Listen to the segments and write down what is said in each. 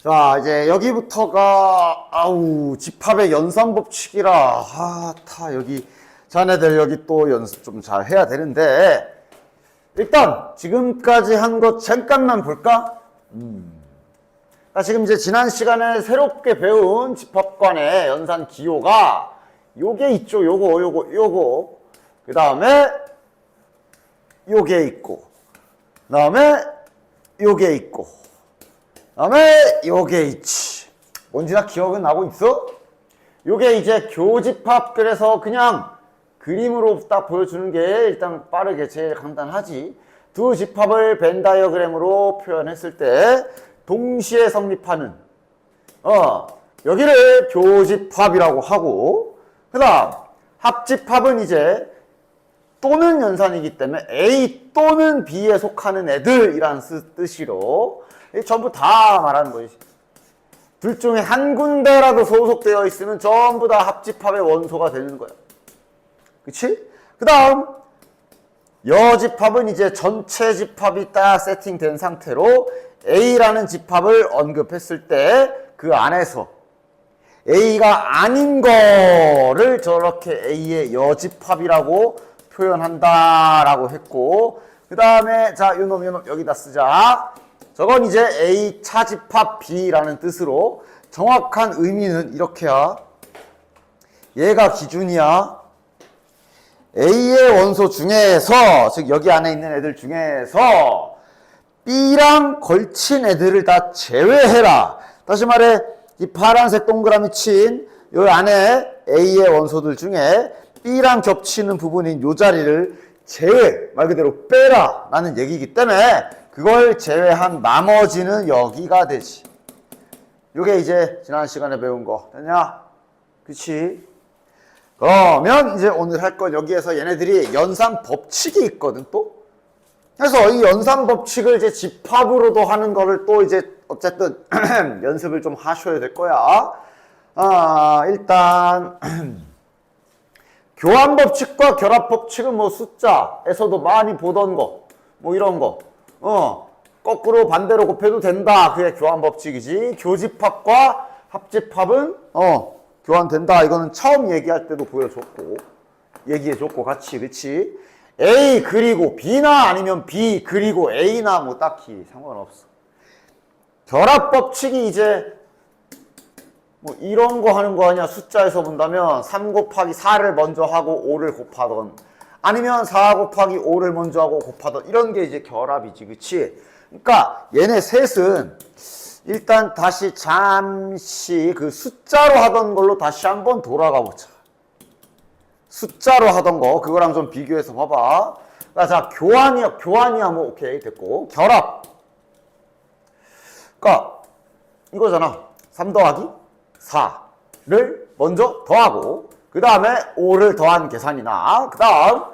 자, 이제 여기부터가 집합의 연산 법칙이라 여기 자네들 여기 또 연습 좀 잘 해야 되는데, 일단 지금까지 한 것 잠깐만 볼까? 지금 이제 지난 시간에 새롭게 배운 집합관의 연산 기호가 요게 있죠. 요거. 그 다음에 요게 있고, 그 다음에 요게 있고, 그 다음에 요게 있지. 뭔지 다 기억은 나고 있어? 요게 이제 교집합. 그래서 그냥 그림으로 딱 보여주는 게 일단 빠르게 제일 간단하지. 두 집합을 벤 다이어그램으로 표현했을 때 동시에 성립하는 여기를 교집합이라고 하고, 그 다음 합집합은 이제 또는 연산이기 때문에 A 또는 B에 속하는 애들이란 뜻이로 전부 다 말하는 거지. 둘 중에 한 군데라도 소속되어 있으면 전부 다 합집합의 원소가 되는 거야. 그치? 그 다음 여집합은 이제 전체 집합이 딱 세팅된 상태로 A라는 집합을 언급했을 때 그 안에서 A가 아닌 거를 저렇게 A의 여집합이라고 표현한다라고 했고, 그 다음에 자, 요놈 여기다 쓰자. 저건 이제 A 차집합 B라는 뜻으로 정확한 의미는 이렇게야. 얘가 기준이야. A의 원소 중에서, 즉 여기 안에 있는 애들 중에서 B랑 걸친 애들을 다 제외해라. 다시 말해, 이 파란색 동그라미 친 요 안에 A의 원소들 중에 B랑 겹치는 부분인 요 자리를 제외, 말 그대로 빼라 라는 얘기이기 때문에 그걸 제외한 나머지는 여기가 되지. 요게 이제 지난 시간에 배운 거 됐냐? 그치? 그러면 이제 오늘 할 건 여기에서 얘네들이 연산 법칙이 있거든 또. 그래서 이 연산 법칙을 이제 집합으로도 하는 거를 또 이제 어쨌든 연습을 좀 하셔야 될 거야. 일단 교환 법칙과 결합 법칙은 뭐 숫자에서도 많이 보던 거, 뭐 이런 거, 거꾸로 반대로 곱해도 된다. 그게 교환 법칙이지. 교집합과 합집합은 교환된다. 이거는 처음 얘기할 때도 보여줬고, 얘기해줬고 같이, 그치? A 그리고 B나 아니면 B 그리고 A나 뭐 딱히 상관없어. 결합 법칙이 이제 뭐 이런 거 하는 거 아니야. 숫자에서 본다면 3 곱하기 4를 먼저 하고 5를 곱하던, 아니면 4 곱하기 5를 먼저 하고 곱하던, 이런 게 이제 결합이지, 그치? 그러니까 얘네 셋은 일단 다시 잠시 그 숫자로 하던 걸로 다시 한번 돌아가 보자. 숫자로 하던 거 그거랑 좀 비교해서 봐봐. 자, 교환이야 뭐 오케이 됐고, 결합. 그러니까 이거잖아. 3 더하기 4를 먼저 더하고 그 다음에 5를 더한 계산이나, 그 다음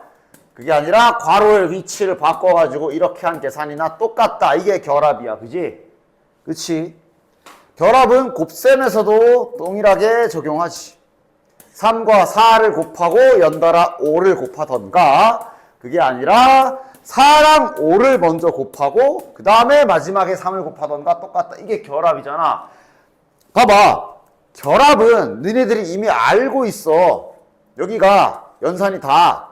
그게 아니라 괄호의 위치를 바꿔가지고 이렇게 한 계산이나 똑같다. 이게 결합이야. 그지? 그치? 결합은 곱셈에서도 동일하게 적용하지. 3과 4를 곱하고 연달아 5를 곱하던가, 그게 아니라 4랑 5를 먼저 곱하고 그 다음에 마지막에 3을 곱하던가 똑같다. 이게 결합이잖아. 봐봐. 결합은 너네들이 이미 알고 있어. 여기가 연산이 다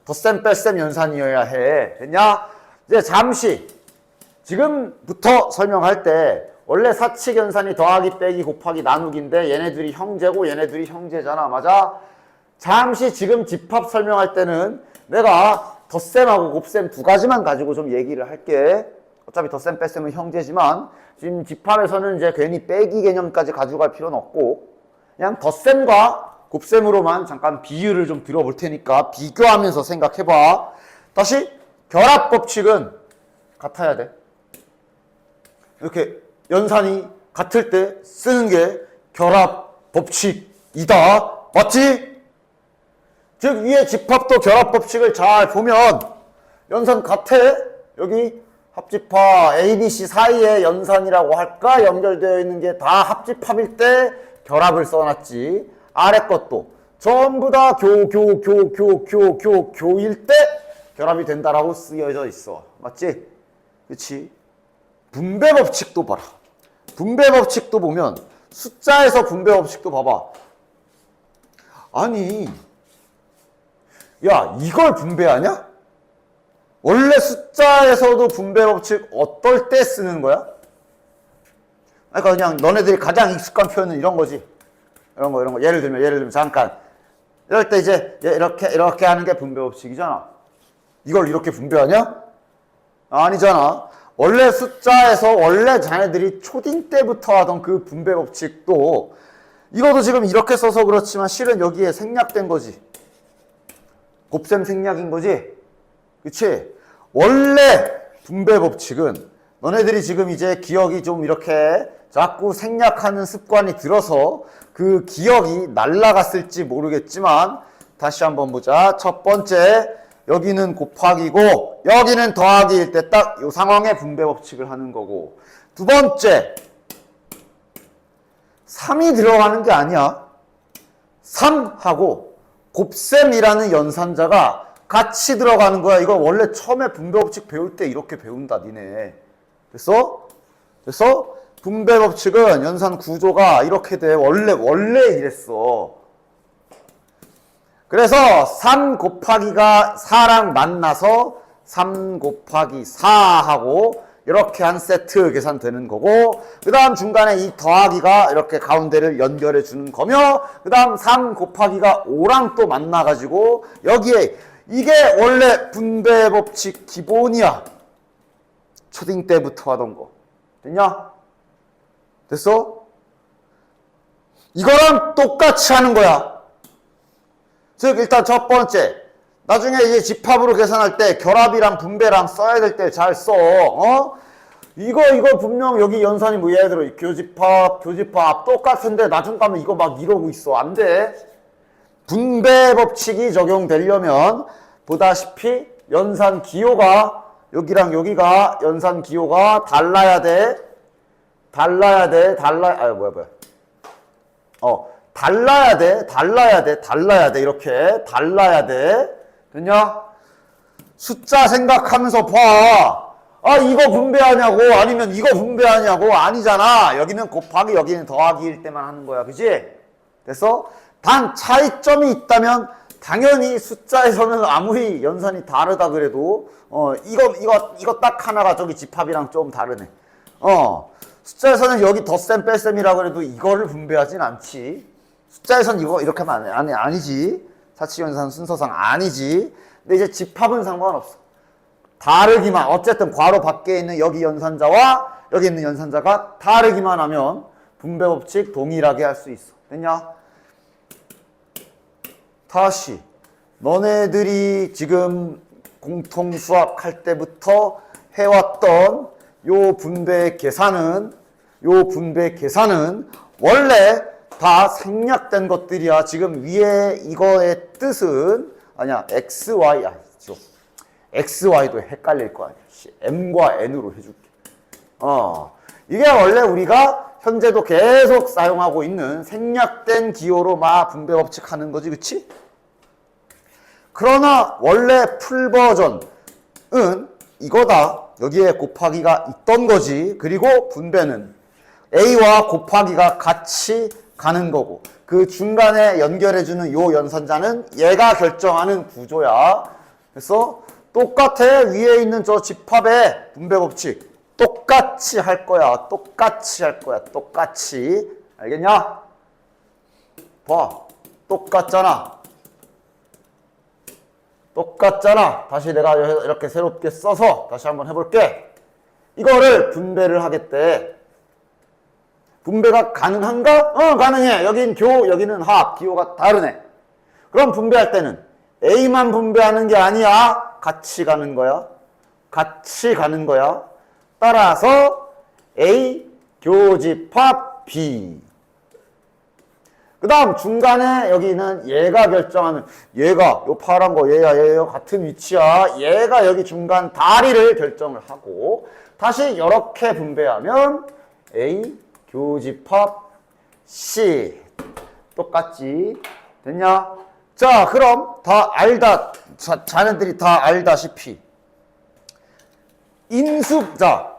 덧셈 뺄셈 연산이어야 해. 됐냐? 이제 잠시 지금부터 설명할 때 원래 사칙 연산이 더하기 빼기 곱하기 나누기인데 얘네들이 형제고 얘네들이 형제잖아. 맞아? 잠시 지금 집합 설명할 때는 내가 덧셈하고 곱셈 두 가지만 가지고 좀 얘기를 할게. 어차피 덧셈 뺄셈은 형제지만 지금 집합에서는 이제 괜히 빼기 개념까지 가져갈 필요는 없고 그냥 덧셈과 곱셈으로만 잠깐 비율을 좀 들어볼 테니까 비교하면서 생각해봐. 다시 결합 법칙은 같아야 돼. 이렇게 연산이 같을 때 쓰는 게 결합 법칙이다. 맞지? 즉 위에 집합도 결합 법칙을 잘 보면 연산 같아. 여기 합집합 A, B, C 사이에 연산이라고 할까? 연결되어 있는 게 다 합집합일 때 결합을 써놨지. 아래 것도 전부 다 교일 때 결합이 된다라고 쓰여져 있어. 맞지? 그치? 분배 법칙도 봐라. 분배 법칙도 보면 숫자에서 분배 법칙도 봐봐. 아니, 야, 이걸 분배하냐? 원래 숫자에서도 분배 법칙 어떨 때 쓰는 거야? 그러니까 그냥 너네들이 가장 익숙한 표현은 이런 거지. 이런 거. 예를 들면 잠깐. 이럴 때 이제 이렇게 하는 게 분배 법칙이잖아. 이걸 이렇게 분배하냐? 아니잖아. 원래 숫자에서 원래 자네들이 초딩 때부터 하던 그 분배 법칙도 이것도 지금 이렇게 써서 그렇지만 실은 여기에 생략된 거지. 곱셈 생략인 거지. 그치? 원래 분배 법칙은 너네들이 지금 이제 기억이 좀 이렇게 자꾸 생략하는 습관이 들어서 그 기억이 날아갔을지 모르겠지만 다시 한번 보자. 첫 번째, 여기는 곱하기고 여기는 더하기일 때 딱 이 상황에 분배 법칙을 하는 거고, 두 번째, 3이 들어가는 게 아니야. 3하고 곱셈이라는 연산자가 같이 들어가는 거야. 이거 원래 처음에 분배 법칙 배울 때 이렇게 배운다, 니네. 됐어? 분배 법칙은 연산 구조가 이렇게 돼. 원래 이랬어. 그래서 3 곱하기가 4랑 만나서 3 곱하기 4하고 이렇게 한 세트 계산되는 거고, 그 다음 중간에 이 더하기가 이렇게 가운데를 연결해 주는 거며, 그 다음 3 곱하기가 5랑 또 만나가지고 여기에 이게 원래 분배 법칙 기본이야. 초딩 때부터 하던 거. 됐냐? 됐어? 이거랑 똑같이 하는 거야. 즉 일단 첫 번째, 나중에 이제 집합으로 계산할 때 결합이랑 분배랑 써야 될 때 잘 써. 이거 분명 여기 연산이 뭐 예를 들어 교집합 똑같은데 나중 가면 이거 막 이러고 있어. 안 돼. 분배 법칙이 적용되려면 보다시피 연산 기호가 여기랑 여기가 연산 기호가 달라야 돼. 달라야 돼. 이렇게 달라야 돼. 됐냐? 숫자 생각하면서 봐. 아, 이거 분배하냐고, 아니면 이거 분배하냐고. 아니잖아. 여기는 곱하기, 여기는 더하기일 때만 하는 거야. 그지? 됐어? 단 차이점이 있다면 당연히 숫자에서는 아무리 연산이 다르다 그래도 이거 딱 하나가 저기 집합이랑 좀 다르네. 숫자에서는 여기 덧셈 뺄셈이라고 해도 이거를 분배하진 않지. 숫자에서는 이거 이렇게 하면 아니지. 사치연산 순서상 아니지. 근데 이제 집합은 상관없어. 다르기만, 어쨌든 괄호 밖에 있는 여기 연산자와 여기 있는 연산자가 다르기만 하면 분배 법칙 동일하게 할 수 있어. 됐냐? 다시 너네들이 지금 공통 수학할 때부터 해왔던 요 분배 계산은 원래 다 생략된 것들이야. 지금 위에 이거의 뜻은 아니야, XY도 헷갈릴 거 아니야. M과 N으로 해줄게. 이게 원래 우리가 현재도 계속 사용하고 있는 생략된 기호로 막 분배 법칙 하는 거지, 그치? 그러나 원래 풀 버전은 이거다. 여기에 곱하기가 있던 거지. 그리고 분배는 A와 곱하기가 같이 가는 거고, 그 중간에 연결해주는 요 연산자는 얘가 결정하는 구조야. 그래서 똑같아. 위에 있는 저 집합의 분배 법칙 똑같이 할 거야. 똑같이. 알겠냐? 봐. 똑같잖아. 다시 내가 이렇게 새롭게 써서 다시 한번 해볼게. 이거를 분배를 하겠대. 분배가 가능한가? 가능해. 여긴 교, 여기는 합. 기호가 다르네. 그럼 분배할 때는 A만 분배하는 게 아니야. 같이 가는 거야. 따라서 A 교집합 B. 그 다음 중간에 여기는 얘가 결정하는, 얘가 요 파란 거 얘야 같은 위치야. 얘가 여기 중간 다리를 결정을 하고 다시 이렇게 분배하면 A 교집합 C. 똑같지? 됐냐? 자, 그럼 다 자네들이 다 알다시피 인수자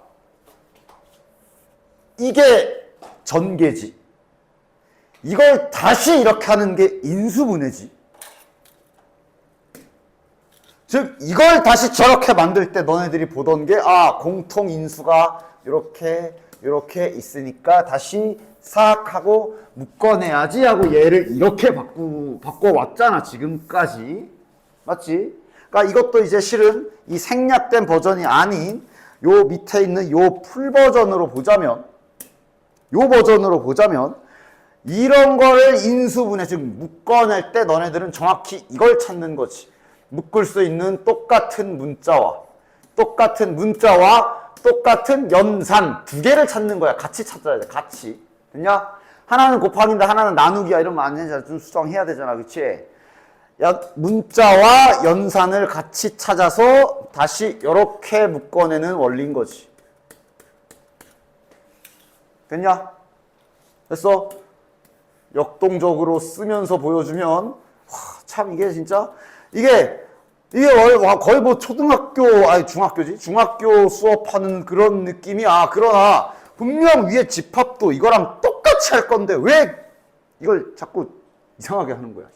이게 전개지. 이걸 다시 이렇게 하는 게 인수분해지. 즉 이걸 다시 저렇게 만들 때 너네들이 보던 게 공통 인수가 이렇게 있으니까 다시 싹 하고 묶어내야지 하고 얘를 이렇게 바꿔왔잖아 지금까지. 맞지? 그러니까 이것도 이제 실은 이 생략된 버전이 아닌 요 밑에 있는 요 풀 버전으로 보자면 이런 거를 인수분해, 즉 묶어낼 때 너네들은 정확히 이걸 찾는 거지. 묶을 수 있는 똑같은 문자와 똑같은 연산 두 개를 찾는 거야. 같이 찾아야 돼. 같이. 됐냐? 하나는 곱하기인데 하나는 나누기야. 이러면 안 되잖아. 좀 수정해야 되잖아. 그치? 문자와 연산을 같이 찾아서 다시 이렇게 묶어내는 원리인 거지. 됐냐? 됐어? 역동적으로 쓰면서 보여주면 참 이게 진짜 이게 거의 뭐 초등학교 중학교지? 중학교 수업하는 그런 느낌이야. 그러나 분명 위에 집합도 이거랑 똑같이 할 건데 왜 이걸 자꾸 이상하게 하는 거야.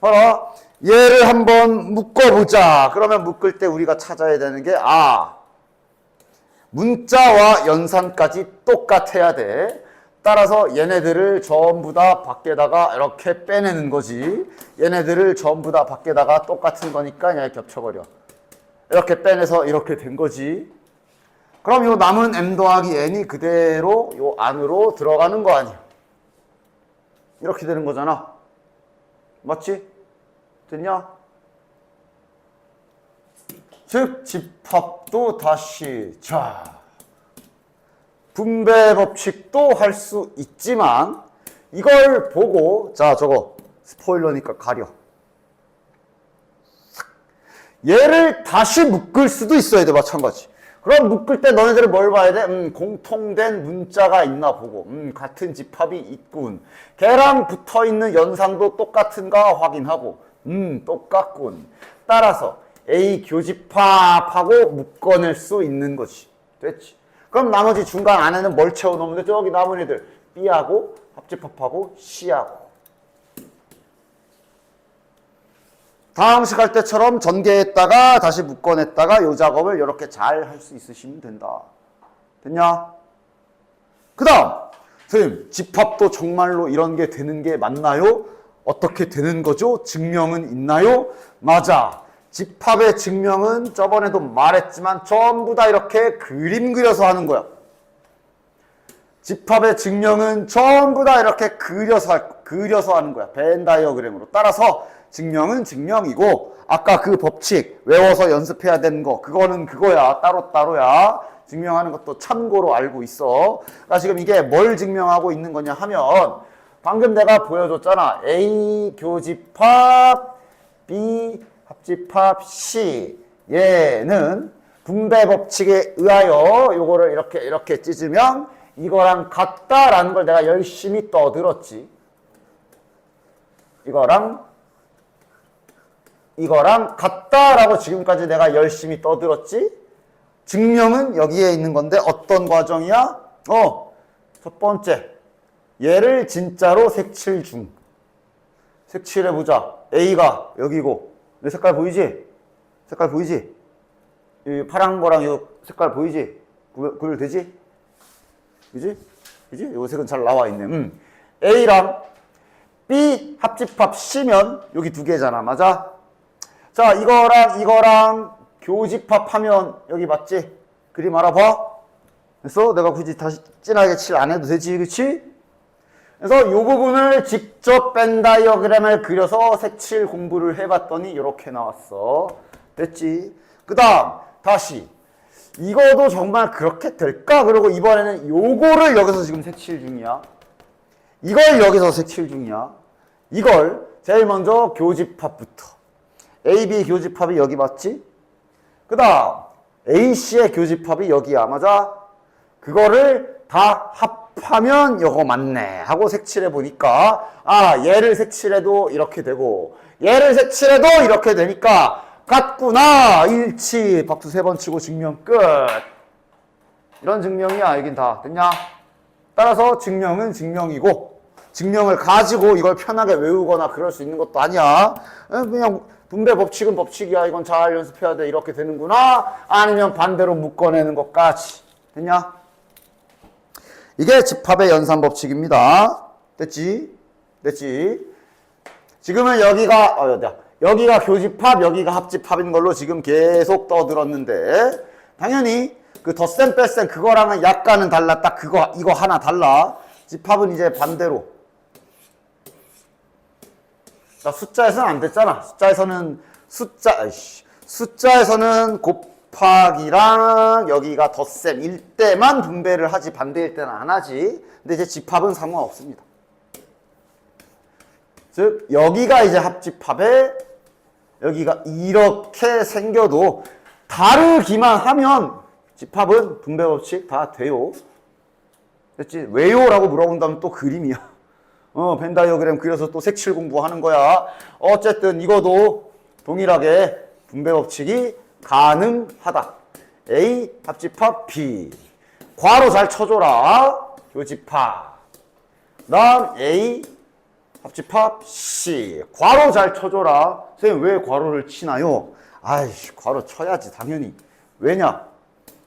봐라. 얘를 한번 묶어보자. 그러면 묶을 때 우리가 찾아야 되는 게 문자와 연산까지 똑같아야 돼. 따라서 얘네들을 전부 다 밖에다가 이렇게 빼내는 거지. 얘네들을 전부 다 밖에다가 똑같은 거니까 그냥 겹쳐버려. 이렇게 빼내서 이렇게 된 거지. 그럼 요 남은 m 더하기 n이 그대로 요 안으로 들어가는 거 아니야. 이렇게 되는 거잖아. 맞지? 됐냐? 즉 집합도 다시 분배 법칙도 할 수 있지만 이걸 보고 저거 스포일러니까 가려. 얘를 다시 묶을 수도 있어야 돼. 마찬가지. 그럼 묶을 때 너네들은 뭘 봐야 돼? 공통된 문자가 있나 보고 같은 집합이 있군. 걔랑 붙어있는 연산도 똑같은가 확인하고 똑같군. 따라서 A 교집합하고 묶어낼 수 있는 거지. 됐지? 그럼 나머지 중간 안에는 뭘 채워놓으면 돼? 저기 남은 애들 B하고 합집합하고 C하고. 다음 식 할 때처럼 전개했다가 다시 묶어냈다가 이 작업을 이렇게 잘 할 수 있으시면 된다. 됐냐? 그 다음 선생님 집합도 정말로 이런 게 되는 게 맞나요? 어떻게 되는 거죠? 증명은 있나요? 맞아. 집합의 증명은 저번에도 말했지만 전부 다 이렇게 그림 그려서 하는 거야. 집합의 증명은 전부 다 이렇게 그려서 하는 거야. 벤 다이어그램으로. 따라서 증명은 증명이고 아까 그 법칙 외워서 연습해야 되는 거 그거는 그거야. 따로따로야. 증명하는 것도 참고로 알고 있어. 그러니까 지금 이게 뭘 증명하고 있는 거냐 하면 방금 내가 보여줬잖아. A 교집합 B 합집합 C. 얘는 분배 법칙에 의하여 요거를 이렇게 찢으면 이거랑 같다라는 걸 내가 열심히 떠들었지. 이거랑 같다라고 지금까지 내가 열심히 떠들었지. 증명은 여기에 있는 건데 어떤 과정이야? 첫 번째. 얘를 진짜로 색칠 중. 색칠해보자. A가 여기고 내 색깔 보이지? 색깔 보이지? 이 파란 거랑 이 색깔 보이지? 구별 되지? 그지? 그지? 요 색은 잘 나와 있네. A랑 B 합집합 C면 여기 두 개잖아. 맞아? 자, 이거랑 교집합하면 여기 맞지? 그림 알아봐? 그래서 내가 굳이 다시 진하게 칠 안 해도 되지, 그치? 그래서 이 부분을 직접 벤 다이어그램을 그려서 색칠 공부를 해봤더니 이렇게 나왔어. 됐지? 그 다음 다시 이거도 정말 그렇게 될까? 그리고 이번에는 요거를 여기서 지금 색칠 중이야. 이걸 여기서 색칠 중이야. 이걸 제일 먼저 교집합부터. AB 교집합이 여기 맞지? 그 다음 AC의 교집합이 여기야. 맞아? 그거를 다 합하면 요거 맞네 하고 색칠해 보니까 얘를 색칠해도 이렇게 되고 얘를 색칠해도 이렇게 되니까 같구나. 일치. 박수 3번 치고 증명 끝. 이런 증명이야. 여긴 다 됐냐? 따라서 증명은 증명이고 증명을 가지고 이걸 편하게 외우거나 그럴 수 있는 것도 아니야. 그냥 분배 법칙은 법칙이야. 이건 잘 연습해야 돼. 이렇게 되는구나. 아니면 반대로 묶어내는 것까지. 됐냐? 이게 집합의 연산 법칙입니다. 됐지? 됐지? 지금은 여기가 교집합, 여기가 합집합인 걸로 지금 계속 떠들었는데 당연히 그 덧셈 뺄셈 그거랑은 약간은 달라. 딱 이거 하나 달라. 집합은 이제 반대로. 자, 숫자에서는 안 됐잖아. 숫자에서는 곱하기랑 여기가 덧셈일 때만 분배를 하지 반대일 때는 안 하지. 근데 이제 집합은 상관없습니다. 즉 여기가 이제 합집합에 여기가 이렇게 생겨도 다르기만 하면 집합은 분배 법칙 다 돼요. 됐지? 왜요? 라고 물어본다면 또 그림이야. 벤 다이어그램 그려서 또 색칠 공부하는 거야. 어쨌든 이거도 동일하게 분배 법칙이 가능하다. A 합집합 B. 괄호 잘 쳐줘라. 교집합. 다음 A 합집합 C. 괄호 잘 쳐줘라. 선생님 왜 괄호를 치나요? 아이씨, 괄호 쳐야지 당연히. 왜냐?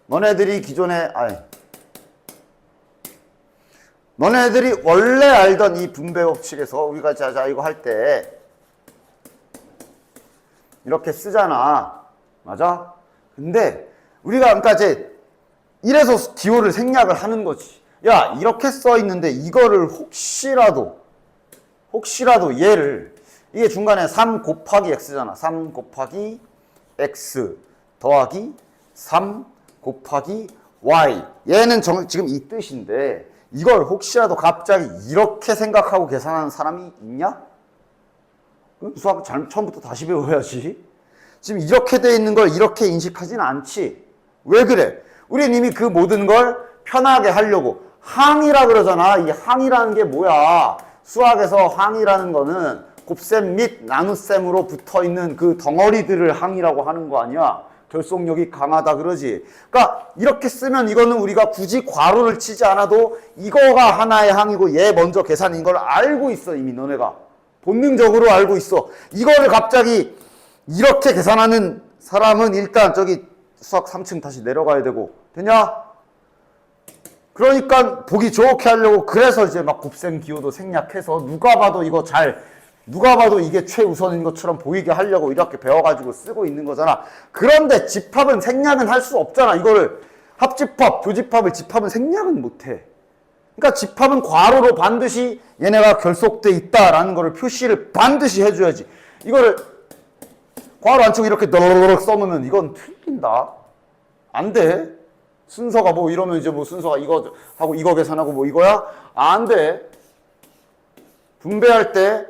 너네들이 원래 알던 이 분배 법칙에서 우리가 자 이거 할 때 이렇게 쓰잖아. 맞아? 근데 우리가 그러니까 이제 이래서 기호를 생략을 하는 거지. 야, 이렇게 써 있는데 이거를 혹시라도 얘를 이게 중간에 3 곱하기 x잖아. 3 곱하기 x 더하기 3 곱하기 y. 얘는 지금 이 뜻인데 이걸 혹시라도 갑자기 이렇게 생각하고 계산하는 사람이 있냐? 수학 처음부터 다시 배워야지. 지금 이렇게 돼 있는 걸 이렇게 인식하지는 않지. 왜 그래? 우린 이미 그 모든 걸 편하게 하려고 항이라 그러잖아. 이 항이라는 게 뭐야? 수학에서 항이라는 거는 곱셈 및 나눗셈으로 붙어있는 그 덩어리들을 항이라고 하는 거 아니야? 결속력이 강하다 그러지. 그러니까 이렇게 쓰면 이거는 우리가 굳이 괄호를 치지 않아도 이거가 하나의 항이고 얘 먼저 계산인 걸 알고 있어. 이미 너네가 본능적으로 알고 있어. 이거를 갑자기 이렇게 계산하는 사람은 일단 저기 수학 3층 다시 내려가야 되고. 되냐? 그러니까 보기 좋게 하려고 그래서 이제 막 곱셈 기호도 생략해서 누가 봐도 이게 최우선인 것처럼 보이게 하려고 이렇게 배워가지고 쓰고 있는 거잖아. 그런데 집합은 생략은 할 수 없잖아. 이거를 합집합, 교집합을 집합은 생략은 못해. 그러니까 집합은 괄호로 반드시 얘네가 결속돼 있다라는 거를 표시를 반드시 해줘야지. 이거를 괄호 안 치고 이렇게 너럭 써놓으면 이건 틀린다. 안 돼. 순서가 뭐 이러면 이제 뭐 순서가 이거 하고 이거 계산하고 뭐 이거야? 안 돼. 분배할 때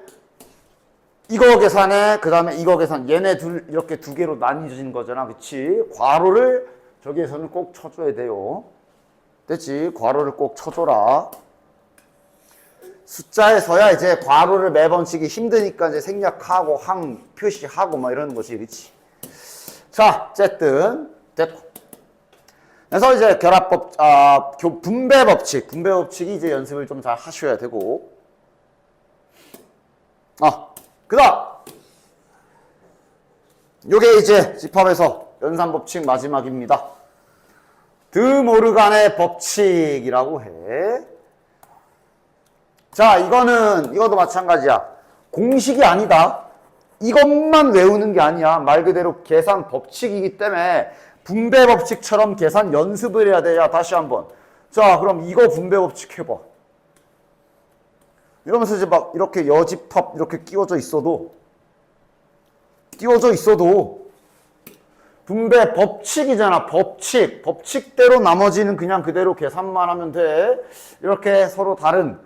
이거 계산해, 그 다음에 이거 계산. 얘네 이렇게 두 개로 나뉘어진 거잖아. 그치? 괄호를 저기에서는 꼭 쳐줘야 돼요. 됐지? 괄호를 꼭 쳐줘라. 숫자에서야 이제 괄호를 매번 치기 힘드니까 이제 생략하고 항 표시하고 막 이러는 거지. 그치? 자, 어쨌든 됐고. 그래서 이제 분배 법칙이 이제 연습을 좀 잘 하셔야 되고. 그 다음 요게 이제 집합에서 연산 법칙 마지막입니다. 드모르간의 법칙이라고 해. 자, 이것도 마찬가지야. 공식이 아니다. 이것만 외우는 게 아니야. 말 그대로 계산 법칙이기 때문에 분배 법칙처럼 계산 연습을 해야 돼. 야, 다시 한번. 자, 그럼 이거 분배 법칙 해봐. 이러면서 이제 막 이렇게 여집합 이렇게 끼워져 있어도 분배 법칙이잖아. 법칙대로 나머지는 그냥 그대로 계산만 하면 돼. 이렇게 서로 다른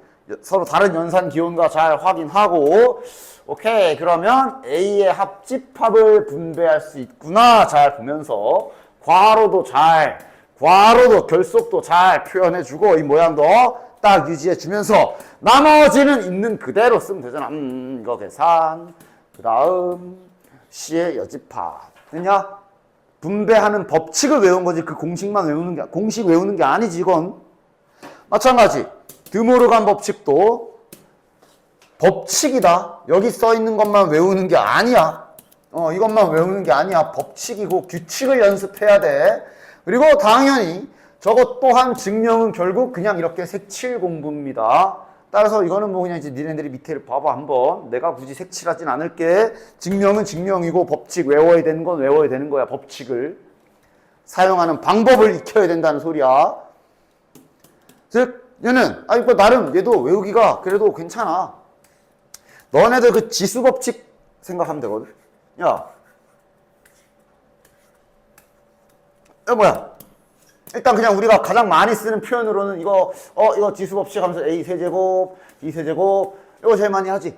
연산 기호인가 잘 확인하고, 오케이. 그러면 A의 합집합을 분배할 수 있구나. 잘 보면서 괄호도 결속도 잘 표현해주고 이 모양도 딱 유지해주면서 나머지는 있는 그대로 쓰면 되잖아. 이거 계산. 그 다음 C의 여집합. 됐냐? 분배하는 법칙을 외운 거지 그 공식만 외우는 게 공식 외우는 게 아니지 이건. 마찬가지 드모르간 법칙도 법칙이다. 여기 써 있는 것만 외우는 게 아니야. 이것만 외우는 게 아니야. 법칙이고 규칙을 연습해야 돼. 그리고 당연히 저것 또한 증명은 결국 그냥 이렇게 색칠 공부입니다. 따라서 이거는 뭐 그냥 이제 니네들이 밑에를 봐봐 한번. 내가 굳이 색칠하진 않을게. 증명은 증명이고 법칙 외워야 되는 건 외워야 되는 거야. 법칙을 사용하는 방법을 익혀야 된다는 소리야. 즉 얘는 뭐 나름 얘도 외우기가 그래도 괜찮아. 너네들 그 지수 법칙 생각하면 되거든. 야 뭐야? 일단 그냥 우리가 가장 많이 쓰는 표현으로는 이거 지수 법칙 하면서 A 세제곱, B 세제곱 이거 제일 많이 하지.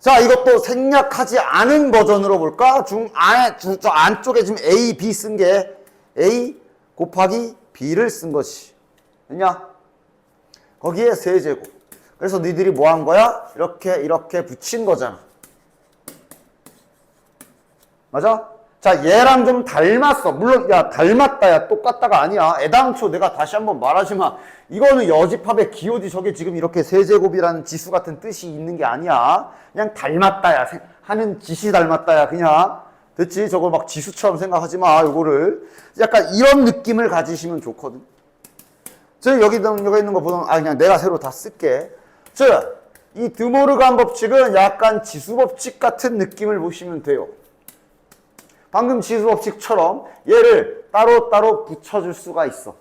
자, 이것도 생략하지 않은 버전으로 볼까? 저 안쪽에 지금 A, B 쓴 게 A 곱하기 B를 쓴 것이. 됐냐? 거기에 세제곱. 그래서 너희들이 뭐 한 거야? 이렇게 붙인 거잖아. 맞아? 자, 얘랑 좀 닮았어. 물론, 야, 닮았다, 야, 똑같다가 아니야. 애당초 내가 다시 한번 말하지만, 이거는 여집합의 기호지. 저게 지금 이렇게 세제곱이라는 지수 같은 뜻이 있는 게 아니야. 그냥 닮았다, 야. 하는 짓이 닮았다, 야. 그냥. 됐지? 저걸 막 지수처럼 생각하지 마, 요거를. 약간 이런 느낌을 가지시면 좋거든. 여기 있는 거 보면, 그냥 내가 새로 다 쓸게. 이 드모르간 법칙은 약간 지수 법칙 같은 느낌을 보시면 돼요. 방금 지수 법칙처럼 얘를 따로따로 붙여줄 수가 있어.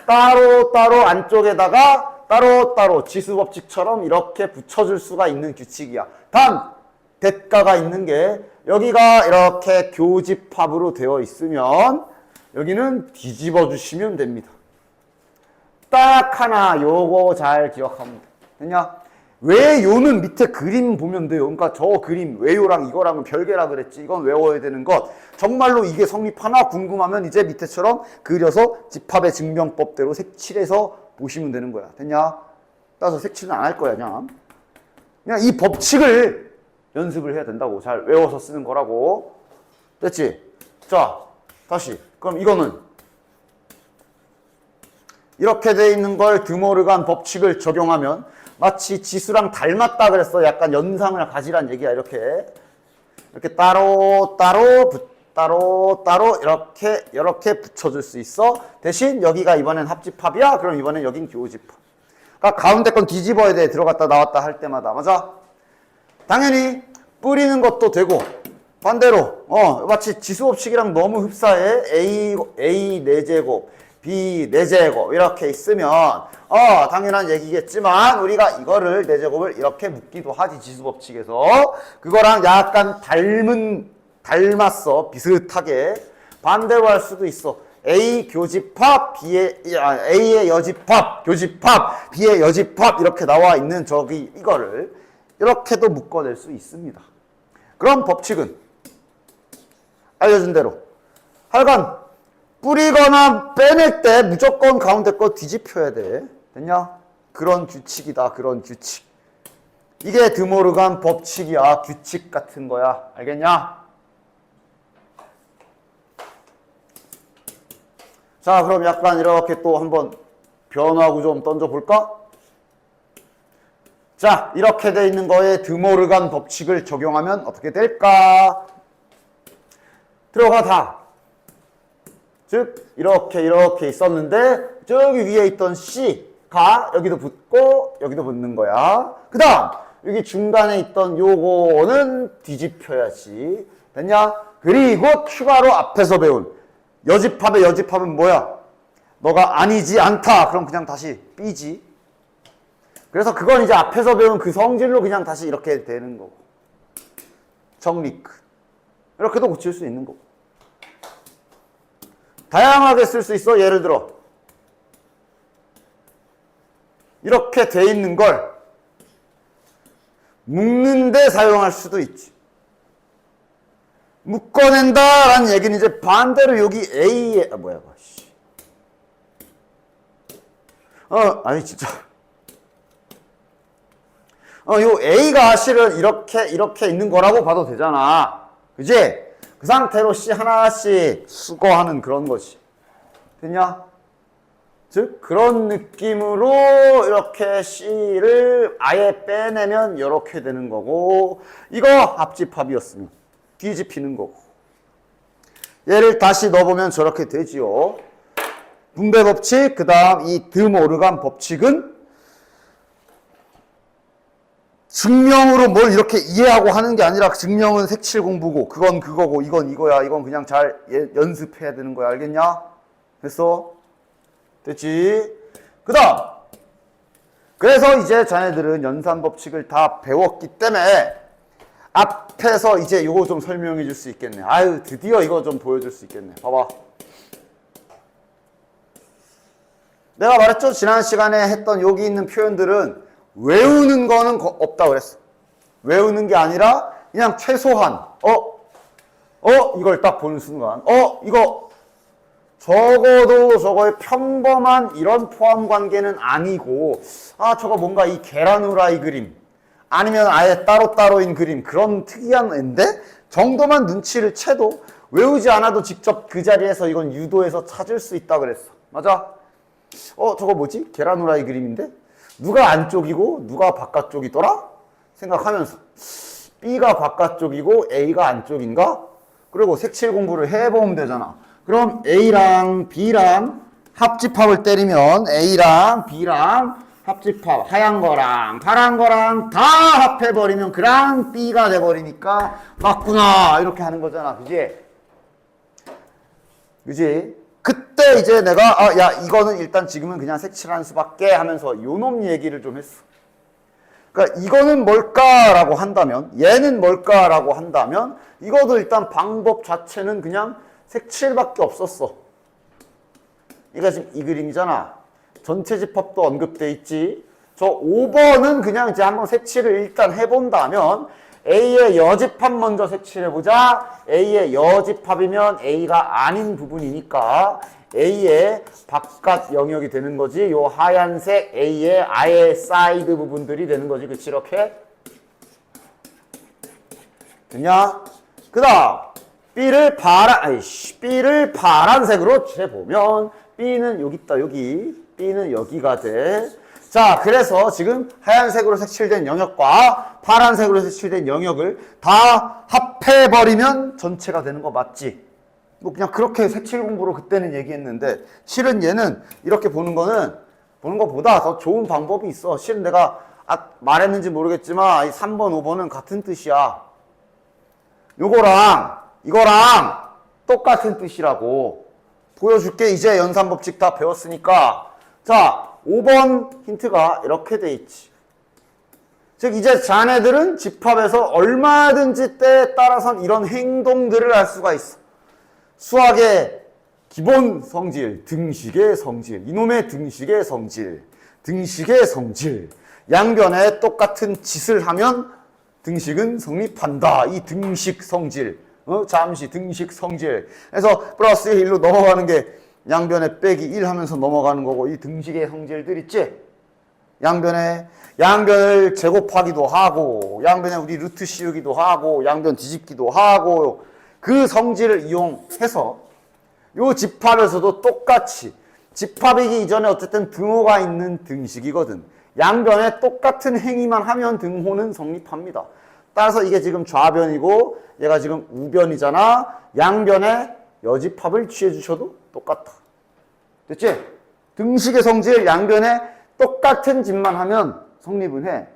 따로따로 안쪽에다가 따로따로 지수 법칙처럼 이렇게 붙여줄 수가 있는 규칙이야. 단, 대가가 있는 게 여기가 이렇게 교집합으로 되어 있으면 여기는 뒤집어 주시면 됩니다. 딱 하나 요거 잘 기억하면 돼. 됐냐? 외요는 밑에 그림 보면 돼요. 그러니까 저 그림 외요랑 이거랑은 별개라 그랬지. 이건 외워야 되는 것. 정말로 이게 성립하나 궁금하면 이제 밑에처럼 그려서 집합의 증명법대로 색칠해서 보시면 되는 거야. 됐냐? 따라서 색칠은 안 할 거야. 그냥 이 법칙을 연습을 해야 된다고. 잘 외워서 쓰는 거라고. 됐지? 자, 다시. 그럼 이거는 이렇게 돼 있는 걸 드모르간 법칙을 적용하면 마치 지수랑 닮았다 그랬어. 약간 연상을 가지란 얘기야. 이렇게 따로 이렇게 붙여줄 수 있어. 대신 여기가 이번엔 합집합이야. 그럼 이번엔 여긴 교집합. 그러니까 가운데 건 뒤집어야 돼. 들어갔다 나왔다 할 때마다. 맞아? 당연히 뿌리는 것도 되고 반대로 마치 지수 법칙이랑 너무 흡사해. A 4제곱 B 4제곱 이렇게 있으면 당연한 얘기겠지만 우리가 이거를 4제곱을 이렇게 묶기도 하지. 지수법칙에서 그거랑 약간 닮았어. 비슷하게 반대로 할 수도 있어. A 교집합 A의 여집합 교집합 B의 여집합 이렇게 나와 있는 이거를 이렇게도 묶어낼 수 있습니다. 그럼 법칙은 알려준 대로 하여간 뿌리거나 빼낼 때 무조건 가운데 거 뒤집혀야 돼. 됐냐? 그런 규칙이다. 그런 규칙. 이게 드모르간 법칙이야. 규칙 같은 거야. 알겠냐? 자, 그럼 약간 이렇게 또 한번 변화구 좀 던져볼까? 자, 이렇게 돼 있는 거에 드모르간 법칙을 적용하면 어떻게 될까? 들어가 다. 즉 이렇게 있었는데 저기 위에 있던 C가 여기도 붙고 여기도 붙는 거야. 그 다음 여기 중간에 있던 요거는 뒤집혀야지. 됐냐? 그리고 추가로 앞에서 배운 여집합의 여집합은 뭐야? 너가 아니지 않다. 그럼 그냥 다시 B지. 그래서 그건 이제 앞에서 배운 그 성질로 그냥 다시 이렇게 되는 거고. 정리 끝. 이렇게도 고칠 수 있는 거고. 다양하게 쓸 수 있어. 예를 들어 이렇게 돼 있는 걸 묶는데 사용할 수도 있지. 묶어낸다라는 얘기는 이제 반대로 여기 A에 아니 진짜 요 A가 실은 이렇게 있는 거라고 봐도 되잖아. 그지? 그 상태로 C 하나씩 수거하는 그런 거지. 됐냐? 즉 그런 느낌으로 이렇게 C를 아예 빼내면 이렇게 되는 거고, 이거 합집합이었으면 뒤집히는 거고. 얘를 다시 넣어보면 저렇게 되지요. 분배 법칙, 그 다음 이 드모르간 법칙은 증명으로 뭘 이렇게 이해하고 하는 게 아니라, 증명은 색칠 공부고, 그건 그거고, 이건 이거야. 이건 그냥 잘 연습해야 되는 거야. 알겠냐? 됐어? 됐지? 그 다음, 그래서 이제 자네들은 연산 법칙을 다 배웠기 때문에 앞에서 이제 요거 좀 설명해 줄 수 있겠네. 아유, 드디어 이거 좀 보여줄 수 있겠네. 봐봐. 내가 말했죠? 지난 시간에 했던 여기 있는 표현들은 외우는 거는 없다 그랬어. 외우는 게 아니라 그냥 최소한 이걸 딱 보는 순간 이거 적어도 저거의 평범한 이런 포함 관계는 아니고, 저거 뭔가 이 계란 후라이 그림 아니면 아예 따로따로인 그림, 그런 특이한 애인데 정도만 눈치를 채도 외우지 않아도 직접 그 자리에서 이건 유도해서 찾을 수 있다 그랬어. 맞아? 저거 뭐지? 계란 후라이 그림인데 누가 안쪽이고 누가 바깥쪽이더라? 생각하면서 B가 바깥쪽이고 A가 안쪽인가? 그리고 색칠 공부를 해보면 되잖아. 그럼 A랑 B랑 합집합을 때리면 A랑 B랑 합집합, 하얀 거랑 파란 거랑 다 합해버리면 그랑 B가 돼버리니까 맞구나 이렇게 하는 거잖아. 그지? 그지? 그때 이제 내가 야 이거는 일단 지금은 그냥 색칠하는 수밖에 하면서 요놈 얘기를 좀 했어. 그러니까 이거는 뭘까라고 한다면, 얘는 뭘까라고 한다면, 이것도 일단 방법 자체는 그냥 색칠밖에 없었어. 이거 지금 이 그림이잖아. 전체 집합도 언급돼 있지. 저 5번은 그냥 이제 한번 색칠을 일단 해본다면, A의 여집합 먼저 색칠해보자. A의 여집합이면 A가 아닌 부분이니까 A의 바깥 영역이 되는 거지. 요 하얀색 A의 아예 사이드 부분들이 되는 거지. 그치? 이렇게. 됐냐? 그 다음 B를 파란색으로 재보면 B는 여기 있다. 여기. B는 여기가 돼. 자, 그래서 지금 하얀색으로 색칠된 영역과 파란색으로 색칠된 영역을 다 합해버리면 전체가 되는 거 맞지? 뭐 그냥 그렇게 색칠 공부로 그때는 얘기했는데, 실은 얘는 이렇게 보는 것보다 더 좋은 방법이 있어. 실은 내가 말했는지 모르겠지만 이 3번, 5번은 같은 뜻이야. 요거랑 이거랑 똑같은 뜻이라고 보여줄게. 이제 연산법칙 다 배웠으니까. 자, 5번 힌트가 이렇게 돼 있지. 즉 이제 자네들은 집합에서 얼마든지 때에 따라선 이런 행동들을 할 수가 있어. 수학의 기본 성질, 등식의 성질, 이놈의 등식의 성질, 등식의 성질. 양변에 똑같은 짓을 하면 등식은 성립한다. 이 등식 성질. 잠시 등식 성질. 그래서 플러스 1로 넘어가는 게 양변에 빼기 1 하면서 넘어가는 거고, 이 등식의 성질들 있지? 양변을 제곱하기도 하고, 양변에 우리 루트 씌우기도 하고, 양변 뒤집기도 하고, 그 성질을 이용해서 요 집합에서도 똑같이, 집합이기 이전에 어쨌든 등호가 있는 등식이거든. 양변에 똑같은 행위만 하면 등호는 성립합니다. 따라서 이게 지금 좌변이고 얘가 지금 우변이잖아. 양변에 여집합을 취해 주셔도 똑같아. 됐지? 등식의 성질 양변에 똑같은 짓만 하면 성립은 해.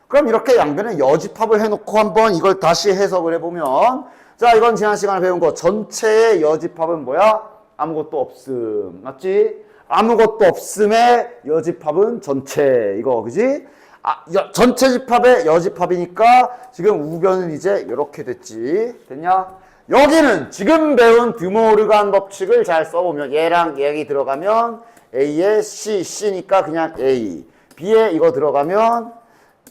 그럼 이렇게 양변에 여집합을 해놓고 한번 이걸 다시 해석을 해보면, 자, 이건 지난 시간에 배운 거 전체의 여집합은 뭐야? 아무것도 없음. 맞지? 아무것도 없음의 여집합은 전체. 이거 그지? 전체 집합의 여집합이니까 지금 우변은 이제 이렇게 됐지. 됐냐? 여기는 지금 배운 드모르간 법칙을 잘 써보면, 얘랑 얘기 들어가면 A에 C니까 그냥 A, B에 이거 들어가면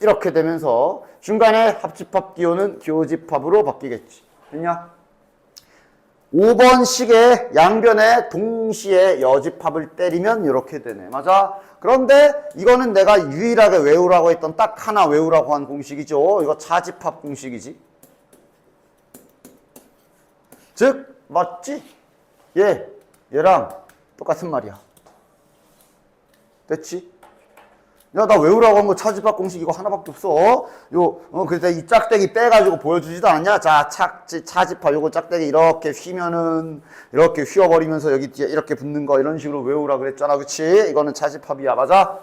이렇게 되면서 중간에 합집합 기호는 교집합으로 바뀌겠지. 됐냐? 5번식의 양변에 동시에 여집합을 때리면 이렇게 되네. 맞아? 그런데 이거는 내가 유일하게 외우라고 했던 딱 하나 외우라고 한 공식이죠. 이거 차집합 공식이지. 즉 맞지? 얘랑 똑같은 말이야. 됐지? 야, 나 외우라고 한 거 차집합 공식 이거 하나밖에 없어. 그래서 이 짝대기 빼가지고 보여주지도 않냐? 자, 차집합 요거 짝대기 이렇게 휘면은, 이렇게 휘어버리면서 여기 뒤에 이렇게 붙는 거 이런 식으로 외우라 그랬잖아. 그치? 이거는 차집합이야. 맞아?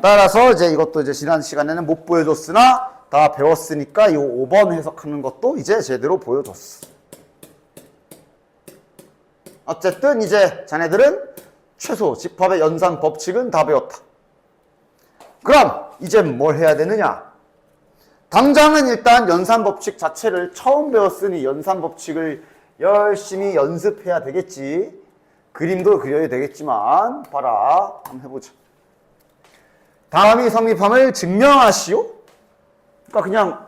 따라서 이제 이것도 이제 지난 시간에는 못 보여줬으나 다 배웠으니까 이 5번 해석하는 것도 이제 제대로 보여줬어. 어쨌든 이제 자네들은 최소 집합의 연산 법칙은 다 배웠다. 그럼 이제 뭘 해야 되느냐? 당장은 일단 연산 법칙 자체를 처음 배웠으니 연산 법칙을 열심히 연습해야 되겠지. 그림도 그려야 되겠지만 봐라. 한번 해보자. 다음이 성립함을 증명하시오. 그러니까 그냥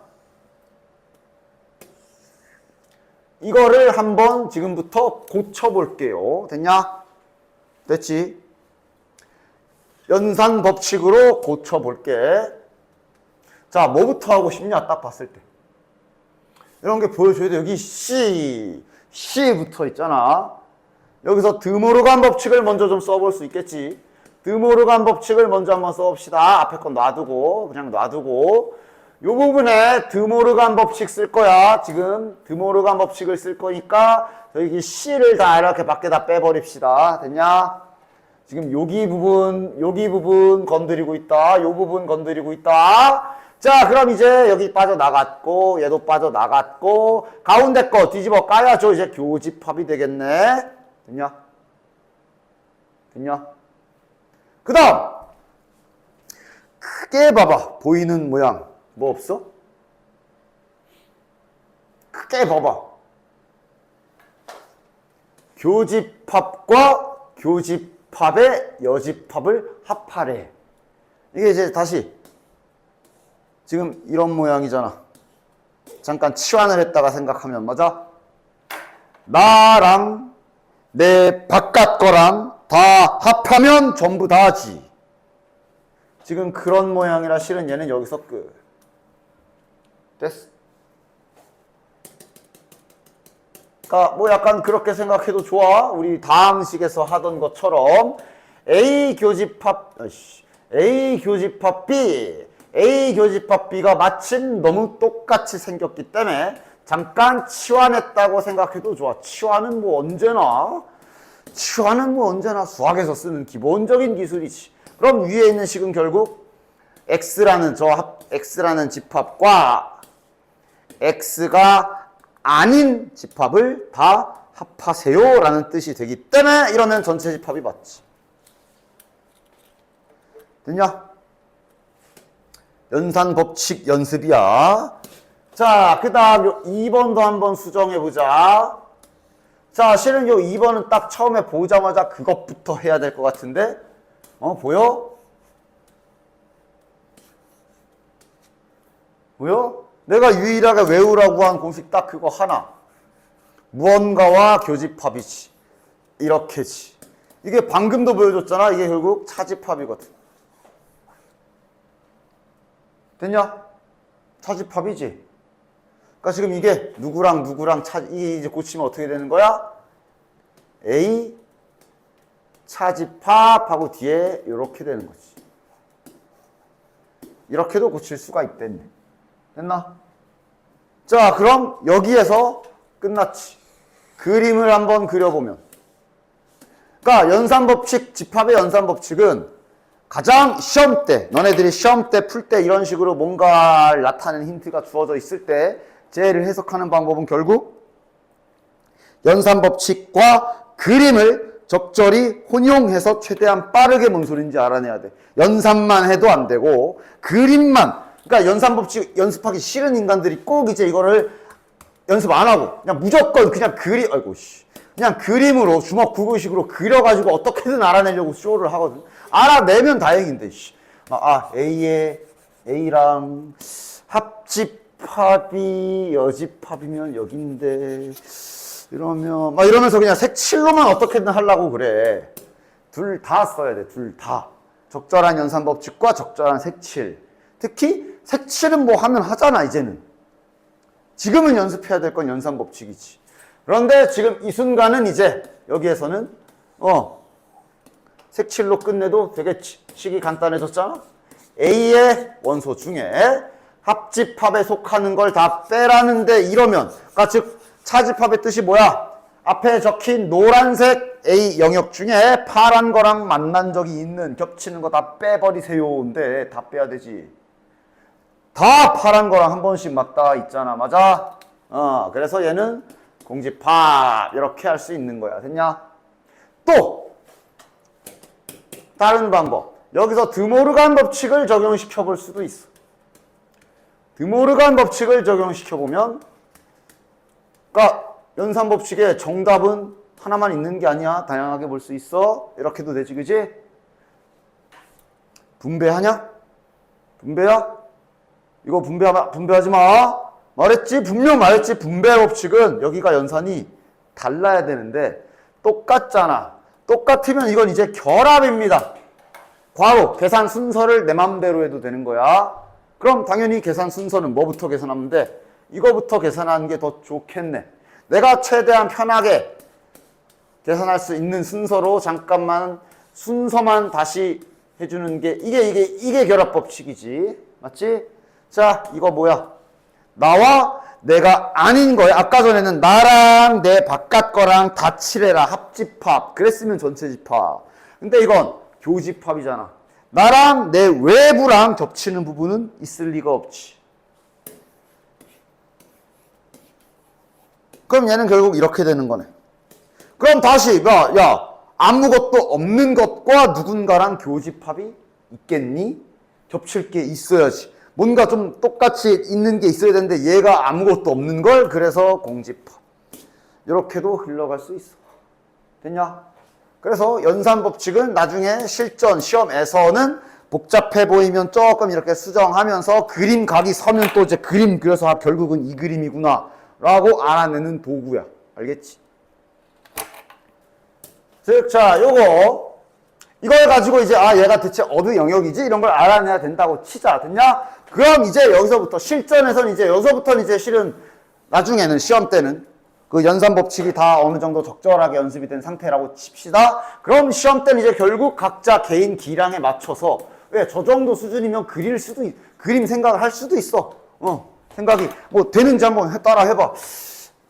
이거를 한번 지금부터 고쳐볼게요. 됐냐? 됐지? 연산 법칙으로 고쳐볼게. 자, 뭐부터 하고 싶냐? 딱 봤을 때. 이런 게 보여줘야 돼. 여기 C부터 있잖아. 여기서 드모르간 법칙을 먼저 좀 써볼 수 있겠지. 드모르간 법칙을 먼저 한번 써봅시다. 앞에 건 놔두고, 그냥 놔두고. 요 부분에 드모르간 법칙 쓸 거야. 지금 드모르간 법칙을 쓸 거니까 여기 C를 다 이렇게 밖에다 빼버립시다. 됐냐? 지금 여기 부분 건드리고 있다. 요 부분 건드리고 있다. 자, 그럼 이제 여기 빠져나갔고, 얘도 빠져나갔고, 가운데 거 뒤집어 까야죠. 이제 교집합이 되겠네. 됐냐? 됐냐? 그 다음! 크게 봐봐. 보이는 모양. 뭐 없어? 크게 봐봐. 교집합과 교집합의 여집합을 합하래. 이게 이제 다시 지금 이런 모양이잖아. 잠깐 치환을 했다가 생각하면 맞아? 나랑 내 바깥 거랑 다 합하면 전부 다지. 지금 그런 모양이라 실은 얘는 여기서 끝. 됐어? 그러니까 뭐 약간 그렇게 생각해도 좋아. 우리 다음 식에서 하던 것처럼 A 교집합 B, A 교집합 B가 마침 너무 똑같이 생겼기 때문에 잠깐 치환했다고 생각해도 좋아. 치환은 뭐 언제나 수학에서 쓰는 기본적인 기술이지. 그럼 위에 있는 식은 결국 X라는 집합과 X가 아닌 집합을 다 합하세요 라는 뜻이 되기 때문에 이러면 전체 집합이 맞지. 됐냐? 연산 법칙 연습이야. 자, 그 다음 2번도 한번 수정해보자. 자, 실은 요 2번은 딱 처음에 보자마자 그것부터 해야 될 것 같은데 보여? 보여? 내가 유일하게 외우라고 한 공식 딱 그거 하나. 무언가와 교집합이지. 이렇게지. 이게 방금도 보여줬잖아. 이게 결국 차집합이거든. 됐냐? 차집합이지. 그러니까 지금 이게 누구랑 이게 이제 고치면 어떻게 되는 거야? A 차집합하고 뒤에 이렇게 되는 거지. 이렇게도 고칠 수가 있댔네. 됐나? 자, 그럼 여기에서 끝났지. 그림을 한번 그려보면. 그러니까 연산법칙, 집합의 연산법칙은 가장 시험 때, 너네들이 시험 때 풀 때 이런 식으로 뭔가 나타내는 힌트가 주어져 있을 때 쟤를 해석하는 방법은 결국 연산법칙과 그림을 적절히 혼용해서 최대한 빠르게 뭔 소리인지 알아내야 돼. 연산만 해도 안 되고 그림만, 그러니까 연산법칙 연습하기 싫은 인간들이 꼭 이제 이거를 연습 안 하고 그냥 무조건 그냥 그냥 그림으로 주먹 구구식으로 그려가지고 어떻게든 알아내려고 쇼를 하거든. 알아내면 다행인데 A랑 합집합이 여집합이면 여긴데 이러면 막 이러면서 그냥 색칠로만 어떻게든 하려고 그래. 둘 다 써야 돼. 둘 다. 적절한 연산법칙과 적절한 색칠. 특히 색칠은 뭐 하면 하잖아 이제는. 지금은 연습해야 될 건 연산법칙이지. 그런데 지금 이 순간은 이제 여기에서는 색칠로 끝내도 되겠지. 식이 간단해졌잖아. A의 원소 중에 합집합에 속하는 걸 다 빼라는데 이러면, 그러니까 즉 차집합의 뜻이 뭐야? 앞에 적힌 노란색 A 영역 중에 파란 거랑 만난 적이 있는, 겹치는 거 다 빼버리세요. 근데 다 빼야 되지. 다 파란 거랑 한 번씩 맞닿아 있잖아. 맞아? 그래서 얘는 공집합 이렇게 할 수 있는 거야. 됐냐? 또 다른 방법. 여기서 드모르간 법칙을 적용시켜 볼 수도 있어. 드모르간 법칙을 적용시켜 보면, 그러니까 연산 법칙의 정답은 하나만 있는 게 아니야. 다양하게 볼 수 있어. 이렇게도 되지, 그지? 분배하냐? 분배야? 이거 분배하지 마. 말했지? 분명 말했지? 분배 법칙은 여기가 연산이 달라야 되는데 똑같잖아. 똑같으면 이건 이제 결합입니다. 괄호, 계산 순서를 내 맘대로 해도 되는 거야. 그럼 당연히 계산 순서는 뭐부터 계산하면 돼? 이거부터 계산하는 게 더 좋겠네. 내가 최대한 편하게 계산할 수 있는 순서로 잠깐만 순서만 다시 해주는 게 이게 결합 법칙이지. 맞지? 자, 이거 뭐야? 나와 내가 아닌 거야. 아까 전에는 나랑 내 바깥 거랑 다 칠해라. 합집합. 그랬으면 전체 집합. 근데 이건 교집합이잖아. 나랑 내 외부랑 겹치는 부분은 있을 리가 없지. 그럼 얘는 결국 이렇게 되는 거네. 그럼 다시 야 아무것도 없는 것과 누군가랑 교집합이 있겠니? 겹칠 게 있어야지. 뭔가 좀 똑같이 있는 게 있어야 되는데 얘가 아무것도 없는 걸, 그래서 공집합. 이렇게도 흘러갈 수 있어. 됐냐? 그래서 연산 법칙은 나중에 실전 시험에서는 복잡해 보이면 조금 이렇게 수정하면서 그림 각이 서면 또 이제 그림 그려서 결국은 이 그림이구나 라고 알아내는 도구야. 알겠지? 즉, 자, 이걸 가지고 이제 얘가 대체 어느 영역이지? 이런 걸 알아내야 된다고 치자. 됐냐? 그럼 이제 여기서부터 실전에서는 여기서부터는 실은 나중에는 시험 때는 그 연산 법칙이 다 어느 정도 적절하게 연습이 된 상태라고 칩시다. 그럼 시험 때는 이제 결국 각자 개인 기량에 맞춰서, 왜 저 정도 수준이면 그림 생각을 할 수도 있어. 생각이 뭐 되는지 한번 따라 해봐.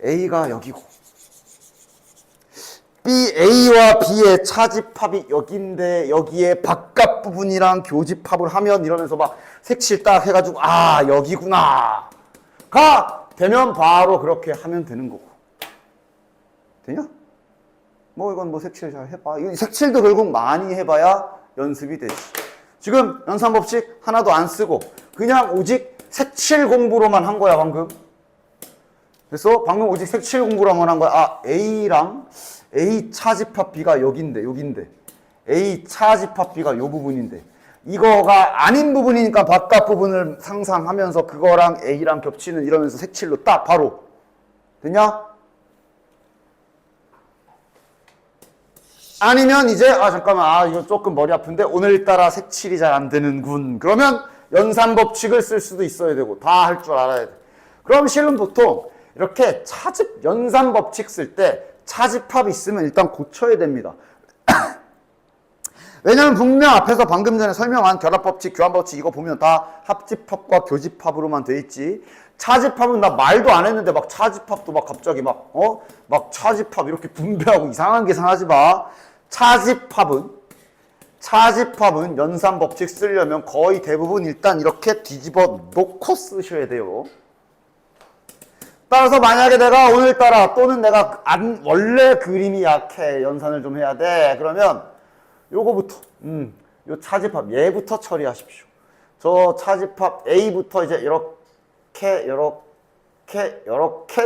A가 여기고 A와 B의 차집합이 여기인데 여기에 바깥 부분이랑 교집합을 하면, 이러면서 막 색칠 딱 해가지고 여기구나 가 되면 바로 그렇게 하면 되는 거고. 되냐? 뭐 이건 뭐 색칠 잘 해봐. 이 색칠도 결국 많이 해봐야 연습이 되지. 지금 연산법칙 하나도 안 쓰고 그냥 오직 색칠 공부로만 한 거야 방금. 그래서 방금 오직 색칠 공부로만 한 거야. A랑 A 차집합 B가 여긴데 A 차집합 B가 요 부분인데 이거가 아닌 부분이니까 바깥 부분을 상상하면서 그거랑 A랑 겹치는, 이러면서 색칠로 딱 바로. 됐냐? 아니면 이제 잠깐만 이거 조금 머리 아픈데 오늘따라 색칠이 잘 안 되는군. 그러면 연산 법칙을 쓸 수도 있어야 되고 다 할 줄 알아야 돼. 그럼 실은 보통 이렇게 연산 법칙 쓸 때 차집합이 있으면 일단 고쳐야 됩니다. 왜냐면 분명 앞에서 방금 전에 설명한 결합법칙, 교환법칙 이거 보면 다 합집합과 교집합으로만 돼 있지. 차집합은 나 말도 안 했는데 막 차집합도 막 갑자기 막 차집합 이렇게 분배하고 이상한 계산하지 마. 차집합은 연산 법칙 쓰려면 거의 대부분 일단 이렇게 뒤집어 놓고 쓰셔야 돼요. 따라서 만약에 내가 오늘따라 또는 내가 원래 그림이 약해, 연산을 좀 해야 돼. 그러면 요거부터 요 차집합 얘부터 처리하십시오. 저 차집합 A부터 이제 이렇게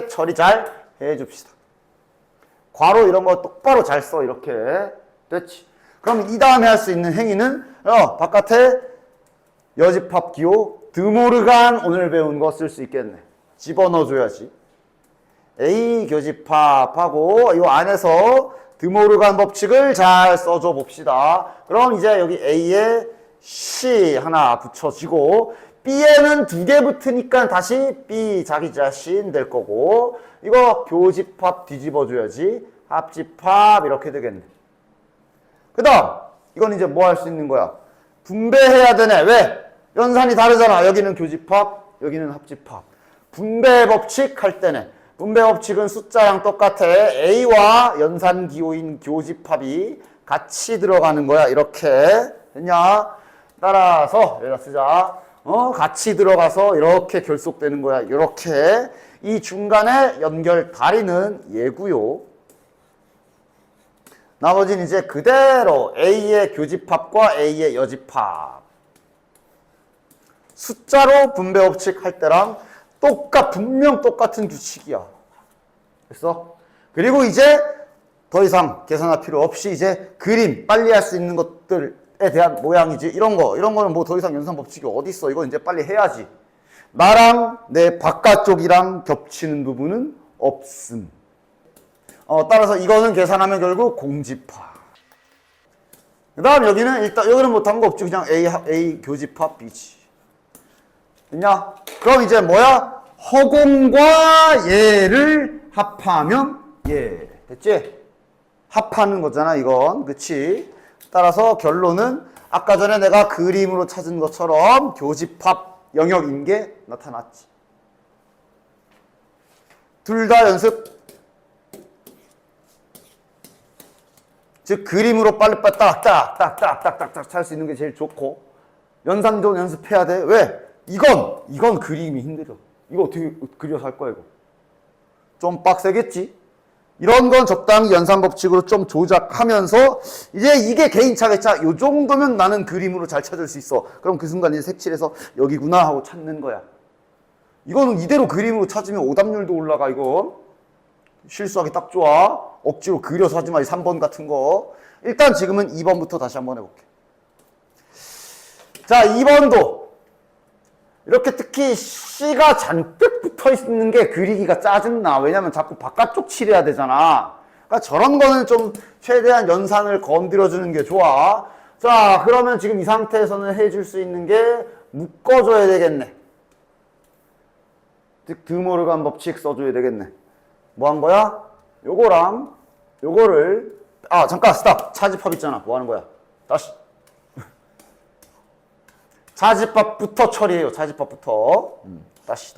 처리 잘 해줍시다. 괄호 이런 거 똑바로 잘 써. 이렇게 됐지. 그럼 이 다음에 할 수 있는 행위는 바깥에 여집합 기호 드모르간 오늘 배운 거 쓸 수 있겠네. 집어넣어줘야지. A 교집합하고 이 안에서 드모르간 법칙을 잘 써줘 봅시다. 그럼 이제 여기 A에 C 하나 붙여지고 B에는 2개 붙으니까 다시 B 자기 자신 될 거고, 이거 교집합 뒤집어줘야지. 합집합 이렇게 되겠네. 그 다음 이건 이제 뭐 할 수 있는 거야? 분배해야 되네. 왜? 연산이 다르잖아. 여기는 교집합, 여기는 합집합. 분배 법칙 할 때네. 분배 법칙은 숫자랑 똑같아. A와 연산기호인 교집합이 같이 들어가는 거야. 이렇게. 됐냐? 따라서 여기다 쓰자. 같이 들어가서 이렇게 결속되는 거야. 이렇게. 이 중간에 연결 다리는 얘고요. 나머지는 이제 그대로 A의 교집합과 A의 여집합. 숫자로 분배 법칙 할 때랑 분명 똑같은 규칙이야. 됐어? 그리고 이제 더 이상 계산할 필요 없이 이제 그림, 빨리 할 수 있는 것들에 대한 모양이지. 이런 거는 뭐 더 이상 연산 법칙이 어디 있어. 이거 이제 빨리 해야지. 나랑 내 바깥쪽이랑 겹치는 부분은 없음. 따라서 이거는 계산하면 결국 공집합. 그 다음 여기는 못한 거 없지. 그냥 A 교집합 B지. 됐냐? 그럼 이제 뭐야? 허공과 얘를 합하면 얘. 됐지? 합하는 거잖아, 이건. 그치? 따라서 결론은 아까 전에 내가 그림으로 찾은 것처럼 교집합 영역인 게 나타났지. 둘 다 연습. 즉 그림으로 빨리빨리 딱딱딱딱딱딱 찰 수 있는 게 제일 좋고, 연산도 연습해야 돼. 왜? 이건 그림이 힘들어. 이거 어떻게 그려서 할 거야, 이거? 좀 빡세겠지? 이런 건 적당히 연산 법칙으로 좀 조작하면서 이제 이게 개인차겠죠. 요 정도면 나는 그림으로 잘 찾을 수 있어. 그럼 그 순간 이제 색칠해서 여기구나 하고 찾는 거야. 이거는 이대로 그림으로 찾으면 오답률도 올라가. 이거 실수하기 딱 좋아. 억지로 그려서 하지 마. 이 3번 같은 거. 일단 지금은 2번부터 다시 한번 해볼게. 자, 2번도 이렇게 특히 C가 잔뜩 붙어 있는 게 그리기가 짜증나. 왜냐면 자꾸 바깥쪽 칠해야 되잖아. 그러니까 저런 거는 좀 최대한 연산을 건드려주는 게 좋아. 자, 그러면 지금 이 상태에서는 해줄 수 있는 게 묶어줘야 되겠네. 즉 드모르간 법칙 써줘야 되겠네. 뭐 한 거야? 요거랑 요거를 잠깐 스탑. 차집합 있잖아. 뭐 하는 거야? 다시. 차집합부터 처리해요. 차집합부터. 다시.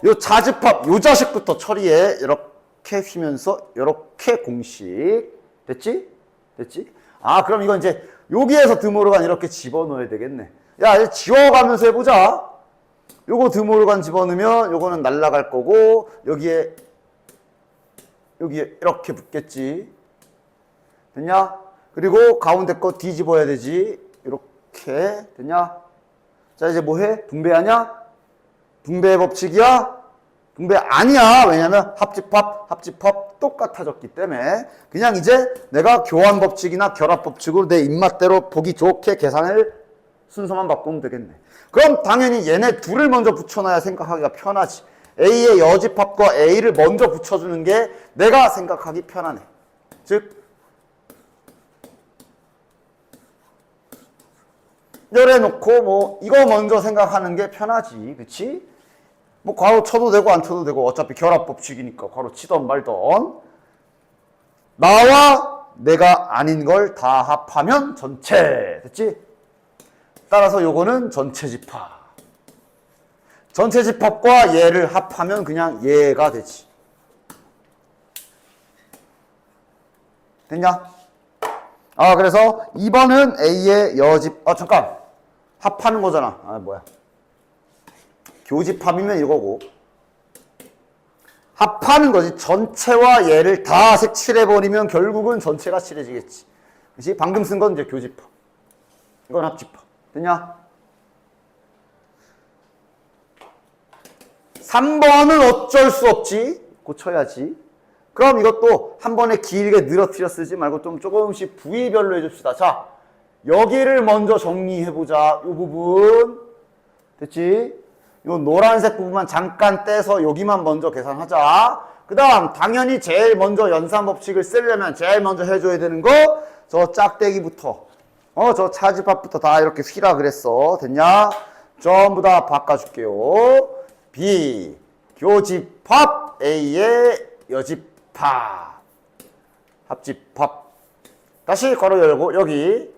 요 차집합, 요 자식부터 처리해. 이렇게 휘면서, 이렇게 공식. 됐지? 그럼 이건 이제, 여기에서 드모르간 이렇게 집어넣어야 되겠네. 야, 이제 지워가면서 해보자. 요거 드모르간 집어넣으면, 요거는 날아갈 거고, 여기에 이렇게 붙겠지. 됐냐? 그리고 가운데 거 뒤집어야 되지. 이렇게. 됐냐? 자, 이제 뭐 해? 분배하냐? 분배 법칙이야? 분배 아니야. 왜냐면 합집합 똑같아졌기 때문에. 그냥 이제 내가 교환 법칙이나 결합 법칙으로 내 입맛대로 보기 좋게 계산을 순서만 바꾸면 되겠네. 그럼 당연히 얘네 둘을 먼저 붙여놔야 생각하기가 편하지. A의 여집합과 A를 먼저 붙여주는 게 내가 생각하기 편하네. 즉, 열어놓고 뭐 이거 먼저 생각하는 게 편하지. 그치? 뭐 괄호 쳐도 되고 안 쳐도 되고 어차피 결합 법칙이니까 괄호 치던 말던. 나와 내가 아닌 걸 다 합하면 전체. 됐지? 따라서 요거는 전체 집합. 전체 집합과 얘를 합하면 그냥 얘가 되지. 됐냐? 그래서 2번은 A의 여집, 잠깐. 합하는 거잖아. 뭐야. 교집합이면 이거고. 합하는 거지. 전체와 얘를 다 색칠해버리면 결국은 전체가 칠해지겠지. 그치? 방금 쓴 건 이제 교집합. 이건 합집합. 됐냐? 3번은 어쩔 수 없지. 고쳐야지. 그럼 이것도 한 번에 길게 늘어뜨려 쓰지 말고 좀 조금씩 부위별로 해줍시다. 자, 여기를 먼저 정리해보자. 이 부분. 됐지? 이 노란색 부분만 잠깐 떼서 여기만 먼저 계산하자. 그 다음 당연히 제일 먼저 연산 법칙을 쓰려면 제일 먼저 해줘야 되는 거 저 짝대기부터 저 차집합부터 다 이렇게 휘라 그랬어. 됐냐? 전부 다 바꿔줄게요. B 교집합 A의 여집합 합집합. 다시 괄호 열고 여기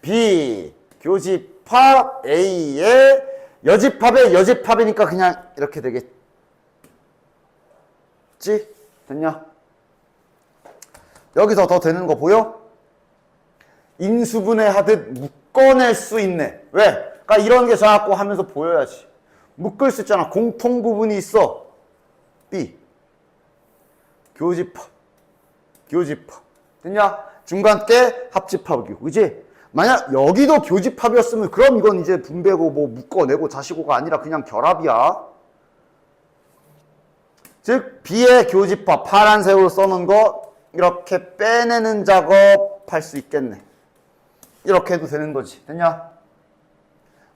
B 교집합 A의 여집합의 여집합이니까 그냥 이렇게 되겠지? 됐냐? 여기서 더 되는 거 보여? 인수분해 하듯 묶어낼 수 있네. 왜? 그러니까 이런 게 자꾸 하면서 보여야지. 묶을 수 있잖아. 공통 부분이 있어. B 교집합 교집합. 됐냐? 중간 게 합집합이고, 그지? 만약 여기도 교집합이었으면 그럼 이건 이제 분배고 뭐 묶어내고 자시고가 아니라 그냥 결합이야. 즉 B의 교집합 파란색으로 써놓은 거 이렇게 빼내는 작업 할 수 있겠네. 이렇게 해도 되는 거지. 됐냐?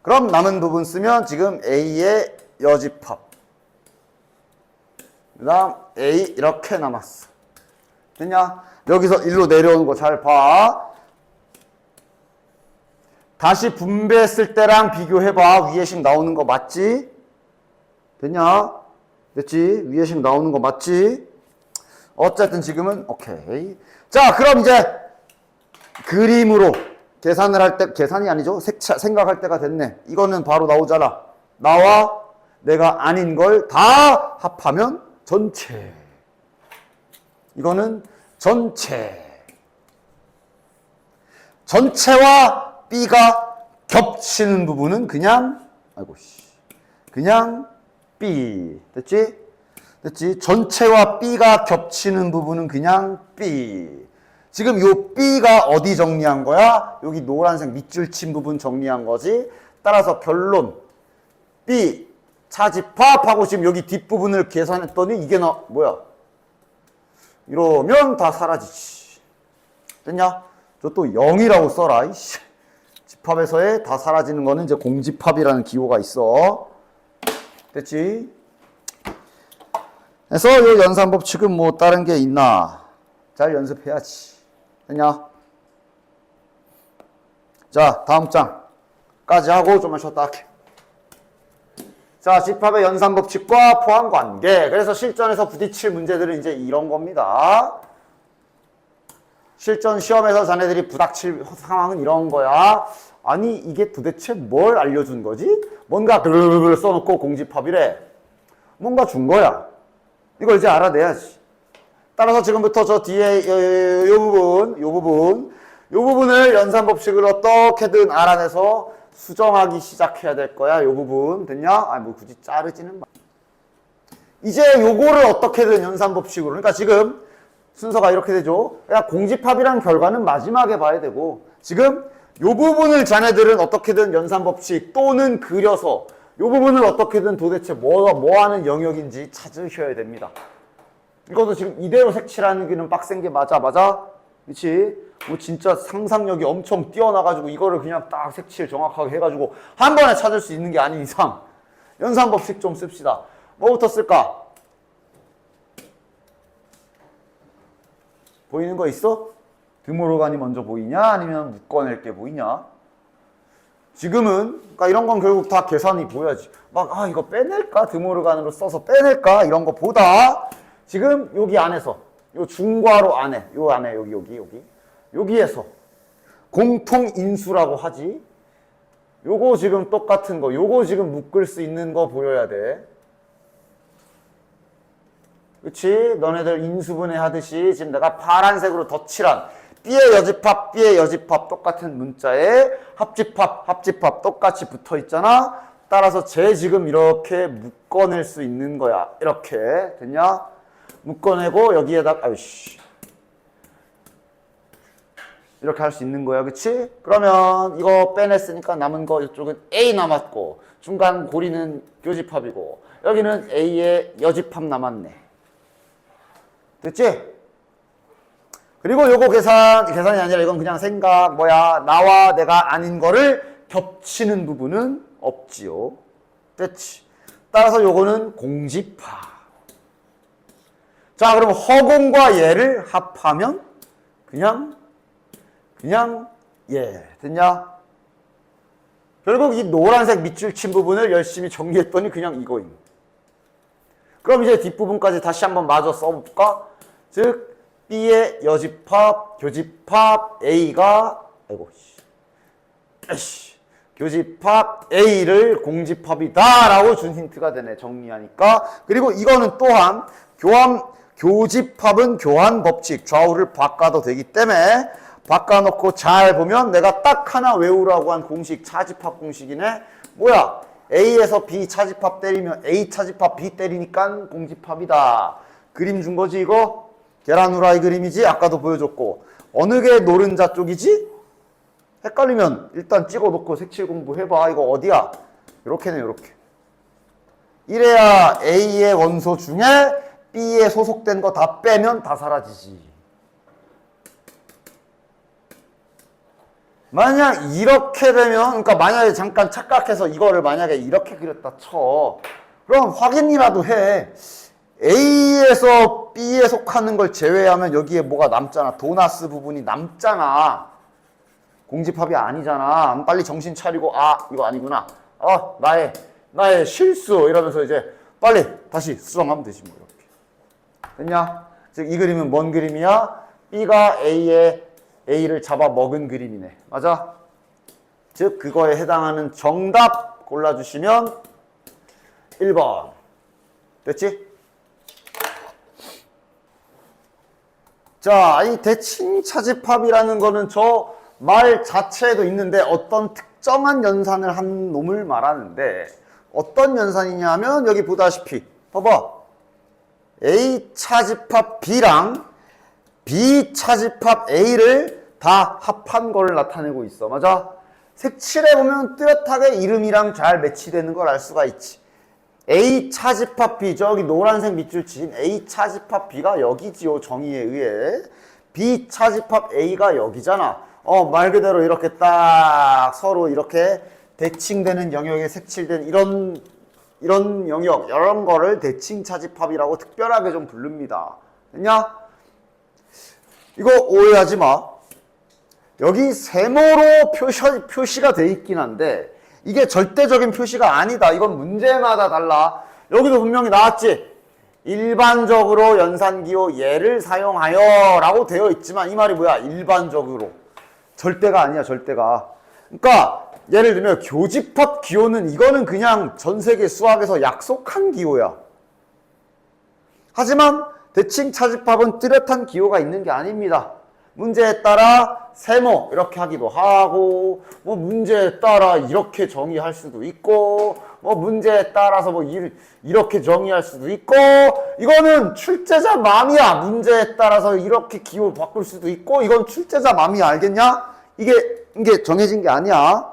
그럼 남은 부분 쓰면 지금 A의 여집합 그 다음 A 이렇게 남았어. 됐냐? 여기서 일로 내려오는 거 잘 봐. 다시 분배했을 때랑 비교해봐. 위에식 나오는 거 맞지? 됐냐? 됐지? 위에식 나오는 거 맞지? 어쨌든 지금은 오케이. 자, 그럼 이제 그림으로 계산을 할 때, 계산이 아니죠? 생각할 때가 됐네. 이거는 바로 나오잖아. 나와 내가 아닌 걸 다 합하면 전체. 이거는 전체. 전체와 B가 겹치는 부분은 그냥 그냥 B. 됐지? 됐지? 전체와 B가 겹치는 부분은 그냥 B. 지금 요 B가 어디 정리한 거야? 여기 노란색 밑줄 친 부분 정리한 거지. 따라서 결론 B 차집합하고 지금 여기 뒷부분을 계산했더니 이게 뭐야? 이러면 다 사라지지. 됐냐? 저 또 0이라고 써라. 이씨. 집합에서의 다 사라지는 거는 이제 공집합이라는 기호가 있어. 됐지? 그래서 이 연산법칙은 뭐 다른 게 있나? 잘 연습해야지. 됐냐? 자, 다음 장까지 하고 좀만 쉬었다 할게. 자, 집합의 연산법칙과 포함관계. 그래서 실전에서 부딪힐 문제들은 이제 이런 겁니다. 실전 시험에서 자네들이 부닥칠 상황은 이런 거야. 아니 이게 도대체 뭘 알려준 거지? 뭔가 글글글 써놓고 공집합이래. 뭔가 준 거야. 이걸 이제 알아내야지. 따라서 지금부터 저 뒤에 요 부분을 연산법칙을 어떻게든 알아내서 수정하기 시작해야 될 거야. 요 부분 됐냐? 아 뭐 굳이 자르지는 마. 이제 요거를 어떻게든 연산법칙으로. 그러니까 지금 순서가 이렇게 되죠. 그러니까 공집합이란 결과는 마지막에 봐야 되고 지금 요 부분을 자네들은 어떻게든 연산법칙 또는 그려서 요 부분을 어떻게든 도대체 뭐 하는 영역인지 찾으셔야 됩니다. 이것도 지금 이대로 색칠하는 빡센 게 맞아? 그치? 뭐 진짜 상상력이 엄청 뛰어나가지고 이거를 그냥 딱 색칠 정확하게 해가지고 한 번에 찾을 수 있는 게 아닌 이상 연산법칙 좀 씁시다. 뭐부터 쓸까? 보이는 거 있어? 드모르간이 먼저 보이냐? 아니면 묶어낼 게 보이냐? 지금은 그러니까 이런 건 결국 다 계산이 보여야지. 막 이거 빼낼까? 드모르간으로 써서 빼낼까? 이런 거 보다 지금 여기 안에서 요 중괄호 안에 요 안에 여기에서 공통 인수라고 하지. 요거 지금 똑같은 거 요거 지금 묶을 수 있는 거 보여야 돼. 그치? 너네들 인수분해 하듯이 지금 내가 파란색으로 덧칠한 B의 여집합 똑같은 문자에 합집합 똑같이 붙어 있잖아. 따라서 쟤 지금 이렇게 묶어낼 수 있는 거야. 이렇게 됐냐? 묶어내고 여기에다 이렇게 할 수 있는 거야. 그치? 그러면 이거 빼냈으니까 남은 거 이쪽은 A 남았고 중간 고리는 교집합이고 여기는 A의 여집합 남았네. 됐지? 그리고 요거 계산이 아니라 이건 그냥 생각, 나와 내가 아닌 거를 겹치는 부분은 없지요. 됐지? 따라서 요거는 공집합. 자, 그럼 허공과 얘를 합하면 그냥 그냥 됐냐? 결국 이 노란색 밑줄 친 부분을 열심히 정리했더니 그냥 이거임. 그럼 이제 뒷부분까지 다시 한번 마저 써볼까? 즉 B의 여집합, 교집합 A가 교집합 A를 공집합이다 라고 준 힌트가 되네. 정리하니까. 그리고 이거는 또한 교집합은 교환 법칙 좌우를 바꿔도 되기 때문에 바꿔놓고 잘 보면 내가 딱 하나 외우라고 한 공식 차집합 공식이네. 뭐야? A에서 B 차집합 때리면 A 차집합 B 때리니까 공집합이다. 그림 준 거지 이거? 계란 후라이 그림이지? 아까도 보여줬고. 어느 게 노른자 쪽이지? 헷갈리면 일단 찍어놓고 색칠 공부해봐. 이거 어디야? 요렇게네 요렇게. 이래야 A의 원소 중에 B에 소속된 거 다 빼면 다 사라지지. 만약 이렇게 되면, 그러니까 만약에 잠깐 착각해서 이거를 만약에 이렇게 그렸다 쳐. 그럼 확인이라도 해. A에서 B에 속하는 걸 제외하면 여기에 뭐가 남잖아. 도나스 부분이 남잖아. 공집합이 아니잖아. 빨리 정신 차리고, 이거 아니구나. 나의 실수. 이러면서 이제 빨리 다시 수정하면 되지, 뭐, 이렇게. 됐냐? 즉, 이 그림은 뭔 그림이야? B가 A를 잡아먹은 그림이네. 맞아? 즉, 그거에 해당하는 정답 골라주시면 1번. 됐지? 자, 이 대칭 차집합이라는 거는 저 말 자체에도 있는데 어떤 특정한 연산을 한 놈을 말하는데 어떤 연산이냐 하면 여기 보다시피 봐봐. A 차집합 B랑 B 차집합 A를 다 합한 걸 나타내고 있어. 맞아? 색칠해보면 뚜렷하게 이름이랑 잘 매치되는 걸 알 수가 있지. A 차집합 B, 저기 노란색 밑줄 친 A 차집합 B가 여기지요. 정의에 의해. B 차집합 A가 여기잖아. 말 그대로 이렇게 딱 서로 이렇게 대칭되는 영역에 색칠된 이런 영역, 이런 거를 대칭 차집합이라고 특별하게 좀 부릅니다. 됐냐? 이거 오해하지 마. 여기 세모로 표시가 돼 있긴 한데 이게 절대적인 표시가 아니다. 이건 문제마다 달라. 여기도 분명히 나왔지. 일반적으로 연산기호 얘를 사용하여 라고 되어 있지만 이 말이 뭐야? 일반적으로. 절대가 아니야. 절대가. 그러니까 예를 들면 교집합 기호는 이거는 그냥 전 세계 수학에서 약속한 기호야. 하지만 대칭 차집합은 뚜렷한 기호가 있는 게 아닙니다. 문제에 따라 세모 이렇게 하기도 하고 뭐 문제에 따라 이렇게 정의할 수도 있고 뭐 문제에 따라서 뭐 이렇게 정의할 수도 있고 이거는 출제자 맘이야. 문제에 따라서 이렇게 기호 바꿀 수도 있고 이건 출제자 맘이야. 알겠냐? 이게 정해진 게 아니야.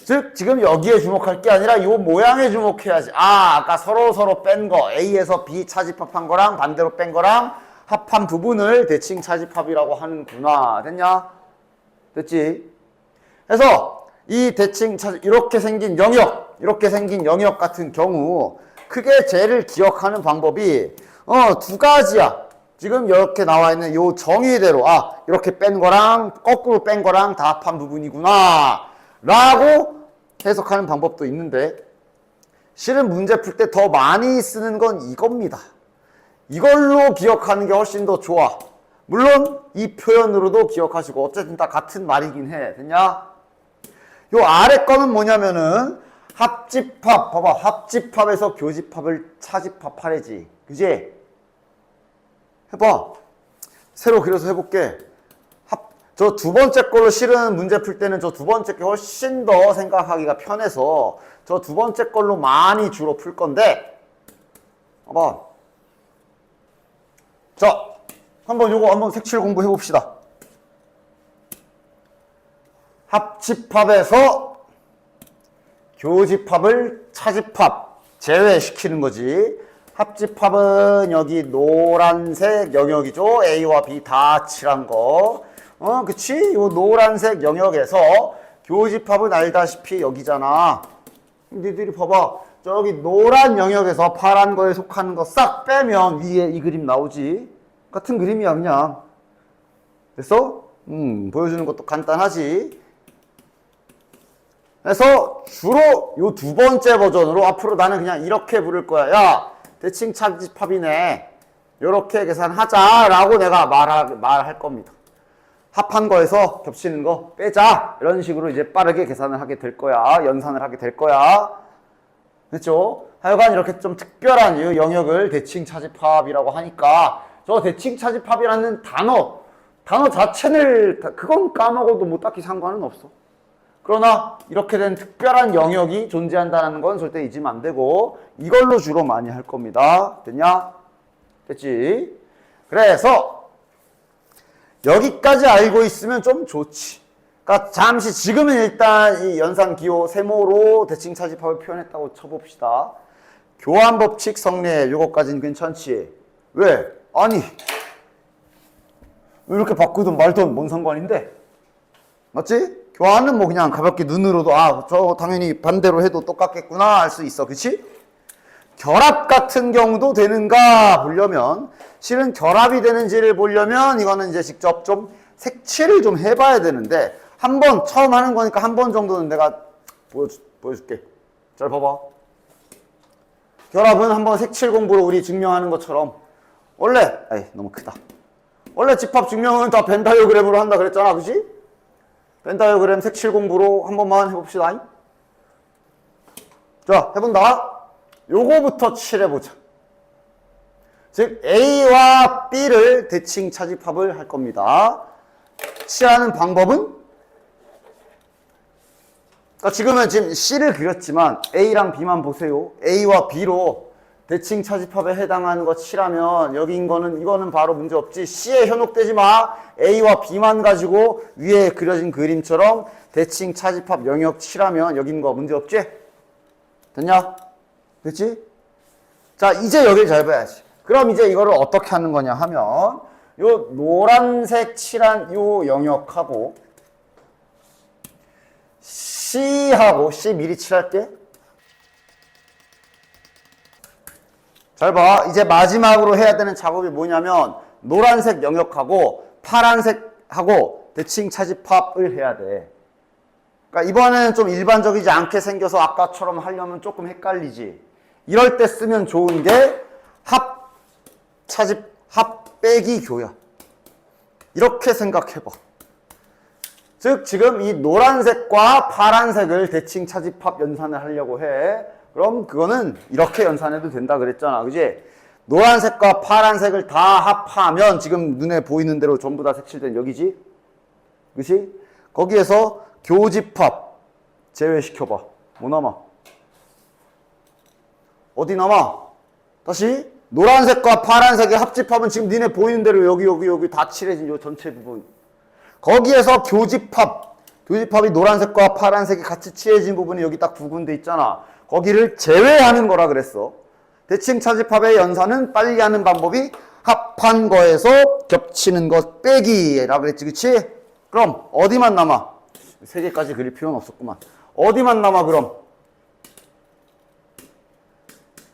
즉 지금 여기에 주목할 게 아니라 이 모양에 주목해야지. 아까 서로 뺀 거 A에서 B 차집합한 거랑 반대로 뺀 거랑 합한 부분을 대칭 차집합이라고 하는구나. 됐냐? 됐지? 그래서 이 대칭 차집 이렇게 생긴 영역 같은 경우 크게 쟤를 기억하는 방법이 두 가지야. 지금 이렇게 나와 있는 요 정의대로 이렇게 뺀 거랑 거꾸로 뺀 거랑 다 합한 부분이구나 라고 해석하는 방법도 있는데 실은 문제 풀 때 더 많이 쓰는 건 이겁니다. 이걸로 기억하는 게 훨씬 더 좋아. 물론 이 표현으로도 기억하시고 어쨌든 다 같은 말이긴 해. 됐냐? 요 아래 거는 뭐냐면은 합집합. 봐봐. 합집합에서 교집합을 차집합하래지. 그지? 해봐. 새로 그려서 해볼게. 저 두 번째 걸로 실은 문제 풀 때는 저 두 번째 게 훨씬 더 생각하기가 편해서 저 두 번째 걸로 많이 주로 풀 건데 봐봐. 자, 한번 색칠 공부해 봅시다. 합집합에서 교집합을 차집합 제외시키는 거지. 합집합은 여기 노란색 영역이죠. A와 B 다 칠한 거. 그치? 요 노란색 영역에서 교집합은 알다시피 여기잖아. 니들이 봐봐. 저기 노란 영역에서 파란 거에 속하는 거 싹 빼면 위에 이 그림 나오지. 같은 그림이야 그냥. 됐어? 보여주는 것도 간단하지. 그래서 주로 요 두 번째 버전으로 앞으로 나는 그냥 이렇게 부를 거야. 야, 대칭 차집합이네. 요렇게 계산하자라고 내가 말할 겁니다. 합한 거에서 겹치는 거 빼자. 이런 식으로 이제 빠르게 계산을 하게 될 거야. 연산을 하게 될 거야. 그렇죠? 하여간 이렇게 좀 특별한 이 영역을 대칭 차집합이라고 하니까 저 대칭 차집합이라는 단어 자체를 그건 까먹어도 뭐 딱히 상관은 없어. 그러나 이렇게 된 특별한 영역이 존재한다는 건 절대 잊으면 안 되고 이걸로 주로 많이 할 겁니다. 됐냐? 됐지? 그래서 여기까지 알고 있으면 좀 좋지. 그러니까 잠시 지금은 일단 이 연산기호 세모로 대칭 차집합을 표현했다고 쳐봅시다. 교환법칙 성립 요거까지는 괜찮지. 왜? 아니 이렇게 바꾸든 말든 뭔 상관인데? 맞지? 교환은 뭐 그냥 가볍게 눈으로도 저 당연히 반대로 해도 똑같겠구나 알 수 있어. 그치? 결합 같은 경우도 되는가 보려면 실은 결합이 되는지를 보려면 이거는 이제 직접 좀 색칠을 좀 해봐야 되는데 한 번 처음 하는 거니까 한 번 정도는 내가 보여줄게. 잘 봐봐. 결합은 한번 색칠 공부로 우리 증명하는 것처럼 원래 너무 크다. 원래 집합 증명은 다 벤 다이어그램으로 한다 그랬잖아. 그치? 벤 다이어그램 색칠 공부로 한 번만 해봅시다. 자, 해본다. 요거부터 칠해보자. 즉 A와 B를 대칭 차집합을 할 겁니다. 칠하는 방법은 그러니까 지금은 지금 C를 그렸지만 A랑 B만 보세요. A와 B로 대칭 차집합에 해당하는 거 칠하면 여기인 거는 이거는 바로 문제 없지. C에 현혹되지 마. A와 B만 가지고 위에 그려진 그림처럼 대칭 차집합 영역 칠하면 여기인 거 문제 없지? 됐냐? 됐지? 자, 이제 여기를 잘 봐야지. 그럼 이제 이거를 어떻게 하는 거냐 하면 요 노란색 칠한 요 영역하고 C하고 C 미리 칠할게. 잘 봐. 이제 마지막으로 해야 되는 작업이 뭐냐면 노란색 영역하고 파란색하고 대칭 차집합을 해야 돼. 그러니까 이번에는 좀 일반적이지 않게 생겨서 아까처럼 하려면 조금 헷갈리지. 이럴 때 쓰면 좋은 게 합 빼기 교야. 이렇게 생각해봐. 즉 지금 이 노란색과 파란색을 대칭 차집합 연산을 하려고 해. 그럼 그거는 이렇게 연산해도 된다 그랬잖아. 그지? 노란색과 파란색을 다 합하면 지금 눈에 보이는 대로 전부 다 색칠된 여기지? 그치? 거기에서 교집합 제외시켜봐. 뭐 남아? 어디 남아? 다시 노란색과 파란색의 합집합은 지금 니네 보이는 대로 여기 다 칠해진 요 전체 부분. 거기에서 교집합이 노란색과 파란색이 같이 칠해진 부분이 여기 딱 두 군데 있잖아. 거기를 제외하는 거라 그랬어. 대칭 차집합의 연산은 빨리 하는 방법이 합한 거에서 겹치는 것 빼기라 그랬지. 그치? 그럼 어디만 남아? 세 개까지 그릴 필요는 없었구만. 어디만 남아 그럼?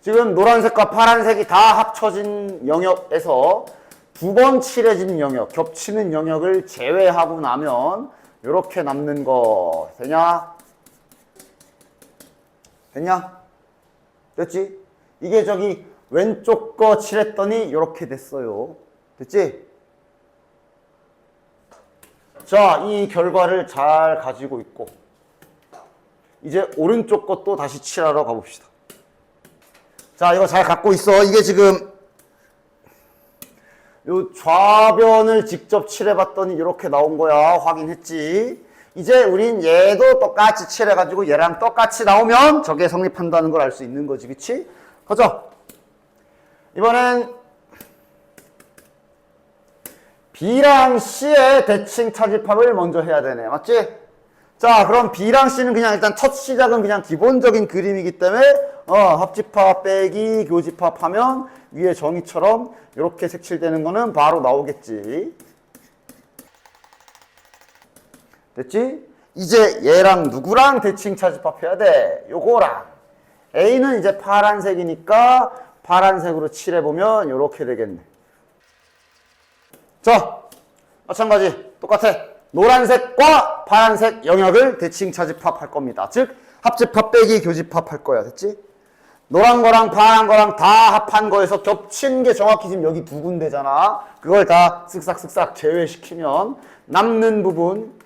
지금 노란색과 파란색이 다 합쳐진 영역에서 두 번 칠해진 영역, 겹치는 영역을 제외하고 나면 이렇게 남는 거 되냐? 됐냐? 됐지? 이게 저기 왼쪽 거 칠했더니 이렇게 됐어요. 됐지? 자, 이 결과를 잘 가지고 있고 이제 오른쪽 것도 다시 칠하러 가봅시다. 자, 이거 잘 갖고 있어. 이게 지금 요 좌변을 직접 칠해봤더니 이렇게 나온 거야. 확인했지? 이제 우린 얘도 똑같이 칠해가지고 얘랑 똑같이 나오면 저게 성립한다는 걸 알 수 있는 거지. 그치? 가자. 이번엔 B랑 C의 대칭 차집합을 먼저 해야 되네. 맞지? 자, 그럼 B랑 C는 그냥 일단 첫 시작은 그냥 기본적인 그림이기 때문에 합집합 빼기 교집합 하면 위에 정의처럼 이렇게 색칠되는 거는 바로 나오겠지. 됐지? 이제 얘랑 누구랑 대칭 차집합 해야 돼? 요거랑. A는 이제 파란색이니까 파란색으로 칠해보면 이렇게 되겠네. 자, 마찬가지 똑같아. 노란색과 파란색 영역을 대칭 차집합 할 겁니다. 즉 합집합 빼기 교집합 할 거야. 됐지? 노란 거랑 파란 거랑 다 합한 거에서 겹친 게 정확히 지금 여기 두 군데잖아. 그걸 다 쓱싹쓱싹 제외시키면 남는 부분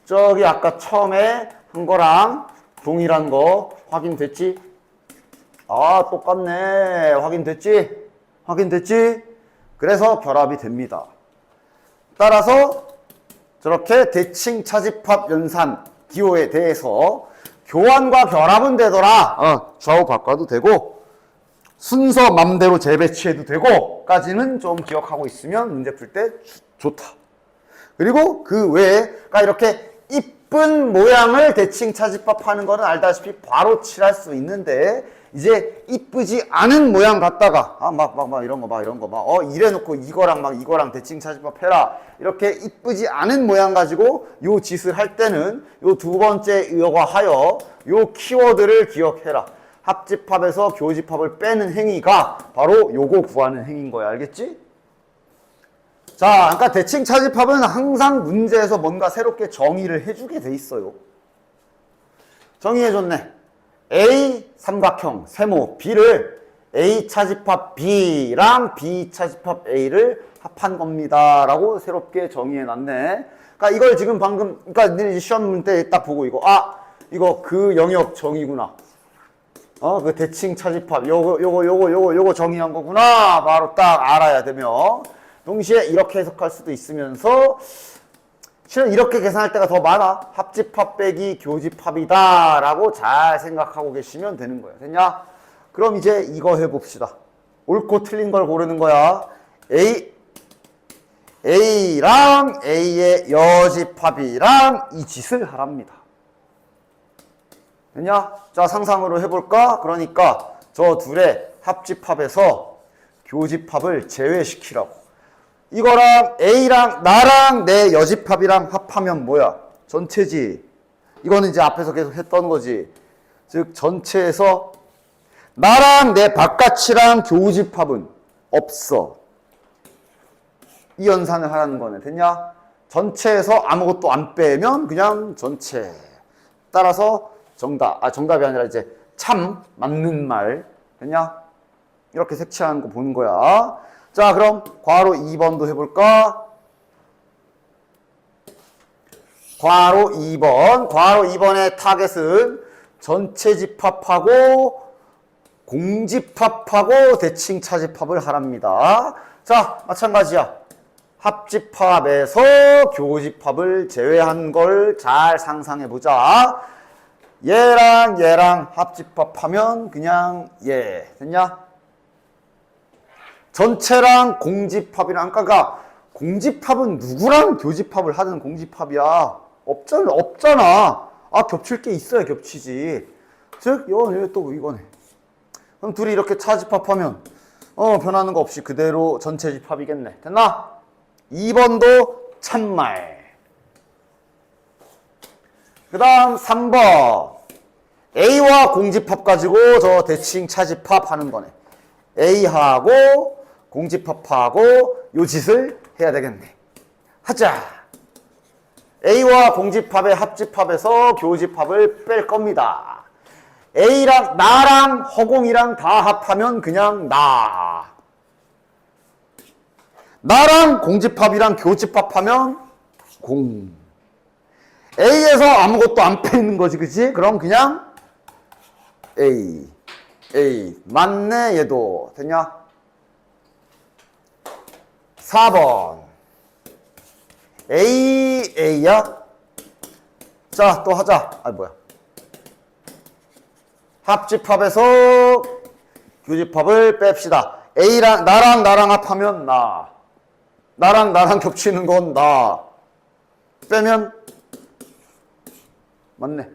저기 아까 처음에 한 거랑 동일한 거 확인됐지? 아, 똑같네. 확인됐지? 확인됐지? 그래서 결합이 됩니다. 따라서 저렇게 대칭 차집합 연산 기호에 대해서 교환과 결합은 되더라. 좌우 바꿔도 되고 순서 맘대로 재배치해도 되고 까지는 좀 기억하고 있으면 문제 풀 때 좋다. 그리고 그 외에 이렇게 이쁜 모양을 대칭 차집합 하는 거는 알다시피 바로 칠할 수 있는데 이제 이쁘지 않은 모양 갖다가 이런 거 이래 놓고 이거랑 대칭 차집합 해라. 이렇게 이쁘지 않은 모양 가지고 요 짓을 할 때는 요 두 번째 의어과하여 요 키워드를 기억해라. 합집합에서 교집합을 빼는 행위가 바로 요거 구하는 행위인 거야. 알겠지? 자, 그러니까 대칭 차집합은 항상 문제에서 뭔가 새롭게 정의를 해주게 돼 있어요. 정의해줬네. A 삼각형 세모 B를 A 차집합 B랑 B 차집합 A를 합한 겁니다. 라고 새롭게 정의해놨네. 그러니까 이걸 지금 방금, 그러니까 너네 시험 문 때 딱 보고 이거 그 영역 정의구나. 그 대칭 차집합 요거 정의한 거구나. 바로 딱 알아야 되며. 동시에 이렇게 해석할 수도 있으면서 실은 이렇게 계산할 때가 더 많아. 합집합 빼기 교집합이다 라고 잘 생각하고 계시면 되는 거야. 됐냐? 그럼 이제 이거 해봅시다. 옳고 틀린 걸 고르는 거야. A랑 A의 여집합이랑 이 짓을 하랍니다. 됐냐? 자, 상상으로 해볼까? 그러니까 저 둘의 합집합에서 교집합을 제외시키라고. 이거랑 A랑 나랑 내 여집합이랑 합하면 뭐야? 전체지. 이거는 이제 앞에서 계속 했던 거지. 즉 전체에서 나랑 내 바깥이랑 교집합은 없어. 이 연산을 하라는 거네. 됐냐? 전체에서 아무것도 안 빼면 그냥 전체. 따라서 정답이 아니라 이제 참 맞는 말. 됐냐? 이렇게 색칠하는 거 보는 거야. 자, 그럼 괄호 2번도 해볼까? 괄호 2번. 괄호 2번의 타겟은 전체 집합하고 공집합하고 대칭 차집합을 하랍니다. 자, 마찬가지야. 합집합에서 교집합을 제외한 걸 잘 상상해보자. 얘랑 합집합하면 그냥 얘. 됐냐? 전체랑 공집합이랑 그러니까 공집합은 누구랑 교집합을 하든 공집합이야. 없잖아. 겹칠 게 있어야 겹치지. 즉 이거는 또 이거네. 그럼 둘이 이렇게 차집합하면 변하는 거 없이 그대로 전체 집합이겠네. 됐나? 2번도 참말. 그 다음 3번 A와 공집합 가지고 저 대칭 차집합 하는 거네. A하고 공집합하고 요 짓을 해야 되겠네. 하자. A와 공집합의 합집합에서 교집합을 뺄 겁니다. A랑 나랑 허공이랑 다 합하면 그냥 나랑 공집합이랑 교집합하면 공. A에서 아무것도 안 빼는 거지, 그치? 그럼 그냥 A. 맞네, 얘도. 됐냐? 4번. A야? 자, 또 하자. 뭐야. 합집합에서 교집합을 뺍시다. A랑, 나랑 합하면 나랑 겹치는 건 빼면 맞네.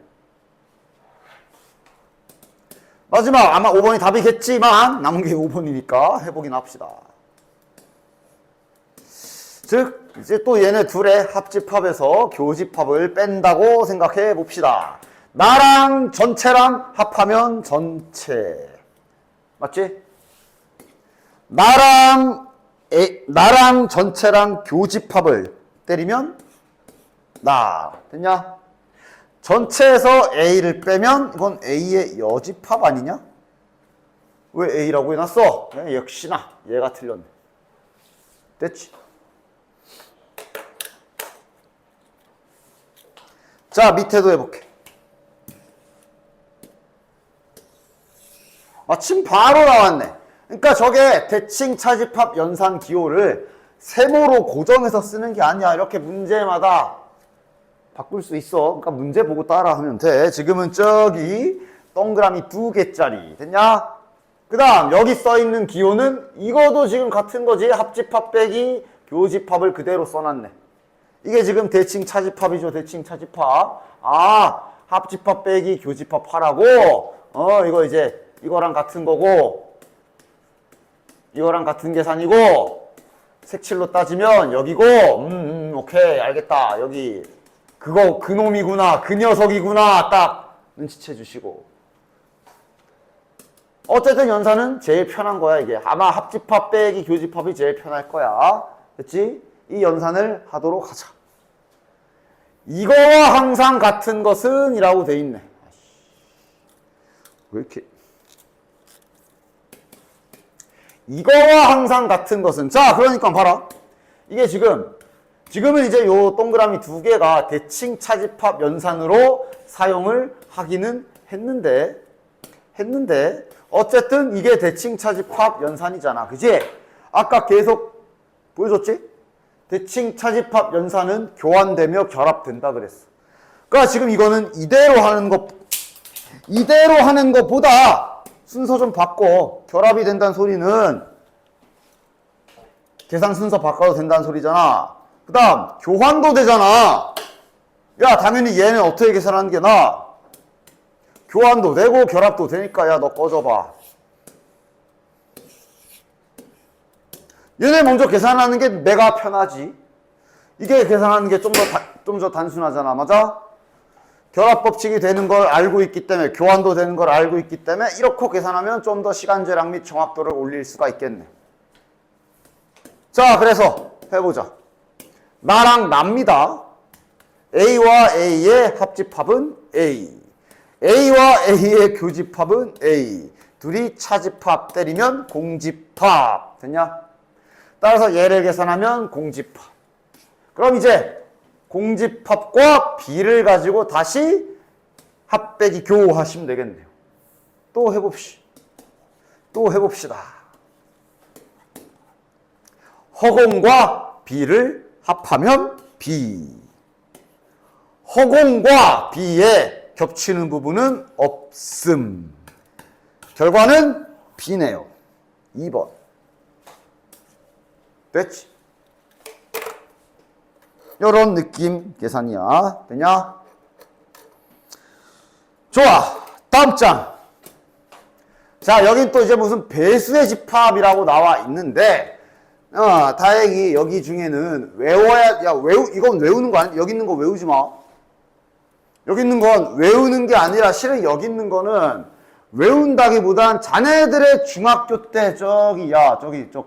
마지막 아마 5번이 답이겠지만 남은 게 5번이니까 해보긴 합시다. 즉 이제 또 얘네 둘의 합집합에서 교집합을 뺀다고 생각해 봅시다. 나랑 전체랑 합하면 전체. 맞지? 나랑 나랑 전체랑 교집합을 때리면 나. 됐냐? 전체에서 A를 빼면 이건 A의 여집합 아니냐? 왜 A라고 해놨어? 역시나 얘가 틀렸네. 됐지? 자, 밑에도 해볼게. 마침 바로 나왔네. 그러니까 저게 대칭, 차집합, 연산, 기호를 세모로 고정해서 쓰는 게 아니야. 이렇게 문제마다 바꿀 수 있어. 그러니까 문제 보고 따라하면 돼. 지금은 저기 동그라미 2개짜리 됐냐? 그 다음 여기 써있는 기호는 이거도 지금 같은 거지. 합집합 빼기 교집합을 그대로 써놨네. 이게 지금 대칭 차집합이죠. 대칭 차집합. 아, 합집합 빼기 교집합 하라고. 이거 이제 이거랑 같은 거고 이거랑 같은 계산이고 색칠로 따지면 여기고 오케이 알겠다. 여기 그거 그놈이구나. 그 녀석이구나. 딱 눈치채 주시고. 어쨌든 연산은 제일 편한 거야. 이게 아마 합집합 빼기 교집합이 제일 편할 거야. 됐지? 이 연산을 하도록 하자. 이거와 항상 같은 것은 이라고 돼 있네. 왜 이렇게 이거와 항상 같은 것은 자 그러니까 봐라. 이게 지금은 이제 요 동그라미 2개가 대칭 차집합 연산으로 사용을 하기는 했는데 어쨌든 이게 대칭 차집합 연산이잖아. 그지? 아까 계속 보여줬지? 대칭 차집합 연산은 교환되며 결합된다 그랬어. 그러니까 지금 이거는 이대로 하는 것보다 순서 좀 바꿔. 결합이 된다는 소리는 계산 순서 바꿔도 된다는 소리잖아. 그 다음 교환도 되잖아. 야 당연히 얘는 어떻게 계산하는 게 나아? 교환도 되고 결합도 되니까 야 너 꺼져봐. 얘네 먼저 계산하는 게 내가 편하지. 이게 계산하는 게 좀 더 단순하잖아. 맞아? 결합 법칙이 되는 걸 알고 있기 때문에 교환도 되는 걸 알고 있기 때문에 이렇게 계산하면 좀 더 시간 절약 및 정확도를 올릴 수가 있겠네. 자 그래서 해보자. 나랑 납니다. A와 A의 합집합은 A. A와 A의 교집합은 A. 둘이 차집합 때리면 공집합. 됐냐? 따라서 얘를 계산하면 공집합. 그럼 이제 공집합과 B를 가지고 다시 합빼기 교하시면 되겠네요. 또 해봅시다. 허공과 B를 합하면 B. 허공과 B에 겹치는 부분은 없음. 결과는 B네요. 2번. 됐지? 요런 느낌 계산이야. 되냐? 좋아. 다음 장. 자, 여긴 또 이제 무슨 배수의 집합이라고 나와 있는데, 다행히 여기 중에는 이건 외우는 거 아니야? 여기 있는 거 외우지 마. 여기 있는 건 외우는 게 아니라 실은 여기 있는 거는 외운다기보단 자네들의 중학교 때 저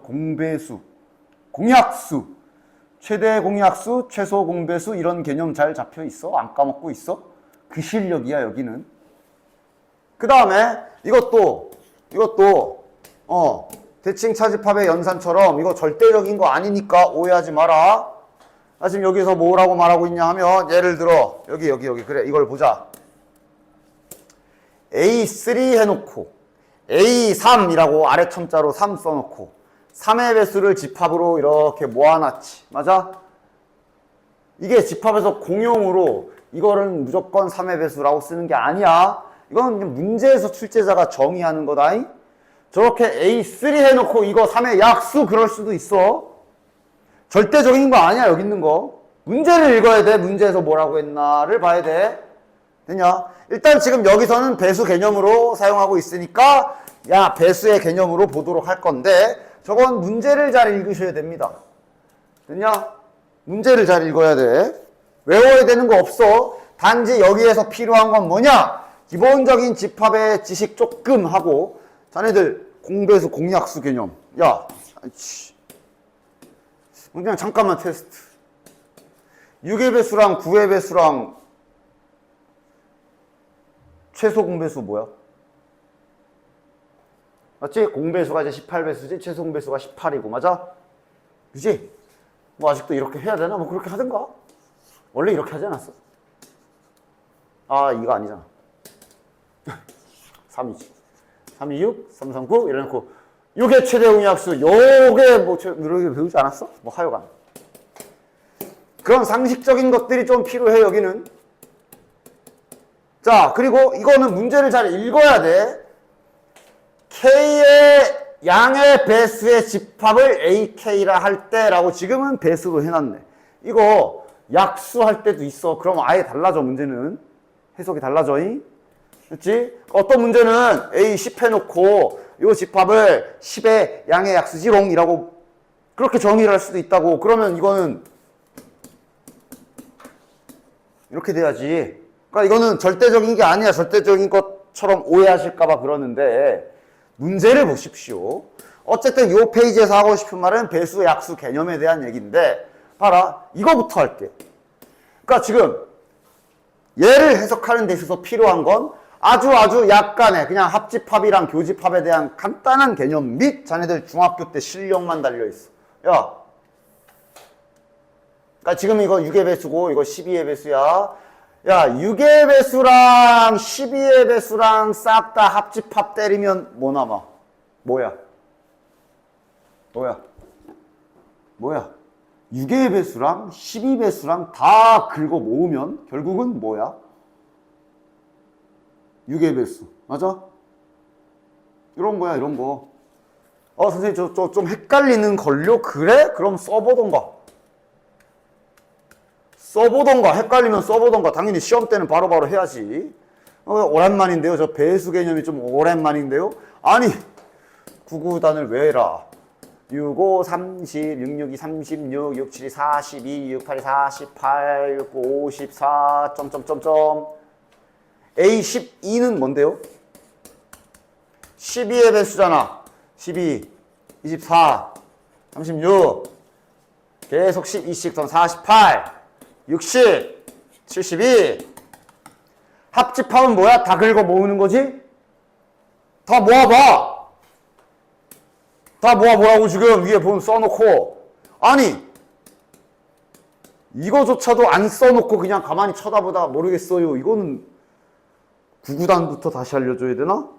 공배수, 공약수, 최대 공약수, 최소 공배수 이런 개념 잘 잡혀 있어? 안 까먹고 있어? 그 실력이야 여기는. 그 다음에 이것도 대칭 차집합의 연산처럼 이거 절대적인 거 아니니까 오해하지 마라. 나 지금 여기서 뭐라고 말하고 있냐 하면 예를 들어 여기 그래 이걸 보자. A3 해놓고 A3이라고 아래 첨자로 3 써놓고 3의 배수를 집합으로 이렇게 모아놨지. 맞아? 이게 집합에서 공용으로 이거는 무조건 3의 배수라고 쓰는 게 아니야. 이건 문제에서 출제자가 정의하는 거다. 저렇게 A3 해놓고 이거 3의 약수 그럴 수도 있어. 절대적인 거 아니야 여기 있는 거. 문제를 읽어야 돼. 문제에서 뭐라고 했나를 봐야 돼. 됐냐? 일단 지금 여기서는 배수 개념으로 사용하고 있으니까 야 배수의 개념으로 보도록 할 건데 저건 문제를 잘 읽으셔야 됩니다. 됐냐? 문제를 잘 읽어야 돼. 외워야 되는 거 없어. 단지 여기에서 필요한 건 뭐냐? 기본적인 집합의 지식 조금 하고 자네들 공배수 공약수 개념. 야 그냥 잠깐만 테스트. 6의 배수랑 9의 배수랑 최소 공배수 뭐야? 맞지? 공배수가 이제 18배수지 최소 공배수가 18이고 맞아? 그지? 뭐 아직도 이렇게 해야 되나? 뭐 그렇게 하든가? 원래 이렇게 하지 않았어? 아 이거 아니잖아. 3이지. 3, 2, 6, 3, 3, 9 이래놓고 요게 최대 공약수 요게 뭐 이렇게 배우지 않았어? 뭐 하여간 그런 상식적인 것들이 좀 필요해 여기는. 자 그리고 이거는 문제를 잘 읽어야 돼. K의 양의 배수의 집합을 AK라 할 때라고 지금은 배수로 해놨네. 이거 약수할 때도 있어. 그럼 아예 달라져 문제는. 해석이 달라져. 그렇지? 어떤 문제는 A 10 해놓고 이 집합을 10의 양의 약수지롱이라고 그렇게 정의를 할 수도 있다고. 그러면 이거는 이렇게 돼야지. 그러니까 이거는 절대적인 게 아니야. 절대적인 것처럼 오해하실까봐 그러는데 문제를 보십시오. 어쨌든 이 페이지에서 하고 싶은 말은 배수, 약수 개념에 대한 얘기인데 봐라. 이거부터 할게. 그러니까 지금 얘를 해석하는 데 있어서 필요한 건 아주 약간의 그냥 합집합이랑 교집합에 대한 간단한 개념 및 자네들 중학교 때 실력만 달려있어. 야, 그러니까 지금 이거 6의 배수고 이거 12의 배수야. 야, 6의 배수랑 12의 배수랑 싹 다 합집합 때리면 뭐 남아? 뭐야? 6의 배수랑 12배수랑 다 긁어 모으면 결국은 뭐야? 6의 배수. 맞아? 이런 거야, 이런 거. 선생님, 좀 헷갈리는 걸요? 그래? 그럼 써보던가. 헷갈리면 써보던가. 당연히 시험 때는 바로바로 해야지. 오랜만인데요. 저 배수 개념이 좀 오랜만인데요. 아니, 9구단을 왜 해라? 6, 5, 30, 6, 6, 2, 36, 6, 7, 2, 42, 6, 8, 2, 48, 6, 9, 54, 점점점점. A12는 뭔데요? 12의 배수잖아. 12, 24, 36, 계속 12씩 더 48, 60, 72. 합집합은 뭐야? 다 긁어 모으는 거지? 다 모아봐. 다 모아보라고 지금 위에 보면 써놓고. 아니 이거조차도 안 써놓고 그냥 가만히 쳐다보다 모르겠어요. 이거는 9구단부터 다시 알려줘야 되나?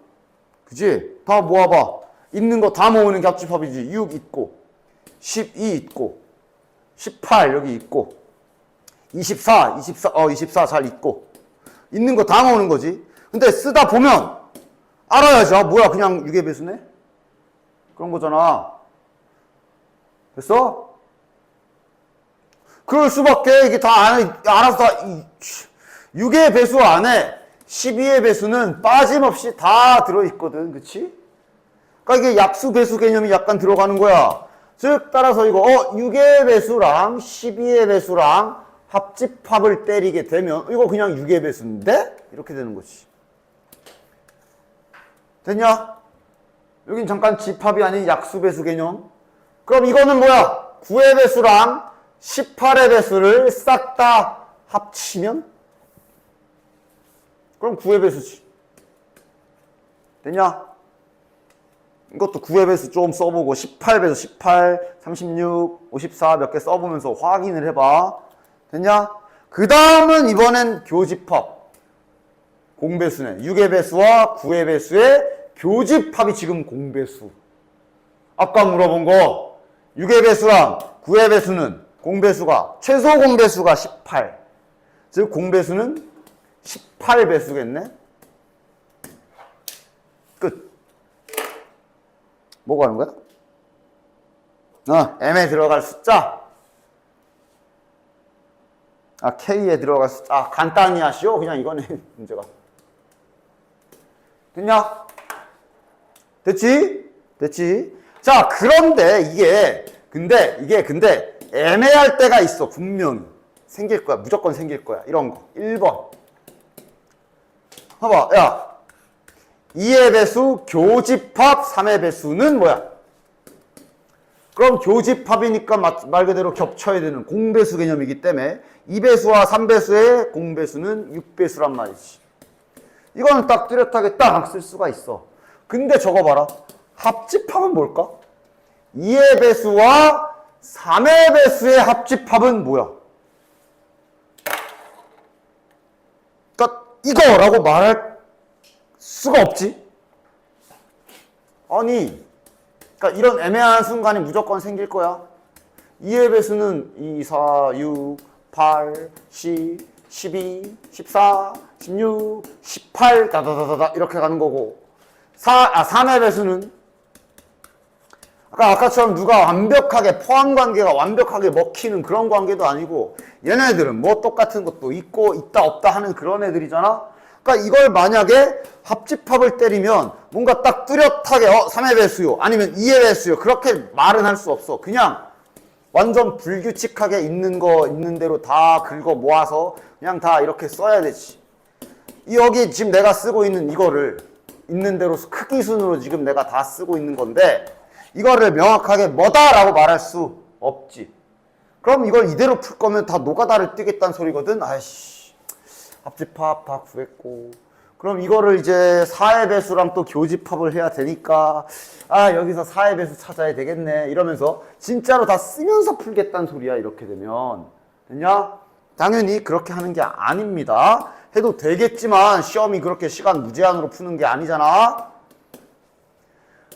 그지? 다 모아봐. 있는 거 다 모으는 게 합집합이지. 6 있고 12 있고 18 여기 있고 24 잘 있고 있는 거 다 모으는 거지. 근데 쓰다 보면 알아야지. 아 뭐야 그냥 6의 배수네? 그런 거잖아. 됐어? 그럴 수밖에. 이게 다 알아서 다 6의 배수 안에 12의 배수는 빠짐없이 다 들어있거든. 그치? 그러니까 이게 약수 배수 개념이 약간 들어가는 거야. 즉 따라서 이거 6의 배수랑 12의 배수랑 합집합을 때리게 되면 이거 그냥 6의 배수인데? 이렇게 되는 거지. 됐냐? 여긴 잠깐 집합이 아닌 약수배수 개념. 그럼 이거는 뭐야? 9의 배수랑 18의 배수를 싹 다 합치면? 그럼 9의 배수지. 됐냐? 이것도 9의 배수 좀 써보고 18배수 18, 36, 54 몇 개 써보면서 확인을 해봐. 됐냐? 그 다음은 이번엔 교집합. 공배수네. 6의 배수와 9의 배수의 교집합이 지금 공배수. 아까 물어본 거 6의 배수랑 9의 배수는 공배수가 최소 공배수가 18. 즉 공배수는 18배수겠네. 끝. 뭐가 하는 거야? M에 들어갈 숫자. K에 들어갈 숫자. 간단히 하시오. 그냥 이거네 문제가. 됐냐? 됐지? 자, 그런데 이게 근데 애매할 때가 있어. 분명히 생길 거야. 무조건 생길 거야. 이런 거. 1번. 봐봐. 야, 2의 배수 교집합 3의 배수는 뭐야? 그럼 교집합이니까 말 그대로 겹쳐야 되는 공배수 개념이기 때문에 2배수와 3배수의 공배수는 6배수란 말이지. 이거는 딱 뚜렷하게 딱 쓸 수가 있어. 근데 저거 봐라. 합집합은 뭘까? 2의 배수와 3의 배수의 합집합은 뭐야? 그러니까 이거라고 말할 수가 없지. 아니, 그러니까 이런 애매한 순간이 무조건 생길 거야. 2의 배수는 2, 4, 6, 8, 10, 12, 14, 16, 18 다다다다다 이렇게 가는 거고 3의 배수는 아까처럼 누가 완벽하게 포함관계가 완벽하게 먹히는 그런 관계도 아니고 얘네들은 뭐 똑같은 것도 있고 있다 없다 하는 그런 애들이잖아. 그러니까 이걸 만약에 합집합을 때리면 뭔가 딱 뚜렷하게 3의 배수요 아니면 2의 배수요 그렇게 말은 할 수 없어. 그냥 완전 불규칙하게 있는 거 있는 대로 다 긁어 모아서 그냥 다 이렇게 써야 되지. 여기 지금 내가 쓰고 있는 이거를 있는 대로 크기 순으로 지금 내가 다 쓰고 있는 건데 이거를 명확하게 뭐다라고 말할 수 없지. 그럼 이걸 이대로 풀 거면 다 노가다를 뜨겠다는 소리거든. 아이씨, 합집합 다 구했고 그럼 이거를 이제 4의 배수랑 또 교집합을 해야 되니까 여기서 4의 배수 찾아야 되겠네 이러면서 진짜로 다 쓰면서 풀겠다는 소리야. 이렇게 되면 됐냐? 당연히 그렇게 하는 게 아닙니다. 해도 되겠지만 시험이 그렇게 시간 무제한으로 푸는 게 아니잖아.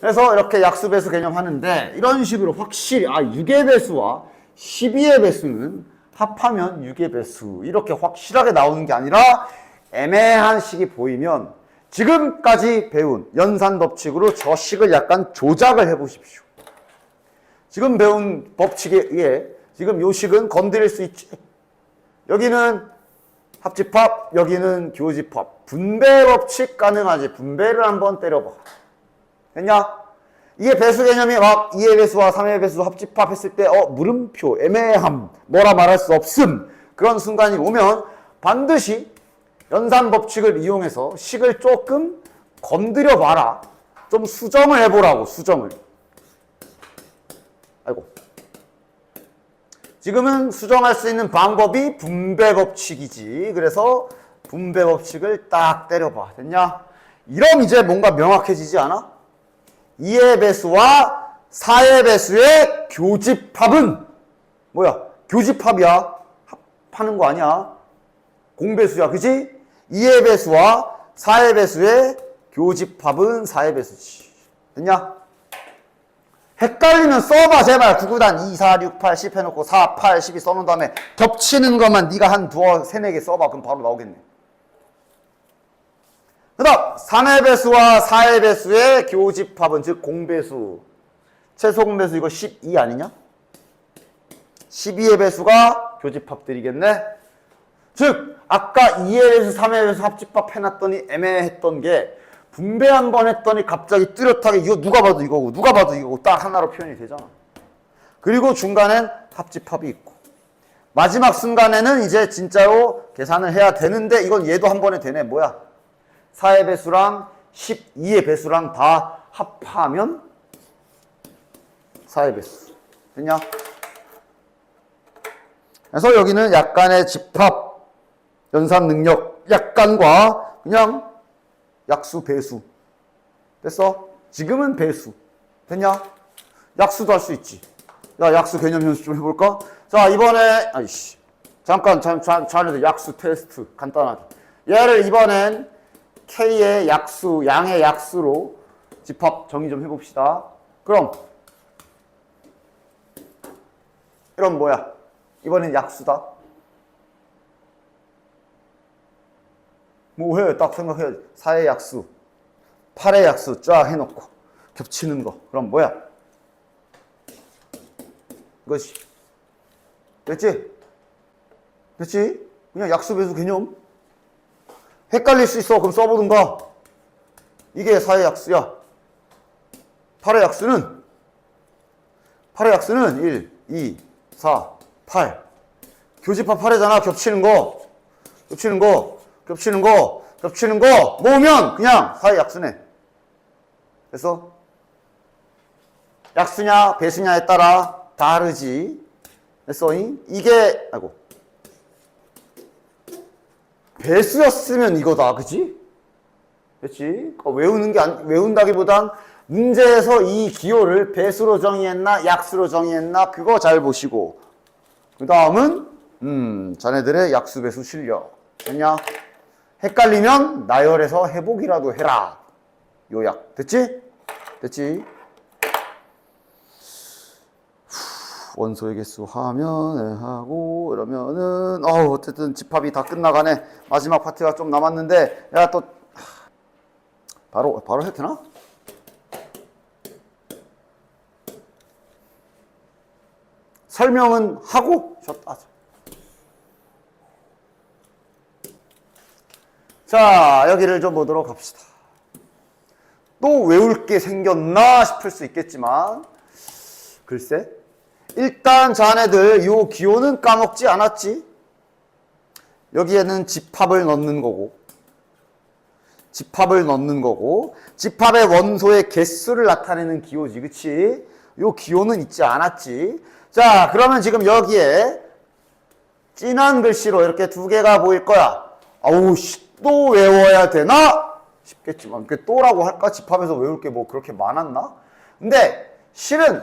그래서 이렇게 약수배수 개념 하는데 이런 식으로 확실히 6의 배수와 12의 배수는 합하면 6의 배수 이렇게 확실하게 나오는 게 아니라 애매한 식이 보이면 지금까지 배운 연산 법칙으로 저 식을 약간 조작을 해 보십시오. 지금 배운 법칙에 의해 지금 요 식은 건드릴 수 있지. 여기는 합집합, 여기는 교집합. 분배 법칙 가능하지. 분배를 한번 때려봐. 됐냐? 이게 배수 개념이 막 2의 배수와 3의 배수 합집합 했을 때 물음표, 애매함, 뭐라 말할 수 없음 그런 순간이 오면 반드시 연산 법칙을 이용해서 식을 조금 건드려 봐라. 좀 수정을 해보라고. 수정을. 아이고. 지금은 수정할 수 있는 방법이 분배 법칙이지. 그래서 분배 법칙을 딱 때려봐. 됐냐? 이러면 이제 뭔가 명확해지지 않아? 2의 배수와 4의 배수의 교집합은 뭐야? 교집합이야. 합하는 거 아니야. 공배수야. 그지? 2의 배수와 4의 배수의 교집합은 4의 배수지. 됐냐? 헷갈리면 써봐 제발. 9구단 2, 4, 6, 8, 10 해놓고 4, 8, 12 써놓은 다음에 겹치는 것만 네가 한 두어, 세네 개 써봐. 그럼 바로 나오겠네. 그 다음 3의 배수와 4의 배수의 교집합은 즉 공배수. 최소 공배수 이거 12 아니냐? 12의 배수가 교집합들이겠네. 즉 아까 2의 배수 3의 배수 합집합 해놨더니 애매했던 게 분배 한번 했더니 갑자기 뚜렷하게 이거 누가 봐도 이거고 누가 봐도 이거고 딱 하나로 표현이 되잖아. 그리고 중간엔 합집합이 있고 마지막 순간에는 이제 진짜로 계산을 해야 되는데 이건 얘도 한 번에 되네. 뭐야? 4의 배수랑 12의 배수랑 다 합하면 4의 배수. 됐냐? 그래서 여기는 약간의 집합 연산 능력 약간과 그냥 약수 배수. 됐어? 지금은 배수. 됐냐? 약수도 할 수 있지. 야, 약수 개념 연습 좀 해볼까? 자, 이번에 잠깐 자네들 약수 테스트 간단하게. 얘를 이번엔 K의 약수, 양의 약수로 집합 정의 좀 해봅시다. 그럼 이런 뭐야? 이번엔 약수다. 뭐해? 딱 생각해야지. 4의 약수, 8의 약수 쫙 해놓고 겹치는 거. 그럼 뭐야? 이것이. 됐지? 됐지? 그냥 약수 배수 개념. 헷갈릴 수 있어. 그럼 써보든가. 이게 4의 약수야. 8의 약수는 1, 2, 4, 8. 교집합 8이잖아. 겹치는 거 모으면 그냥 4의 약수네. 됐어? 약수냐 배수냐에 따라 다르지. 됐어? 이게 아이고 배수였으면 이거다. 그치? 그치? 외운다기보단 문제에서 이 기호를 배수로 정의했나 약수로 정의했나 그거 잘 보시고 그 다음은 자네들의 약수 배수 실력 됐냐? 헷갈리면 나열해서 해보기라도 해라. 요약 됐지? 됐지? 원소의 개수 하면 하고 이러면은 어쨌든 집합이 다 끝나가네. 마지막 파트가 좀 남았는데 야 또 바로 해도 되나? 설명은 하고 쉬었다. 자, 여기를 좀 보도록 합시다. 또 외울 게 생겼나 싶을 수 있겠지만 글쎄 일단 자네들 요 기호는 까먹지 않았지? 여기에는 집합을 넣는 거고 집합의 원소의 개수를 나타내는 기호지. 그치? 요 기호는 있지 않았지? 자, 그러면 지금 여기에 진한 글씨로 이렇게 두 개가 보일 거야. 아우, 또 외워야 되나? 싶겠지만, 또라고 할까? 집합에서 외울 게 뭐 그렇게 많았나? 근데, 실은,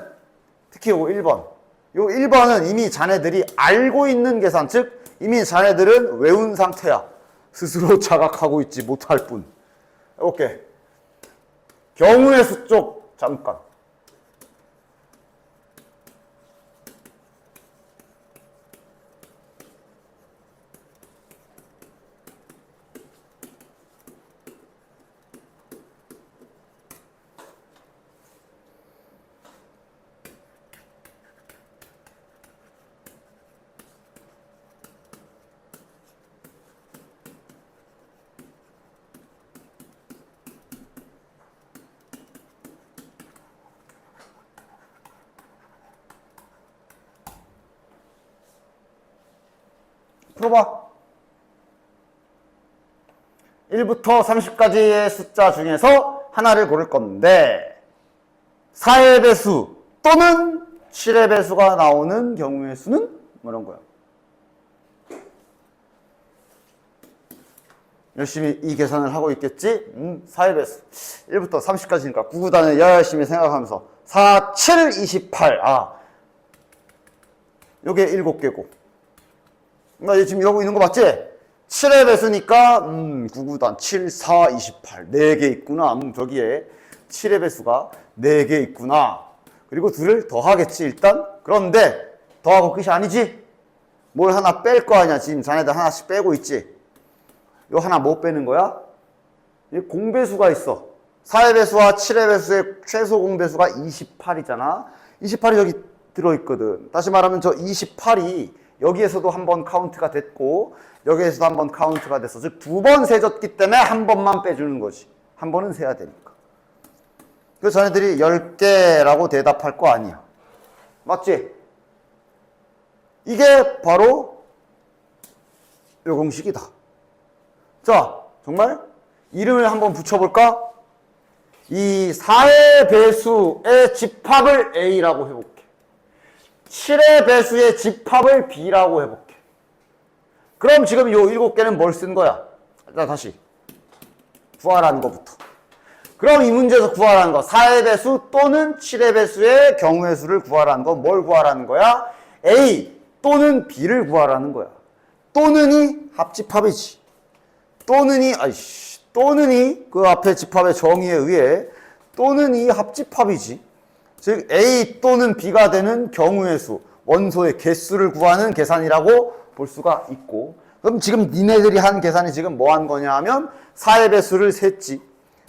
특히 요 1번. 요 1번은 이미 자네들이 알고 있는 계산, 즉, 이미 자네들은 외운 상태야. 스스로 자각하고 있지 못할 뿐. 오케이. 경우의 수 쪽, 잠깐. 풀어봐. 1부터 30까지의 숫자 중에서 하나를 고를 건데 4의 배수 또는 7의 배수가 나오는 경우의 수는 뭐란 거야? 열심히 이 계산을 하고 있겠지? 4의 배수 1부터 30까지니까 구구단을 열심히 생각하면서 4, 7, 28 요게 7개고 나 지금 이러고 있는 거 맞지? 7의 배수니까 9구단 7, 4, 28 4개 있구나. 저기에 7의 배수가 4개 있구나. 그리고 둘을 더하겠지 일단. 그런데 더하고 끝이 아니지? 뭘 하나 뺄 거 아니야. 지금 자네들 하나씩 빼고 있지? 요 하나 못 빼는 거야? 공배수가 있어. 4의 배수와 7의 배수의 최소 공배수가 28이잖아. 28이 여기 들어있거든. 다시 말하면 저 28이 여기에서도 한 번 카운트가 됐고 여기에서도 한 번 카운트가 됐어. 즉 두 번 세졌기 때문에 한 번만 빼주는 거지. 한 번은 세야 되니까. 그래서 자네들이 10개라고 대답할 거 아니야. 맞지? 이게 바로 요 공식이다. 자, 정말 이름을 한번 붙여볼까? 이 4의 배수의 집합을 A라고 해볼게. 7의 배수의 집합을 B라고 해볼게. 그럼 지금 요 7개는 뭘 쓴 거야? 자, 다시. 구하라는 것부터. 그럼 이 문제에서 구하라는 거. 4의 배수 또는 7의 배수의 경우의 수를 구하라는 거. 뭘 구하라는 거야? A 또는 B를 구하라는 거야. 또는이 합집합이지. 또는이 그 앞에 집합의 정의에 의해 또는이 합집합이지. 즉 A 또는 B가 되는 경우의 수, 원소의 개수를 구하는 계산이라고 볼 수가 있고 그럼 지금 니네들이 한 계산이 지금 뭐 한 거냐 하면 4의 배수를 셌지.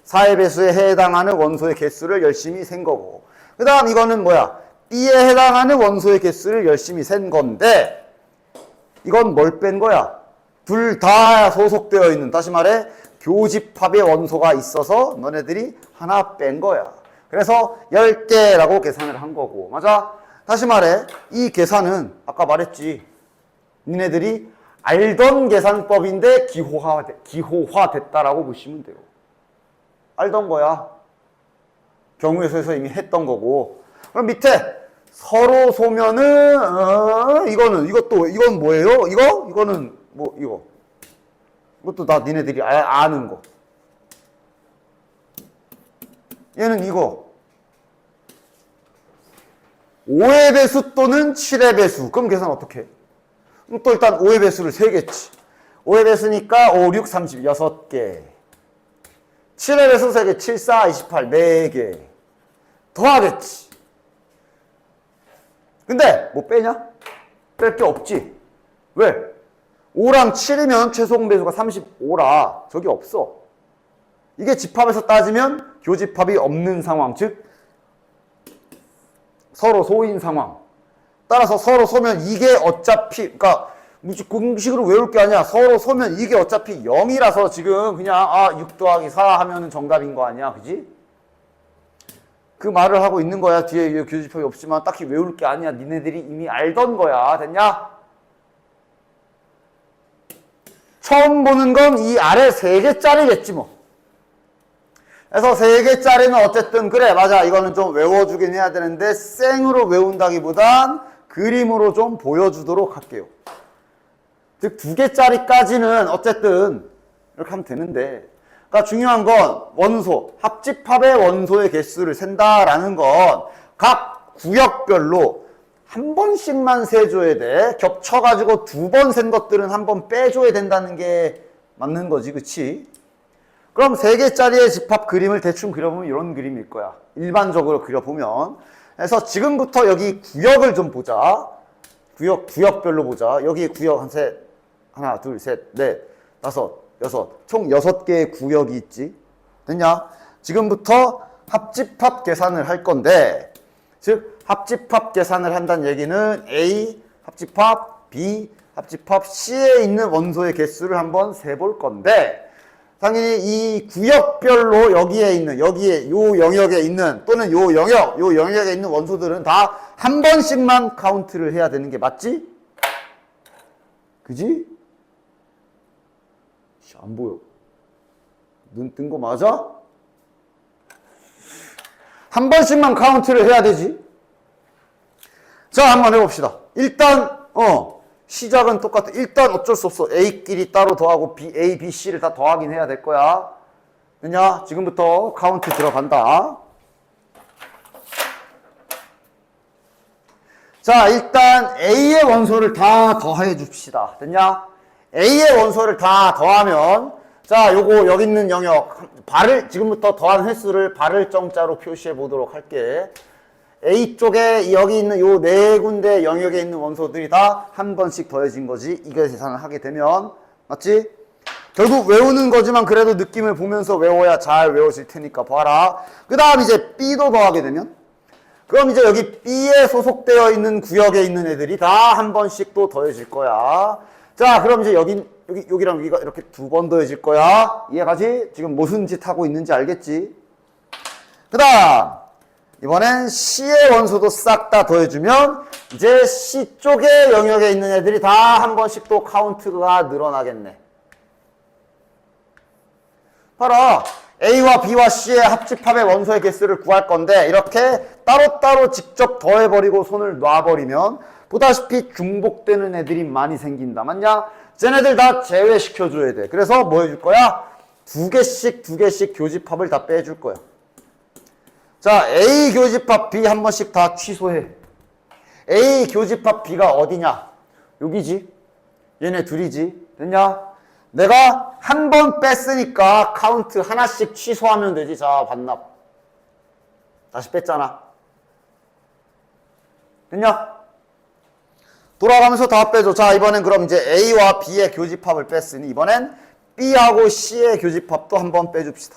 4의 배수에 해당하는 원소의 개수를 열심히 센 거고 그 다음 이거는 뭐야? B에 해당하는 원소의 개수를 열심히 센 건데 이건 뭘 뺀 거야? 둘 다 소속되어 있는 다시 말해 교집합의 원소가 있어서 너네들이 하나 뺀 거야. 그래서 10개라고 계산을 한 거고 맞아? 다시 말해 이 계산은 아까 말했지 니네들이 알던 계산법인데 기호화됐다라고 보시면 돼요. 알던 거야. 경우의 수에서 이미 했던 거고 그럼 밑에 서로 소면은 이건 뭐예요? 이거는 뭐 이것도 다 니네들이 아는 거. 얘는 이거 5의 배수 또는 7의 배수. 그럼 계산 어떻게 해? 그럼 또 일단 5의 배수를 3개지. 5의 배수니까 5, 6, 30, 6개. 7의 배수 3개, 7, 4, 28, 4개. 더하겠지. 근데 뭐 빼냐? 뺄 게 없지. 왜? 5랑 7이면 최소 공배수가 35라 저기 없어. 이게 집합에서 따지면 교집합이 없는 상황, 즉 서로 소인 상황. 따라서 서로 소면 이게 어차피, 그러니까 공식으로 외울 게 아니야. 서로 소면 이게 어차피 0이라서 지금 그냥 6 더하기 4 하면은 정답인 거 아니야. 그지? 그 말을 하고 있는 거야. 뒤에 교집합이 없지만 딱히 외울 게 아니야. 니네들이 이미 알던 거야. 됐냐? 처음 보는 건 이 아래 3개짜리겠지 뭐. 그래서 3개짜리는 어쨌든 그래 맞아 이거는 좀 외워주긴 해야 되는데 생으로 외운다기보단 그림으로 좀 보여주도록 할게요. 즉 2개짜리까지는 어쨌든 이렇게 하면 되는데 그러니까 중요한 건 원소, 합집합의 원소의 개수를 센다라는 건 각 구역별로 한 번씩만 세줘야 돼. 겹쳐가지고 2번 센 것들은 한 번 빼줘야 된다는 게 맞는 거지, 그치? 그럼 3개짜리의 집합 그림을 대충 그려보면 이런 그림일 거야. 일반적으로 그려보면. 그래서 지금부터 여기 구역을 좀 보자. 구역별로 보자. 여기 구역 하나, 둘, 셋, 넷, 다섯, 여섯. 총 6개의 구역이 있지. 됐냐? 지금부터 합집합 계산을 할 건데, 즉, 합집합 계산을 한다는 얘기는 A, 합집합, B, 합집합 C에 있는 원소의 개수를 한번 세볼 건데, 당연히 이 구역별로 여기에 요 영역에 있는 또는 요 영역에 있는 원소들은 다 한 번씩만 카운트를 해야 되는 게 맞지? 그지? 안 보여. 눈 뜬 거 맞아? 한 번씩만 카운트를 해야 되지. 자, 한번 해봅시다. 일단 시작은 똑같아. 일단 어쩔 수 없어. A끼리 따로 더하고 A, B, C를 다 더하긴 해야 될 거야. 됐냐? 지금부터 카운트 들어간다. 자, 일단 A의 원소를 다 더해 줍시다. 됐냐? A의 원소를 다 더하면 자, 요거 여기 있는 영역 지금부터 더한 횟수를 발을 정자로 표시해 보도록 할게. A 쪽에 여기 있는 요 4군데 영역에 있는 원소들이 다 한 번씩 더해진 거지. 이거 계산을 하게 되면 맞지? 결국 외우는 거지만 그래도 느낌을 보면서 외워야 잘 외워질 테니까 봐라. 그 다음 이제 B도 더하게 되면 그럼 이제 여기 B에 소속되어 있는 구역에 있는 애들이 다 한 번씩 또 더해질 거야. 자, 그럼 이제 여기랑 여기가 이렇게 2번 더해질 거야. 이해가지? 지금 무슨 짓 하고 있는지 알겠지? 그 다음 이번엔 C의 원소도 싹 다 더해주면 이제 C 쪽의 영역에 있는 애들이 다 한 번씩 또 카운트가 늘어나겠네. 봐라. A와 B와 C의 합집합의 원소의 개수를 구할 건데 이렇게 따로따로 직접 더해버리고 손을 놔버리면 보다시피 중복되는 애들이 많이 생긴다. 맞냐? 쟤네들 다 제외시켜줘야 돼. 그래서 뭐 해줄 거야? 2개씩 교집합을 다 빼줄 거야. 자, A 교집합 B 한 번씩 다 취소해. A 교집합 B가 어디냐? 여기지. 얘네 둘이지. 됐냐? 내가 한 번 뺐으니까 카운트 하나씩 취소하면 되지. 자, 반납. 다시 뺐잖아. 됐냐? 돌아가면서 다 빼줘. 자, 이번엔 그럼 이제 A와 B의 교집합을 뺐으니 이번엔 B하고 C의 교집합도 한번 빼줍시다.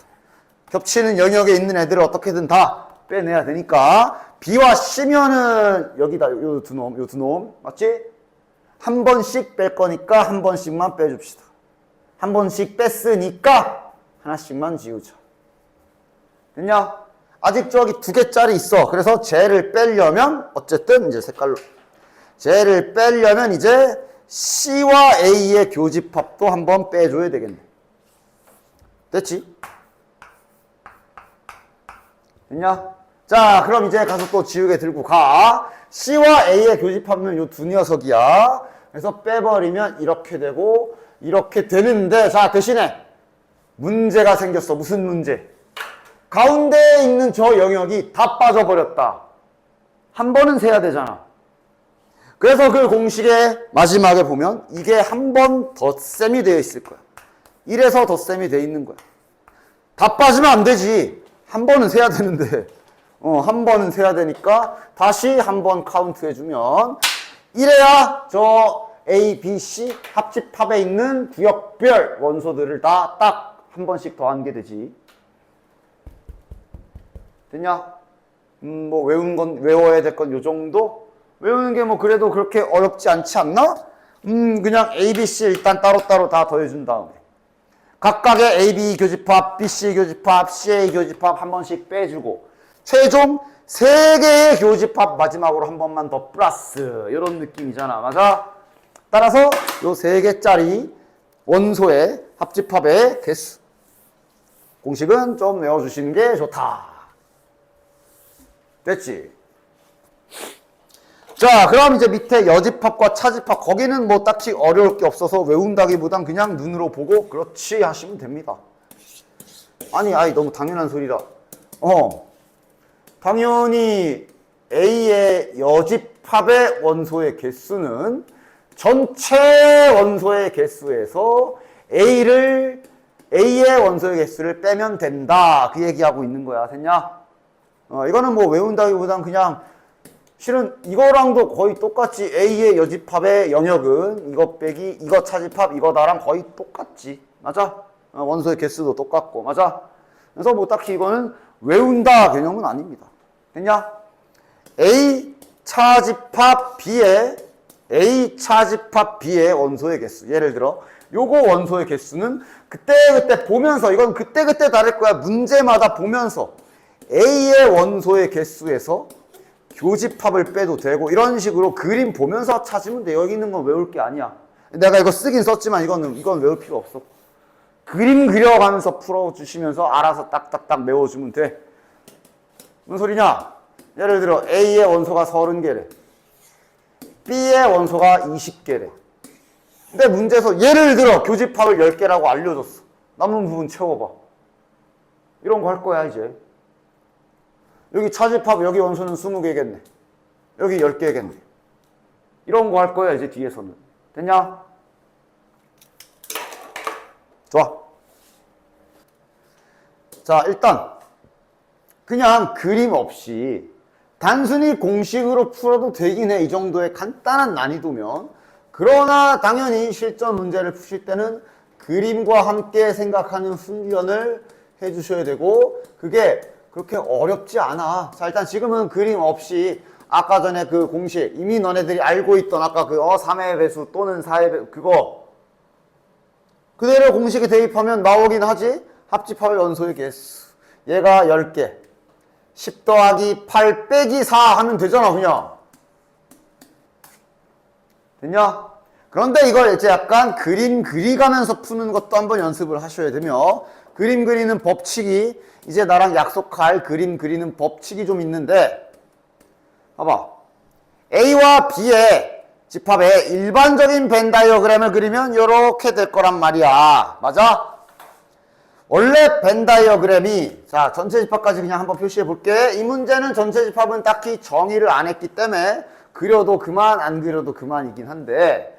겹치는 영역에 있는 애들을 어떻게든 다 빼내야 되니까 B와 C면은 여기다 요 두 놈 맞지? 한 번씩 뺄 거니까 한 번씩만 빼줍시다. 한 번씩 뺐으니까 하나씩만 지우자. 됐냐? 아직 저기 2개짜리 있어. 그래서 쟤를 빼려면 어쨌든 이제 색깔로 쟤를 빼려면 이제 C와 A의 교집합도 한번 빼줘야 되겠네. 됐지? 됐냐? 자, 그럼 이제 가서 또 지우개 들고 가. C와 A의 교집합은 요 두 녀석이야. 그래서 빼버리면 이렇게 되고 이렇게 되는데, 자, 대신에 문제가 생겼어. 무슨 문제? 가운데에 있는 저 영역이 다 빠져버렸다. 한 번은 세야 되잖아. 그래서 그 공식의 마지막에 보면 이게 한 번 덧셈이 되어 있을 거야. 1에서 덧셈이 되어 있는 거야. 다 빠지면 안 되지. 한 번은 세야 되는데. 한 번은 세야 되니까 다시 한 번 카운트 해주면 이래야 저 A, B, C 합집합에 있는 구역별 원소들을 다 딱 한 번씩 더한 게 되지. 됐냐? 뭐 외워야 될 건 요 정도? 외우는 게 뭐 그래도 그렇게 어렵지 않지 않나? 그냥 A, B, C 일단 따로따로 다 더해준 다음에 각각의 A, B 교집합, B, C 교집합, C, A 교집합 한 번씩 빼주고 최종 3개의 교집합 마지막으로 한 번만 더 플러스 이런 느낌이잖아. 맞아? 따라서 요 3개짜리 원소의 합집합의 개수 공식은 좀 외워주시는 게 좋다. 됐지? 자, 그럼 이제 밑에 여집합과 차집합 거기는 뭐 딱히 어려울 게 없어서 외운다기보단 그냥 눈으로 보고 그렇지 하시면 됩니다. 아니 너무 당연한 소리라. 당연히 A의 여집합의 원소의 개수는 전체 원소의 개수에서 A의 원소의 개수를 빼면 된다. 그 얘기하고 있는 거야. 됐냐? 이거는 뭐 외운다기보단 그냥 실은 이거랑도 거의 똑같지. A의 여집합의 영역은 이거 빼기 이거 차집합 이거다랑 거의 똑같지. 맞아? 원소의 개수도 똑같고. 맞아? 그래서 뭐 딱히 이거는 외운다 개념은 아닙니다. 됐냐? A 차집합 B의 원소의 개수. 예를 들어 요거 원소의 개수는 그때그때 보면서 이건 그때그때 다를 거야. 문제마다 보면서 A의 원소의 개수에서 교집합을 빼도 되고 이런 식으로 그림 보면서 찾으면 돼. 여기 있는 건 외울 게 아니야. 내가 이거 쓰긴 썼지만 이건 외울 필요 없어. 그림 그려가면서 풀어주시면서 알아서 딱딱딱 메워주면 돼. 무슨 소리냐? 예를 들어 A의 원소가 30개래. B의 원소가 20개래. 근데 문제에서 예를 들어 교집합을 10개라고 알려줬어. 남은 부분 채워봐. 이런 거 할 거야 이제. 여기 차집합 여기 원소는 20개겠네. 여기 10개겠네. 이런 거 할 거야 이제 뒤에서는. 됐냐? 좋아. 자, 일단 그냥 그림 없이 단순히 공식으로 풀어도 되긴 해. 이 정도의 간단한 난이도면. 그러나 당연히 실전 문제를 푸실 때는 그림과 함께 생각하는 훈련을 해주셔야 되고 그게 그렇게 어렵지 않아. 자, 일단 지금은 그림 없이 아까 전에 그 공식 이미 너네들이 알고 있던 아까 그 3의 배수 또는 4의 배수 그거 그대로 공식에 대입하면 나오긴 하지. 합집합의 원소의 개수 얘가 10개 10 더하기 8 빼기 4 하면 되잖아 그냥. 됐냐? 그런데 이걸 이제 약간 그림 그리가면서 푸는 것도 한번 연습을 하셔야 되며 그림 그리는 법칙이 이제 나랑 약속할 그림 그리는 법칙이 좀 있는데 봐봐. A와 B의 집합의 일반적인 벤 다이어그램을 그리면 이렇게 될 거란 말이야. 맞아? 원래 벤 다이어그램이 자 전체 집합까지 그냥 한번 표시해 볼게. 이 문제는 전체 집합은 딱히 정의를 안 했기 때문에 그려도 그만 안 그려도 그만이긴 한데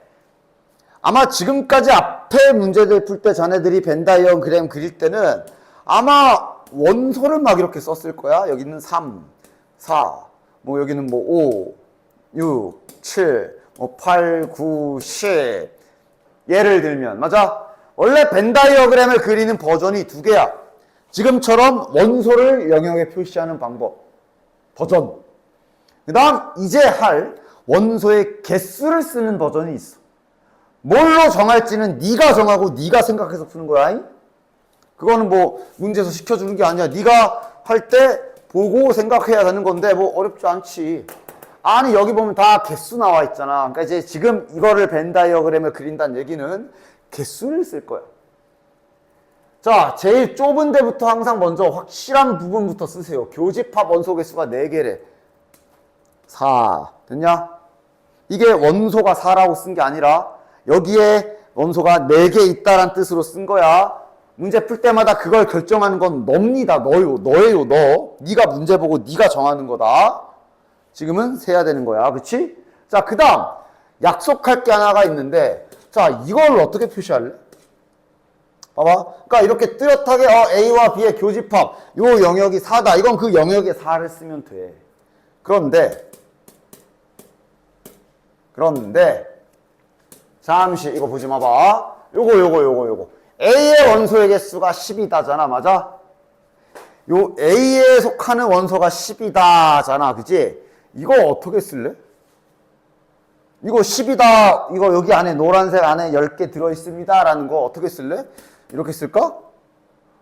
아마 지금까지 앞에 문제들 풀 때 자네들이 벤 다이어그램 그릴 때는 아마 원소를 막 이렇게 썼을 거야. 여기는 3, 4, 뭐 여기는 뭐 5, 6, 7, 뭐 8, 9, 10 예를 들면 맞아? 원래 벤 다이어그램을 그리는 버전이 2개야. 지금처럼 원소를 영역에 표시하는 방법 버전 그 다음 이제 할 원소의 개수를 쓰는 버전이 있어. 뭘로 정할지는 네가 정하고 네가 생각해서 푸는 거야. 그거는 뭐 문제에서 시켜주는 게 아니야. 네가 할 때 보고 생각해야 되는 건데 뭐 어렵지 않지. 아니 여기 보면 다 개수 나와 있잖아. 그러니까 이제 지금 이거를 벤 다이어그램을 그린다는 얘기는 개수를 쓸 거야. 자, 제일 좁은 데부터 항상 먼저 확실한 부분부터 쓰세요. 교집합 원소 개수가 4개래. 4. 됐냐? 이게 원소가 4라고 쓴 게 아니라 여기에 원소가 4개 있다란 뜻으로 쓴 거야. 문제 풀 때마다 그걸 결정하는 건 너입니다. 너예요. 네가 문제 보고 네가 정하는 거다. 지금은 세야 되는 거야. 그치? 자, 그 다음 약속할 게 하나가 있는데, 자, 이걸 어떻게 표시할래? 봐봐. 그러니까 이렇게 뚜렷하게 A와 B의 교집합, 요 영역이 4다. 이건 그 영역에 4를 쓰면 돼. 그런데 잠시 이거 보지 마봐. 요거. A의 원소의 개수가 10이다잖아. 맞아? 요 A에 속하는 원소가 10이다잖아. 그치? 이거 어떻게 쓸래? 이거 10이다. 이거 여기 안에 노란색 안에 10개 들어있습니다. 라는 거 어떻게 쓸래? 이렇게 쓸까?